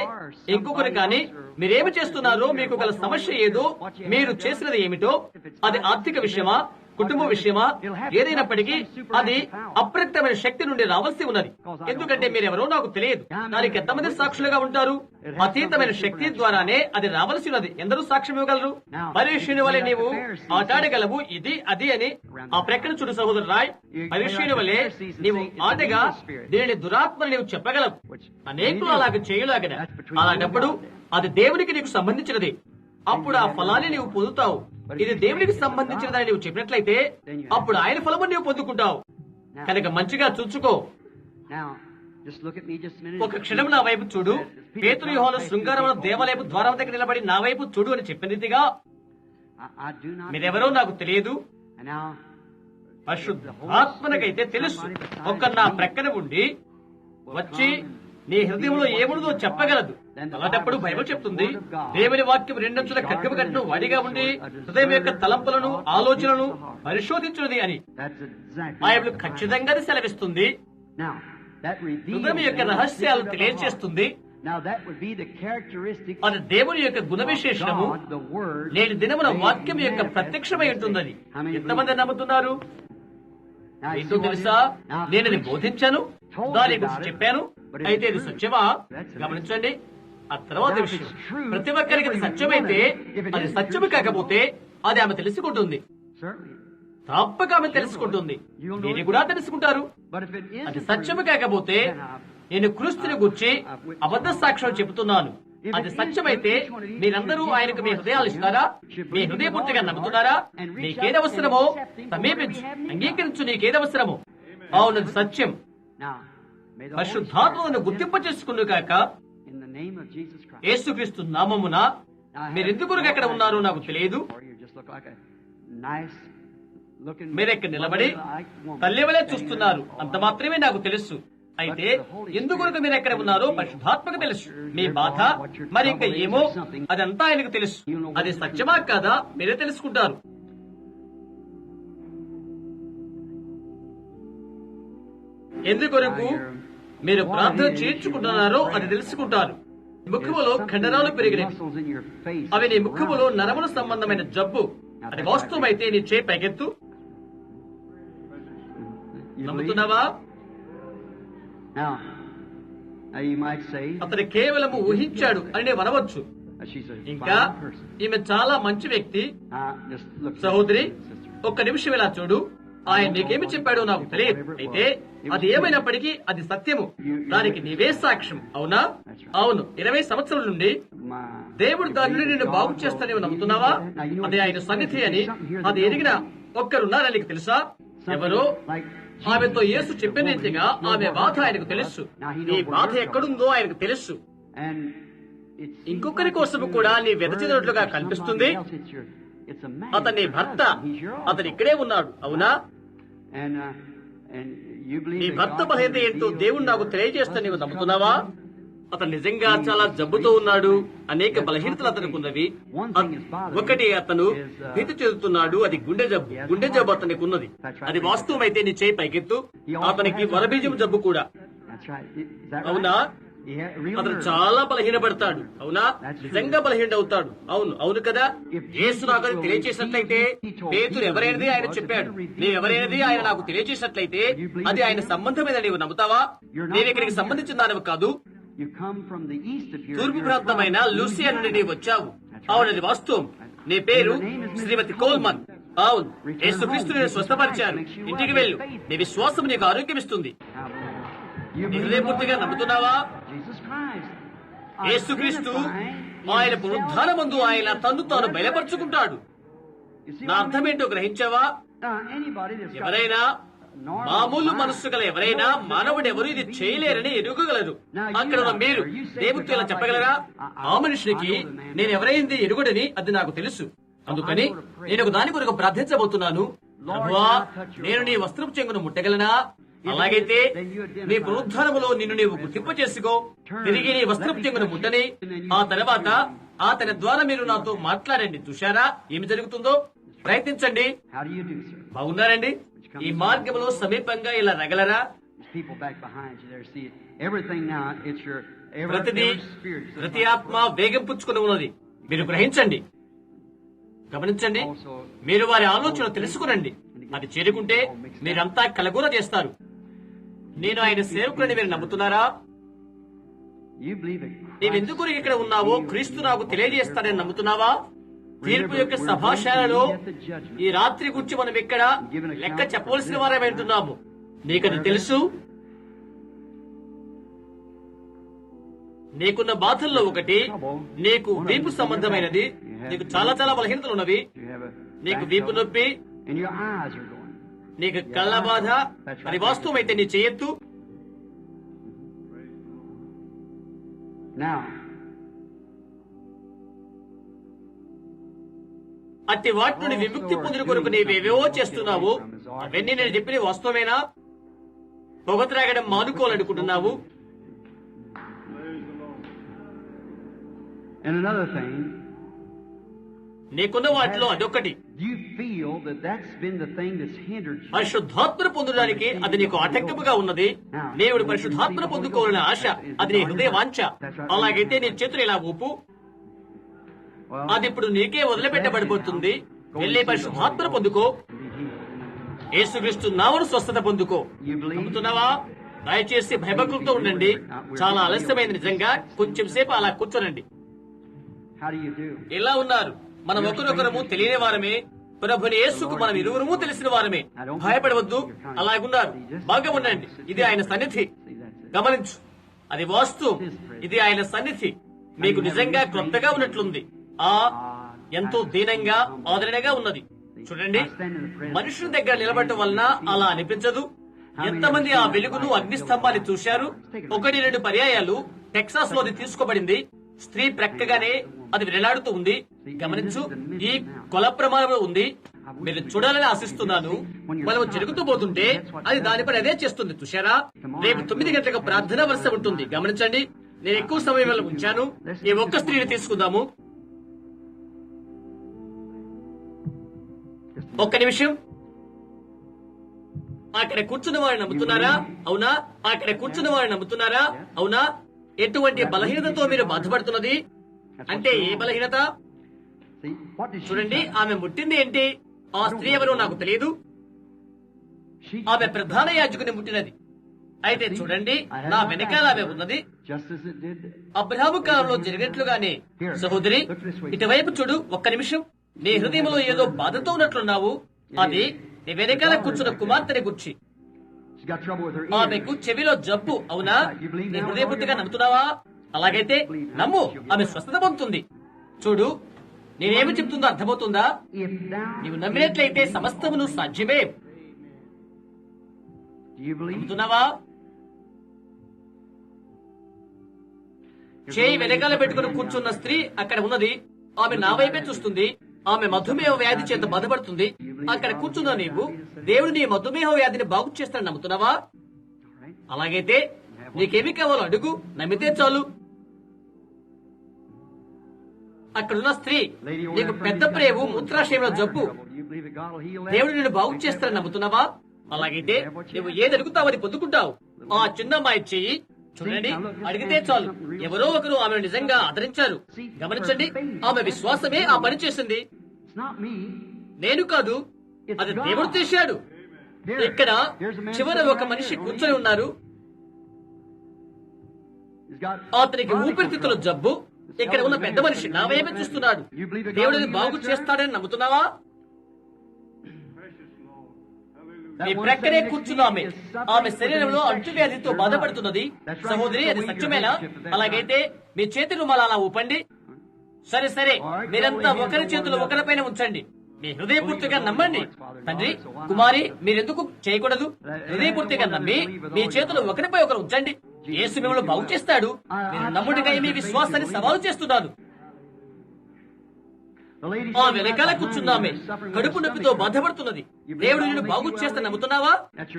ఇంకొకరు కానీ మీరేమి చేస్తున్నారో, మీకు గల సమస్య ఏదో, మీరు చేసినది ఏమిటో, అది ఆర్థిక విషయమా, కుటుంబ విషయమా, ఏదైనప్పటికీ అది అప్రక్తమైన శక్తి నుండి రావాల్సి ఉన్నది. ఎందుకంటే మీరెవరో నాకు తెలియదు. దానికి ఎంతమంది సాక్షులుగా ఉంటారు? అతీతమైన శక్తి ద్వారానే అది రావాల్సి ఉన్నది. ఎందరూ సాక్ష్యం ఇవ్వగలరు? పరీక్షని వలె నీవు ఆటాడగలవు, ఇది అది అని. ఆ ప్రక్కన చూడు సహోదరు రాయ్, పరీక్షని వలె నీవు ఆటగా దీనిని దురాత్మని నీవు చెప్పగలవు. అనేకులు అలాగ చేయలాగన. అలాంటప్పుడు అది దేవునికి నీకు సంబంధించినది. అప్పుడు ఆ ఫలాన్ని నీవు పొందుతావు. ఇది దేవునికి సంబంధించినదని నీవు చెప్పినట్లయితే అప్పుడు ఆయన ఫలము నీవు పొందుకుంటావు. కనుక మంచిగా చూసుకో. ఒక క్షణం నా వైపు చూడు. పేతురు యోహాను శృంగారమున దేవాలయపు ద్వారం దగ్గర నిలబడి నా వైపు చూడు అని చెప్పిన రీతిగా మీరెవరో నాకు తెలియదు. పరిశుద్ధాత్మకైతే తెలుసు. ఒక నా ప్రక్కన ఉండి వచ్చి నీ హృదయంలో ఏముందో చెప్పగలదు. అలాంటప్పుడు బైబిల్ చెప్తుంది, దేవుని వాక్యం రెండంచుల ఖడ్గము కట్టును వాడిగా ఉండి హృదయం యొక్క తలంపులను ఆలోచనలను పరిశోధించున్నది అని బైబిల్ ఖచ్చితంగా సెలవిస్తుంది. హృదయం యొక్క రహస్యాలు తెలియజేస్తుంది. అది దేవుని యొక్క గుణ విశేషణము. నేటి దినమున వాక్యం యొక్క ప్రత్యక్షమై ఉంటుందని ఎంతమంది నమ్ముతున్నారు? ఏంటో తెలుసా, నేను అది బోధించాను, దాని గురించి చెప్పాను. అయితే ఇది సత్యమా? గమనించండి. ఆ తర్వాత విషయం, ప్రతి ఒక్కరికి అది సత్యమైతే, అది సత్యము కాకపోతే అది ఆమె తెలుసుకుంటుంది. తప్పక ఆమె తెలుసుకుంటుంది. మీరు కూడా తెలుసుకుంటారు. అది సత్యము కాకపోతే నేను క్రీస్తుని గురించి అబద్ధ సాక్ష్యం చెబుతున్నాను. అది సత్యమైతే మీరందరూ ఆయనకు మీ హృదయాలు ఇస్తారా? మీ హృదయపూర్తిగా నమ్ముతున్నారా? నీకేది అవసరమో సమీపించు, అంగీకరించు. నీకేది అవసరమో అవును, అది సత్యం. పరిశుద్ధాత్మను గుర్తింప చేసుకును కాక యేసుక్రీస్తు నామమున. మీరెందుకు ఎక్కడ ఉన్నారో నాకు తెలియదు. మీరెక్కడ నిలబడి తల్లివలే చూస్తున్నారు, అంత మాత్రమే నాకు తెలుసు. అయితే ఎందుకొరకు మీరు ఎక్కడ ఉన్నారో పరిశుద్ధాత్మకు తెలుసు. మీ బాధ మరి ఇంకా ఏమో అదంతా ఆయనకు తెలుసు. అది సత్యమా కాదా మీరే తెలుసుకుంటారు. ఎందుకొరకు మీరు ప్రార్థన చేయించుకుంటున్నారో అది తెలుసుకుంటారు. ముఖములో కండరాలు పెరిగినవి, అవి నీ ముఖములో నరముల సంబంధమైన జబ్బు. అది వాస్తవమైతే నీ చేయి పైకెత్తు. నమ్ముతున్నావా? అతను కేవలము ఊహించాడు అని నేను అనవచ్చు. ఇంకా ఈమె చాలా మంచి వ్యక్తి. సహోదరి, ఒక్క నిమిషం ఇలా చూడు. ఆయన నీకేమి చెప్పాడో నాకు తెలియదు. అయితే అది ఏమైనప్పటికీ అది సత్యము. దానికి నీవే సాక్ష్యం. అవునా? అవును. 20 సంవత్సరాల నుండి దేవుడు దానిని నిన్ను బాగు చేస్తానని నమ్ముతున్నావా? అది ఆయన సన్నిధి అని అది ఎరిగిన ఒక్కరున్నారని నీకు తెలుసా? ఎవరో ఆమెతో యేసు చెప్పిన రీతిగా ఆమె బాధ ఆయనకు తెలుసు. నీ బాధ ఎక్కడుందో ఆయనకు తెలుసు. ఇంకొకరి కోసం కూడా నీ వెదచినట్లుగా కనిపిస్తుంది. అతని భర్త, అతను ఇక్కడే ఉన్నాడు. అవునా? నీ భర్త బలహీనత ఏంటో దేవుడు నాకు తెలియజేస్తా. నీవు నమ్ముతున్నావా? అతను నిజంగా చాలా జబ్బుతో ఉన్నాడు. అనేక బలహీనతలు అతనికి ఉన్నవి. ఒకటి, అతను భీతి చెందుతున్నాడు. అది గుండె జబ్బు. గుండె జబ్బు అతనికి ఉన్నది. అది వాస్తవమైతే నీ చేయి పైకెత్తు. అతనికి వరబీజం జబ్బు కూడా. అవునా? అతను చాలా బలహీనపడతాడు. అవునా? నిజంగా బలహీన అవుతాడు. అవును, అవును కదా. యేసు నాకు తెలియచేసినట్లయితే, పేతురు ఎవరైనది ఆయన చెప్పాడు. నీవెవరైనది ఆయన నాకు తెలియచేసినట్లయితే అది ఆయన సంబంధమైన నీవు నమ్ముతావా? నీవు ఇక్కడికి సంబంధించిన దానివి కాదు. తూర్పు ప్రాంతమైన లూసియా నుండి నీవు వచ్చావు. అవును, అది వాస్తవం. నీ పేరు శ్రీమతి కోల్మన్. అవును, యేసుక్రీస్తు నేను స్వస్థపరిచాను. ఇంటికి వెళ్ళు. నీ విశ్వాసం నీకు ఆరోగ్యం ఇస్తుంది. హృదయపూర్తిగా నమ్ముతున్నావా? యేసుక్రీస్తు ఆయన పునరుద్ధానమందు ఆయన తన్ను తాను బయలుపరుచుకుంటాడు. నా అర్థమేంటో గ్రహించావా? ఎవరైనా మామూలు మనస్సు గల ఎవరైనా మానవుడు ఎవరు ఇది చేయలేరని ఎరుగగలరు. అక్కడ ఉన్న మీరు దేవుడితో ఇలా చెప్పగలరా? ఆ మనుషునికి నేను ఎవరైంది ఎరుగుడని అది నాకు తెలుసు. అందుకని నేను దాని కొరకు ప్రార్థించబోతున్నాను. ప్రభువా, నేను నీ వస్త్రపు చెంగును ముట్టగలనా? అలాగైతే నీ పునరుద్ధానములో నిన్ను నీవు గుర్తింపు చేసుకో. తిరిగి నీ వస్త్రపు చెంగును ముట్టని. ఆ తర్వాత అతని ద్వారా మీరు నాతో మాట్లాడండి. చూశారా ఏమి జరుగుతుందో? ప్రయత్నించండి. బాగున్నారండి? ఈ మార్గంలో సమీపంగా ఇలా రగలరా? ప్రతి ఆత్మ వేగం పుచ్చుకుని ఉన్నది. మీరు గ్రహించండి, గమనించండి. మీరు వారి ఆలోచన తెలుసుకునండి. అది చేరుకుంటే మీరంతా కలగూర చేస్తారు. నేను ఆయన సేవకుడిని మీరు నమ్ముతున్నారా? నీవెందుకు ఇక్కడ ఉన్నావో క్రీస్తు నాకు తెలియజేస్తానని నమ్ముతున్నావా? తీర్పు యొక్క సభాశాలలో ఈ రాత్రి గురించి మనం ఇక్కడ లెక్క చెప్పవలసిన వారే వింటున్నాము. నీకది తెలుసు. నీకున్న బాధల్లో ఒకటి నీకు వీపు సంబంధమైనది. నీకు చాలా చాలా బలహీనతలు ఉన్నవి. నీకు వీపు నొప్పి, నీకు కళ్ళ బాధ. అది వాస్తవమైతే నీ చేయొద్దు. అట్టి వాటి నుండి విముక్తి పొందిన కొరకు నీవేవేవో చేస్తున్నావు. అవన్నీ నేను చెప్పిన వాస్తవమేనా? పొగ త్రాగడం మానుకోవాలనుకుంటున్నావు. నీకున్న వాటిలో అదొక్కటి. పరిశుద్ధాత్మను పొందడానికి అది నీకు ఆటంకముగా ఉన్నది. దేవుడు పరిశుద్ధాత్మను పొందుకోవాలనే ఆశ, అది నీ హృదయ వాంఛ. అలాగైతే నీ చేతులు ఇలా ఊపు. అది ఇప్పుడు నీకే వదిలిపెట్టబడిపోతుంది. వెళ్ళి పరిశుద్ధాత్మను పొందుకో. యేసుక్రీస్తు నామమున స్వస్థత పొందుకో. నమ్ముతున్నావా? దయచేసి భయభక్తులతో ఉండండి. చాలా ఆలస్యమైంది నిజంగా. కొంచెం సేపు అలా కూర్చోనండి. ఎలా ఉన్నారు? మనం ఒకరొకరము తెలియని వారమే. ప్రభుని యేసుకు మనం ఇరువురము తెలిసిన వారమే. భయపడవద్దు. అలాగున్నారు. బాగా ఉండండి. ఇది ఆయన సన్నిధి. గమనించు, అది వాస్తవం. ఇది ఆయన సన్నిధి. మీకు నిజంగా క్రొత్తగా ఉన్నట్లుంది. ఎంతో దీనంగా ఆదరణగా ఉన్నది. చూడండి, మనుషుల దగ్గర నిలబడటం వలన అలా అనిపించదు. ఎంతమంది ఆ వెలుగును అగ్నిస్తంభాన్ని చూశారు? 1-2 పర్యాయాలు టెక్సాస్ లో అది తీసుకోబడింది. స్త్రీ ప్రక్కగానే అది వేలాడుతూ ఉంది. గమనించు, ఈ కొల ప్రమాణంలో ఉంది. మీరు చూడాలని ఆశిస్తున్నాను. మనం జరుగుతూ పోతుంటే అది దానిపై అదే చేస్తుంది. చూశారా? రేపు 9 గంటలకు ప్రార్థన వరుస ఉంటుంది. గమనించండి, నేను ఎక్కువ సమయం ఉంచాను. ఈ ఒక్క స్త్రీని తీసుకుందాము. ఒక్క నిమిషం. అక్కడ కూర్చున్న వారిని నమ్ముతున్నారా? అవునా? అక్కడ కూర్చున్న వారిని నమ్ముతున్నారా? అవునా? ఎటువంటి బలహీనతతో మీరు బాధపడుతున్నది? అంటే ఏ బలహీనత? చూడండి, ఆమె ముట్టింది ఏంటి? ఆ స్త్రీ ఎవరో నాకు తెలియదు. ఆమె ప్రధాన యాజకుని ముట్టినది. అయితే చూడండి, నా వెనకాల ఆమె ఉన్నది. అబ్రహాము కాలంలో జరిగినట్లుగానే. సహోదరి, ఇటువైపు చూడు. ఒక్క నిమిషం. నీ హృదయంలో ఏదో బాధతో ఉన్నట్లున్నావు. అది నీ వెనకాల కూర్చున్న కుమార్తెని గుర్చి. ఆమెకు చెవిలో జబ్బు. అవునా? నీ హృదయబుద్ధిగా నమ్ముతున్నావా? అలాగైతే నమ్ము, ఆమె స్వస్థత పొందుతుంది. చూడు, నేనేమి చెప్తుందో అర్థమవుతుందా? నీవు నమ్మినట్లయితే సమస్తమును సాధ్యమే. నమ్ముతున్నావా? చేయి వెనకాల పెట్టుకుని కూర్చున్న స్త్రీ అక్కడ ఉన్నది. ఆమె నా వైపే చూస్తుంది. ఆమె మధుమేహ వ్యాధి చేత బాధపడుతుంది. అక్కడ కూర్చున్నా నీవు దేవుడు నీ మధుమేహ వ్యాధిని బాగు చేస్తాడని నమ్ముతున్నావా? అలాగైతే నీకేమి కావాలో అడుగు, నమ్మితే చాలు. అక్కడున్న స్త్రీ, నీకు పెద్ద ప్రేమ, మూత్రాశయంలో జబ్బు, దేవుడు నిన్ను బాగు చేస్తాడని నమ్ముతున్నావా? అలాగైతే నువ్వు ఏది అడుగుతావని పొందుకుంటావు. ఆ చిన్న అమ్మాయి చెయ్యి చూడండి, అడిగితే చాలు. ఎవరో ఒకరు ఆమెను నిజంగా ఆదరించారు. గమనించండి, ఆమె విశ్వాసమే ఆ పని చేసింది. నేను కాదు, అది దేవుడు చేశాడు. ఇక్కడ చివర ఒక మనిషి కూర్చొని ఉన్నారు. అతనికి ఊపిరితిత్తుల జబ్బు. ఇక్కడ ఉన్న పెద్ద మనిషి నా వైపే చూస్తున్నాడు. దేవుడిని బాగు చేస్తాడని నమ్ముతున్నావా? మీ ప్రక్కనే కూర్చున్న ఆమె శరీరంలో అంటువ్యాధితో బాధపడుతున్నది. సహోదరి, అది సత్యమేనా? అలాగైతే మీ చేతి రుమాలు అలా ఊపండి. సరే సరే, మీరంతా ఒకరి చేతులు ఒకరిపైన ఉంచండి. మీ హృదయపూర్తిగా నమ్మండి. తండ్రి, కుమారి, మీరెందుకు చేయకూడదు? హృదయపూర్తిగా నమ్మి మీ చేతులు ఒకరిపై ఒకరు ఉంచండి. యేసు మిమ్మల్ని బాగు చేస్తాడు. మీరు నమ్ముడిగా మీ విశ్వాసాన్ని సవాలు చేస్తున్నాను. ఆ వెనకాల కూర్చున్నామే కడుపు నొప్పితో బాధపడుతున్నది. దేవుడు నిన్ను బాగు చేస్తా నమ్ముతున్నావా?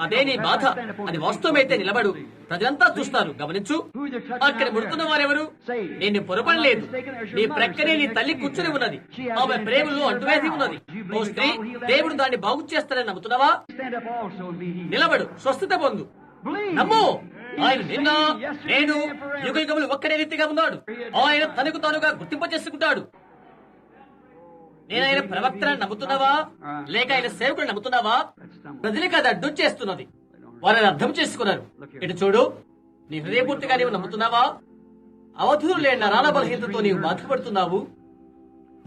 అదే నీ బాధ. అది వాస్తవమైతే నిలబడు, ప్రజలంతా చూస్తారు. గమనించు, అక్కడ ముడుతున్న వారెవరు? నేను పొరపడలేదు. నీ ప్రక్కనే నీ తల్లి కూర్చుని ఉన్నది. ఆమె ప్రేమలో అంటువ్యాధి ఉన్నది. ఓ స్త్రీ, దేవుడు దాన్ని బాగు చేస్తాడని నమ్ముతున్నావా? నిలబడు, స్వస్థత పొందు. నమ్ము. ఆయన నిన్న, నేను, యుగయుగములు ఒక్కడే రీతిగా ఉన్నాడు. ఆయన తనకు తానుగా గుర్తింప చేసుకుంటాడు. నేను ఆయన ప్రవక్తను నమ్ముతున్నావా, లేక ఆయన సేవకుడు నమ్ముతున్నావా? ప్రజలకు అది అడ్డు చేస్తున్నది. వారిని అర్థం చేసుకున్నారు. ఇటు చూడు, నీ హృదయపూర్తిగా నీవు నమ్ముతున్నావా? అవధులు లేని నరాల బలహీనతతో నీవు బాధపడుతున్నావు.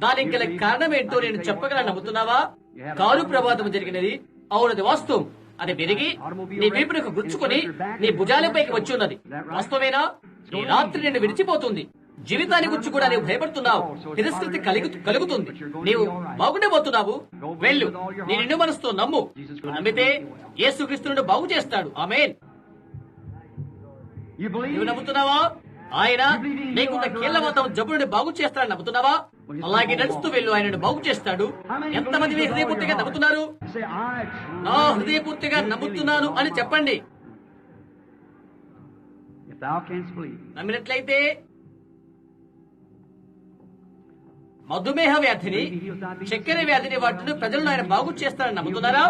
దానికి గల కారణం ఏంటో నేను చెప్పగల నమ్ముతున్నావా? కారు ప్రమాదం జరిగినది. అవునది వాస్తవం. అది పెరిగి నీ వీపునకు గుచ్చుకుని నీ భుజాలపైకి వచ్చి ఉన్నది. వాస్తవేనా? ఈ రాత్రి నిన్ను విడిచిపోతుంది. జీవితాన్ని గురించి కూడా నీవు భయపడుతున్నావు. తిరస్కృతి కలుగుతుంది. నీవు బాగుండబోతున్నావు. వెళ్ళు, నీ నిండు మనసుతో నమ్ము. నువ్వు నమ్మితే యేసుక్రీస్తును బాగు చేస్తాడు. ఆమేన్. నువ్వు నమ్ముతున్నావా? ఆయన నీకున్న కీళ్లవాతం జబ్బుని బాగు చేస్తాడని నమ్ముతున్నావా? అలాగే నడుస్తూ వెళ్ళు, ఆయనను బాగు చేస్తాడు. ఎంతమంది మీ హృదయపూర్తిగా నమ్ముతున్నారు? నా హృదయపూర్తిగా నమ్ముతున్నాను అని చెప్పండి. నమ్మినట్లయితే మధుమేహ వ్యాధిని, చక్కెర వ్యాధిని, వాటిని ప్రజలను ఆయన బాగు చేస్తారని నమ్ముతున్నారా?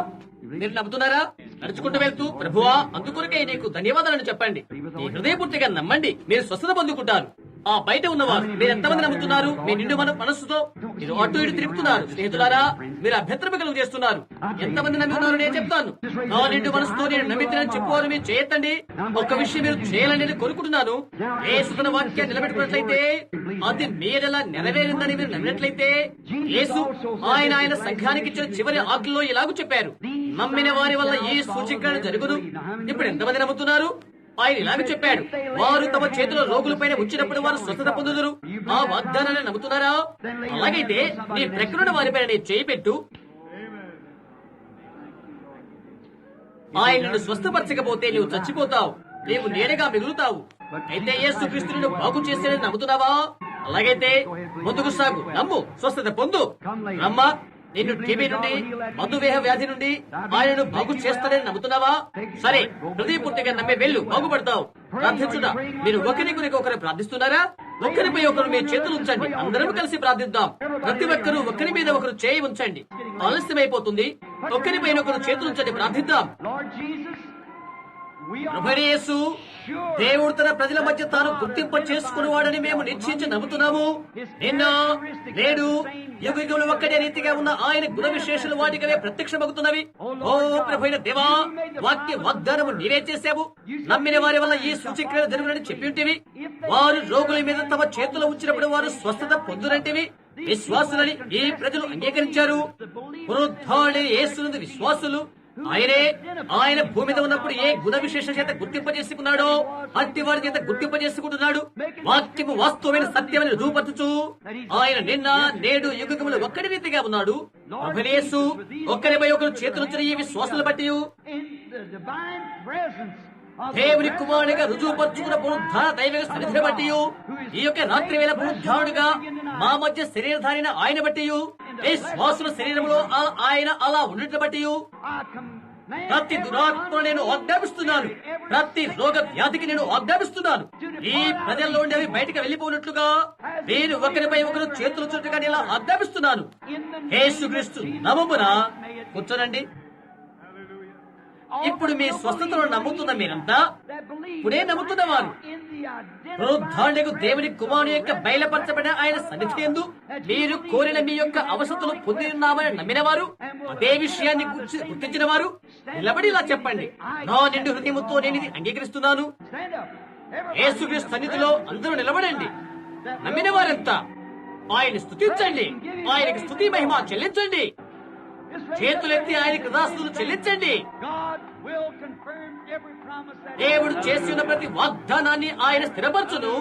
మీరు నమ్ముతున్నారా? నడుచుకుంటూ వెళ్తూ, ప్రభువా, అందుకొరకే నీకు ధన్యవాదాలను చెప్పండి. మీ హృదయపూర్తిగా నమ్మండి, మీరు స్వస్థత పొందుకుంటారు. ఆ బయట ఉన్నవారు మీరు ఎంతమంది నమ్ముతున్నారు? మీ నిండు మనస్సుతో మీరు అటు ఇటు తిరుగుతున్నారు. స్నేహితులారా, మీరు అభ్యంతరం కలుగు చేస్తున్నారు. ఎంతమంది నమ్ముతున్నారు నేను చెప్తాను. నా నిండు మనసుతో నేను నమ్మితేనని చెప్పుకోవాలి. మీరు చేయొద్దండి. ఒక్క విషయం మీరు చేయాలని నేను కోరుకుంటున్నాను. యేసు తన వాక్యాన్ని నిలబెట్టుకున్నట్లయితే, అది మీరెలా నెరవేరిందని మీరు నమ్మినట్లయితే, యేసు ఆయన సంఘానికి ఇచ్చిన చివరి ఆజ్ఞలో ఇలాగూ చెప్పారు, నమ్మిన వారి వల్ల ఈ సూచక్రియలు జరుగును. ఇప్పుడు ఎంతమంది నమ్ముతున్నారు? ఆయన ఇలాగ చెప్పాడు, వారు తమ చేతిలో రోగులపైన ఉంచినప్పుడు వారు స్వస్థత పొందుదురు. ఆ వాగ్దానాన్ని నమ్ముతున్నారా? అలాగైతే నీ ప్రక్కనున్న వారిపైన నీ చేయి పెట్టు. ఆయనను స్వస్థపరచకపోతే నీవు చచ్చిపోతావు, నీవు నీడగా మిగులుతావు. అయితే యేసుక్రీస్తును బాగు చేస్తాడని నమ్ముతున్నావా? అలాగైతే ముందుకు సాగు, నమ్ము, స్వస్థత పొందు. రమ్మా, నిన్ను టీబీ నుండి, మధుమేహ వ్యాధి నుండి ఆయనను బాగు చేస్తాడని నమ్ముతున్నావా? సరే, హృదయపూర్తిగా నమ్మే వెళ్ళు, బాగుపడతావు. ప్రార్థించుదా, మీరు ఒకరి గురికి ఒకరు ప్రార్థిస్తున్నారా? ఒక్కరిపై ఒకరు మీ చేతులు ఉంచండి, అందరం కలిసి ప్రార్థిద్దాం. ప్రతి ఒక్కరూ ఒకరి మీద ఒకరు చేయి ఉంచండి. ఆలస్యమైపోతుంది. ఒకరిపైన ఒకరు చేతులు ఉంచండి, ప్రార్థిద్దాం. ప్రభువైన యేసు, దేవుడు తన ప్రజల మధ్య తాను గుర్తింప చేసుకునేవాడని మేము నిశ్చయించి నమ్ముతున్నాము. నిన్న నేడు యుగయుగములు ఒక్కడే రీతిగా ఉన్న ఆయన గుణ విశేషాలు వాటికవే ప్రత్యక్షమవుతున్నవి. ఓ ప్రభువైన దేవా, వాక్య వాగ్దానము నీవే చేశావు. నమ్మిన వారి వల్ల ఈ సూచక్రియలు జరుగునని చెప్పి ఉంటివి. వారు రోగుల మీద తమ చేతులు ఉంచినప్పుడు వారు స్వస్థత పొందునంటివి. విశ్వాసులని ఈ ప్రజలు అంగీకరించారు. పునరుద్ధారుడైన యేసునందు విశ్వాసులు. ఆయన భూమి మీద ఉన్నప్పుడు ఏ గుణ విశేష చేత గుర్తింపజేసుకున్నాడో అట్టి వారి చేత గుర్తింపజేసుకుంటున్నాడు. వాక్యము వాస్తవమైన సత్యమని రూపొందుచు ఆయన నిన్న నేడు యుగములు ఒక్కడి రీతిగా ఉన్నాడు. ప్రభువైన యేసు, ఒక్కరిపై ఒకరు చేతులుంచిన ఈ విశ్వాసాలు బట్టి దేవుని కుమారునిగా రుజువుపరుచుకున్న పునరుద్ధార దైవిక సన్నిధిని బట్టి, ఈ యొక్క రాత్రి వేళ పునరుద్ధారుడుగా మా మధ్య శరీరధారిన ఆయన బట్టి, విశ్వాసుల శరీరంలో ఆయన అలా ఉండటం బట్టి ప్రతి దురాత్మను నేను ఆజ్ఞాపిస్తున్నాను. ప్రతి రోగ వ్యాధికి నేను ఆజ్ఞాపిస్తున్నాను. ఈ ప్రజల్లో ఉండేవి బయటకు వెళ్లిపోయినట్లుగా మీరు ఒకరిపై ఒకరు చేతులు చుట్టగా ఇలా ఆజ్ఞాపిస్తున్నాను. యేసుక్రీస్తు నామమున కూర్చోనండి. ఇప్పుడు మీ స్వస్థతను నమ్ముతున్న మీరంతా ఇప్పుడే నమ్ముతున్నవారు పునరుద్ధారణకు దేవుని కుమారుని యొక్క బయలుపరచబడిన ఆయన సన్నిధి యందు మీరు కోరిన మీ యొక్క అవసరతలు పొంది ఉన్నామని నమ్మినవారు, అదే విషయాన్ని గుర్తించిన వారు నిలబడి ఇలా చెప్పండి, నా నిండు హృదయముతో నేను ఇది అంగీకరిస్తున్నాను. యేసుక్రీస్తు సన్నిధిలో అందరూ నిలబడండి. నమ్మిన వారంతా ఆయన్ని స్తుతించండి. ఆయనకి స్తుతి మహిమ చెల్లించండి. చేతులెత్తి ఆయన కృతజ్ఞతలు చెల్లించండి. దేవుడు చేసి ఉన్న ప్రతి వాగ్దానాన్ని ఆయన స్థిరపరచును.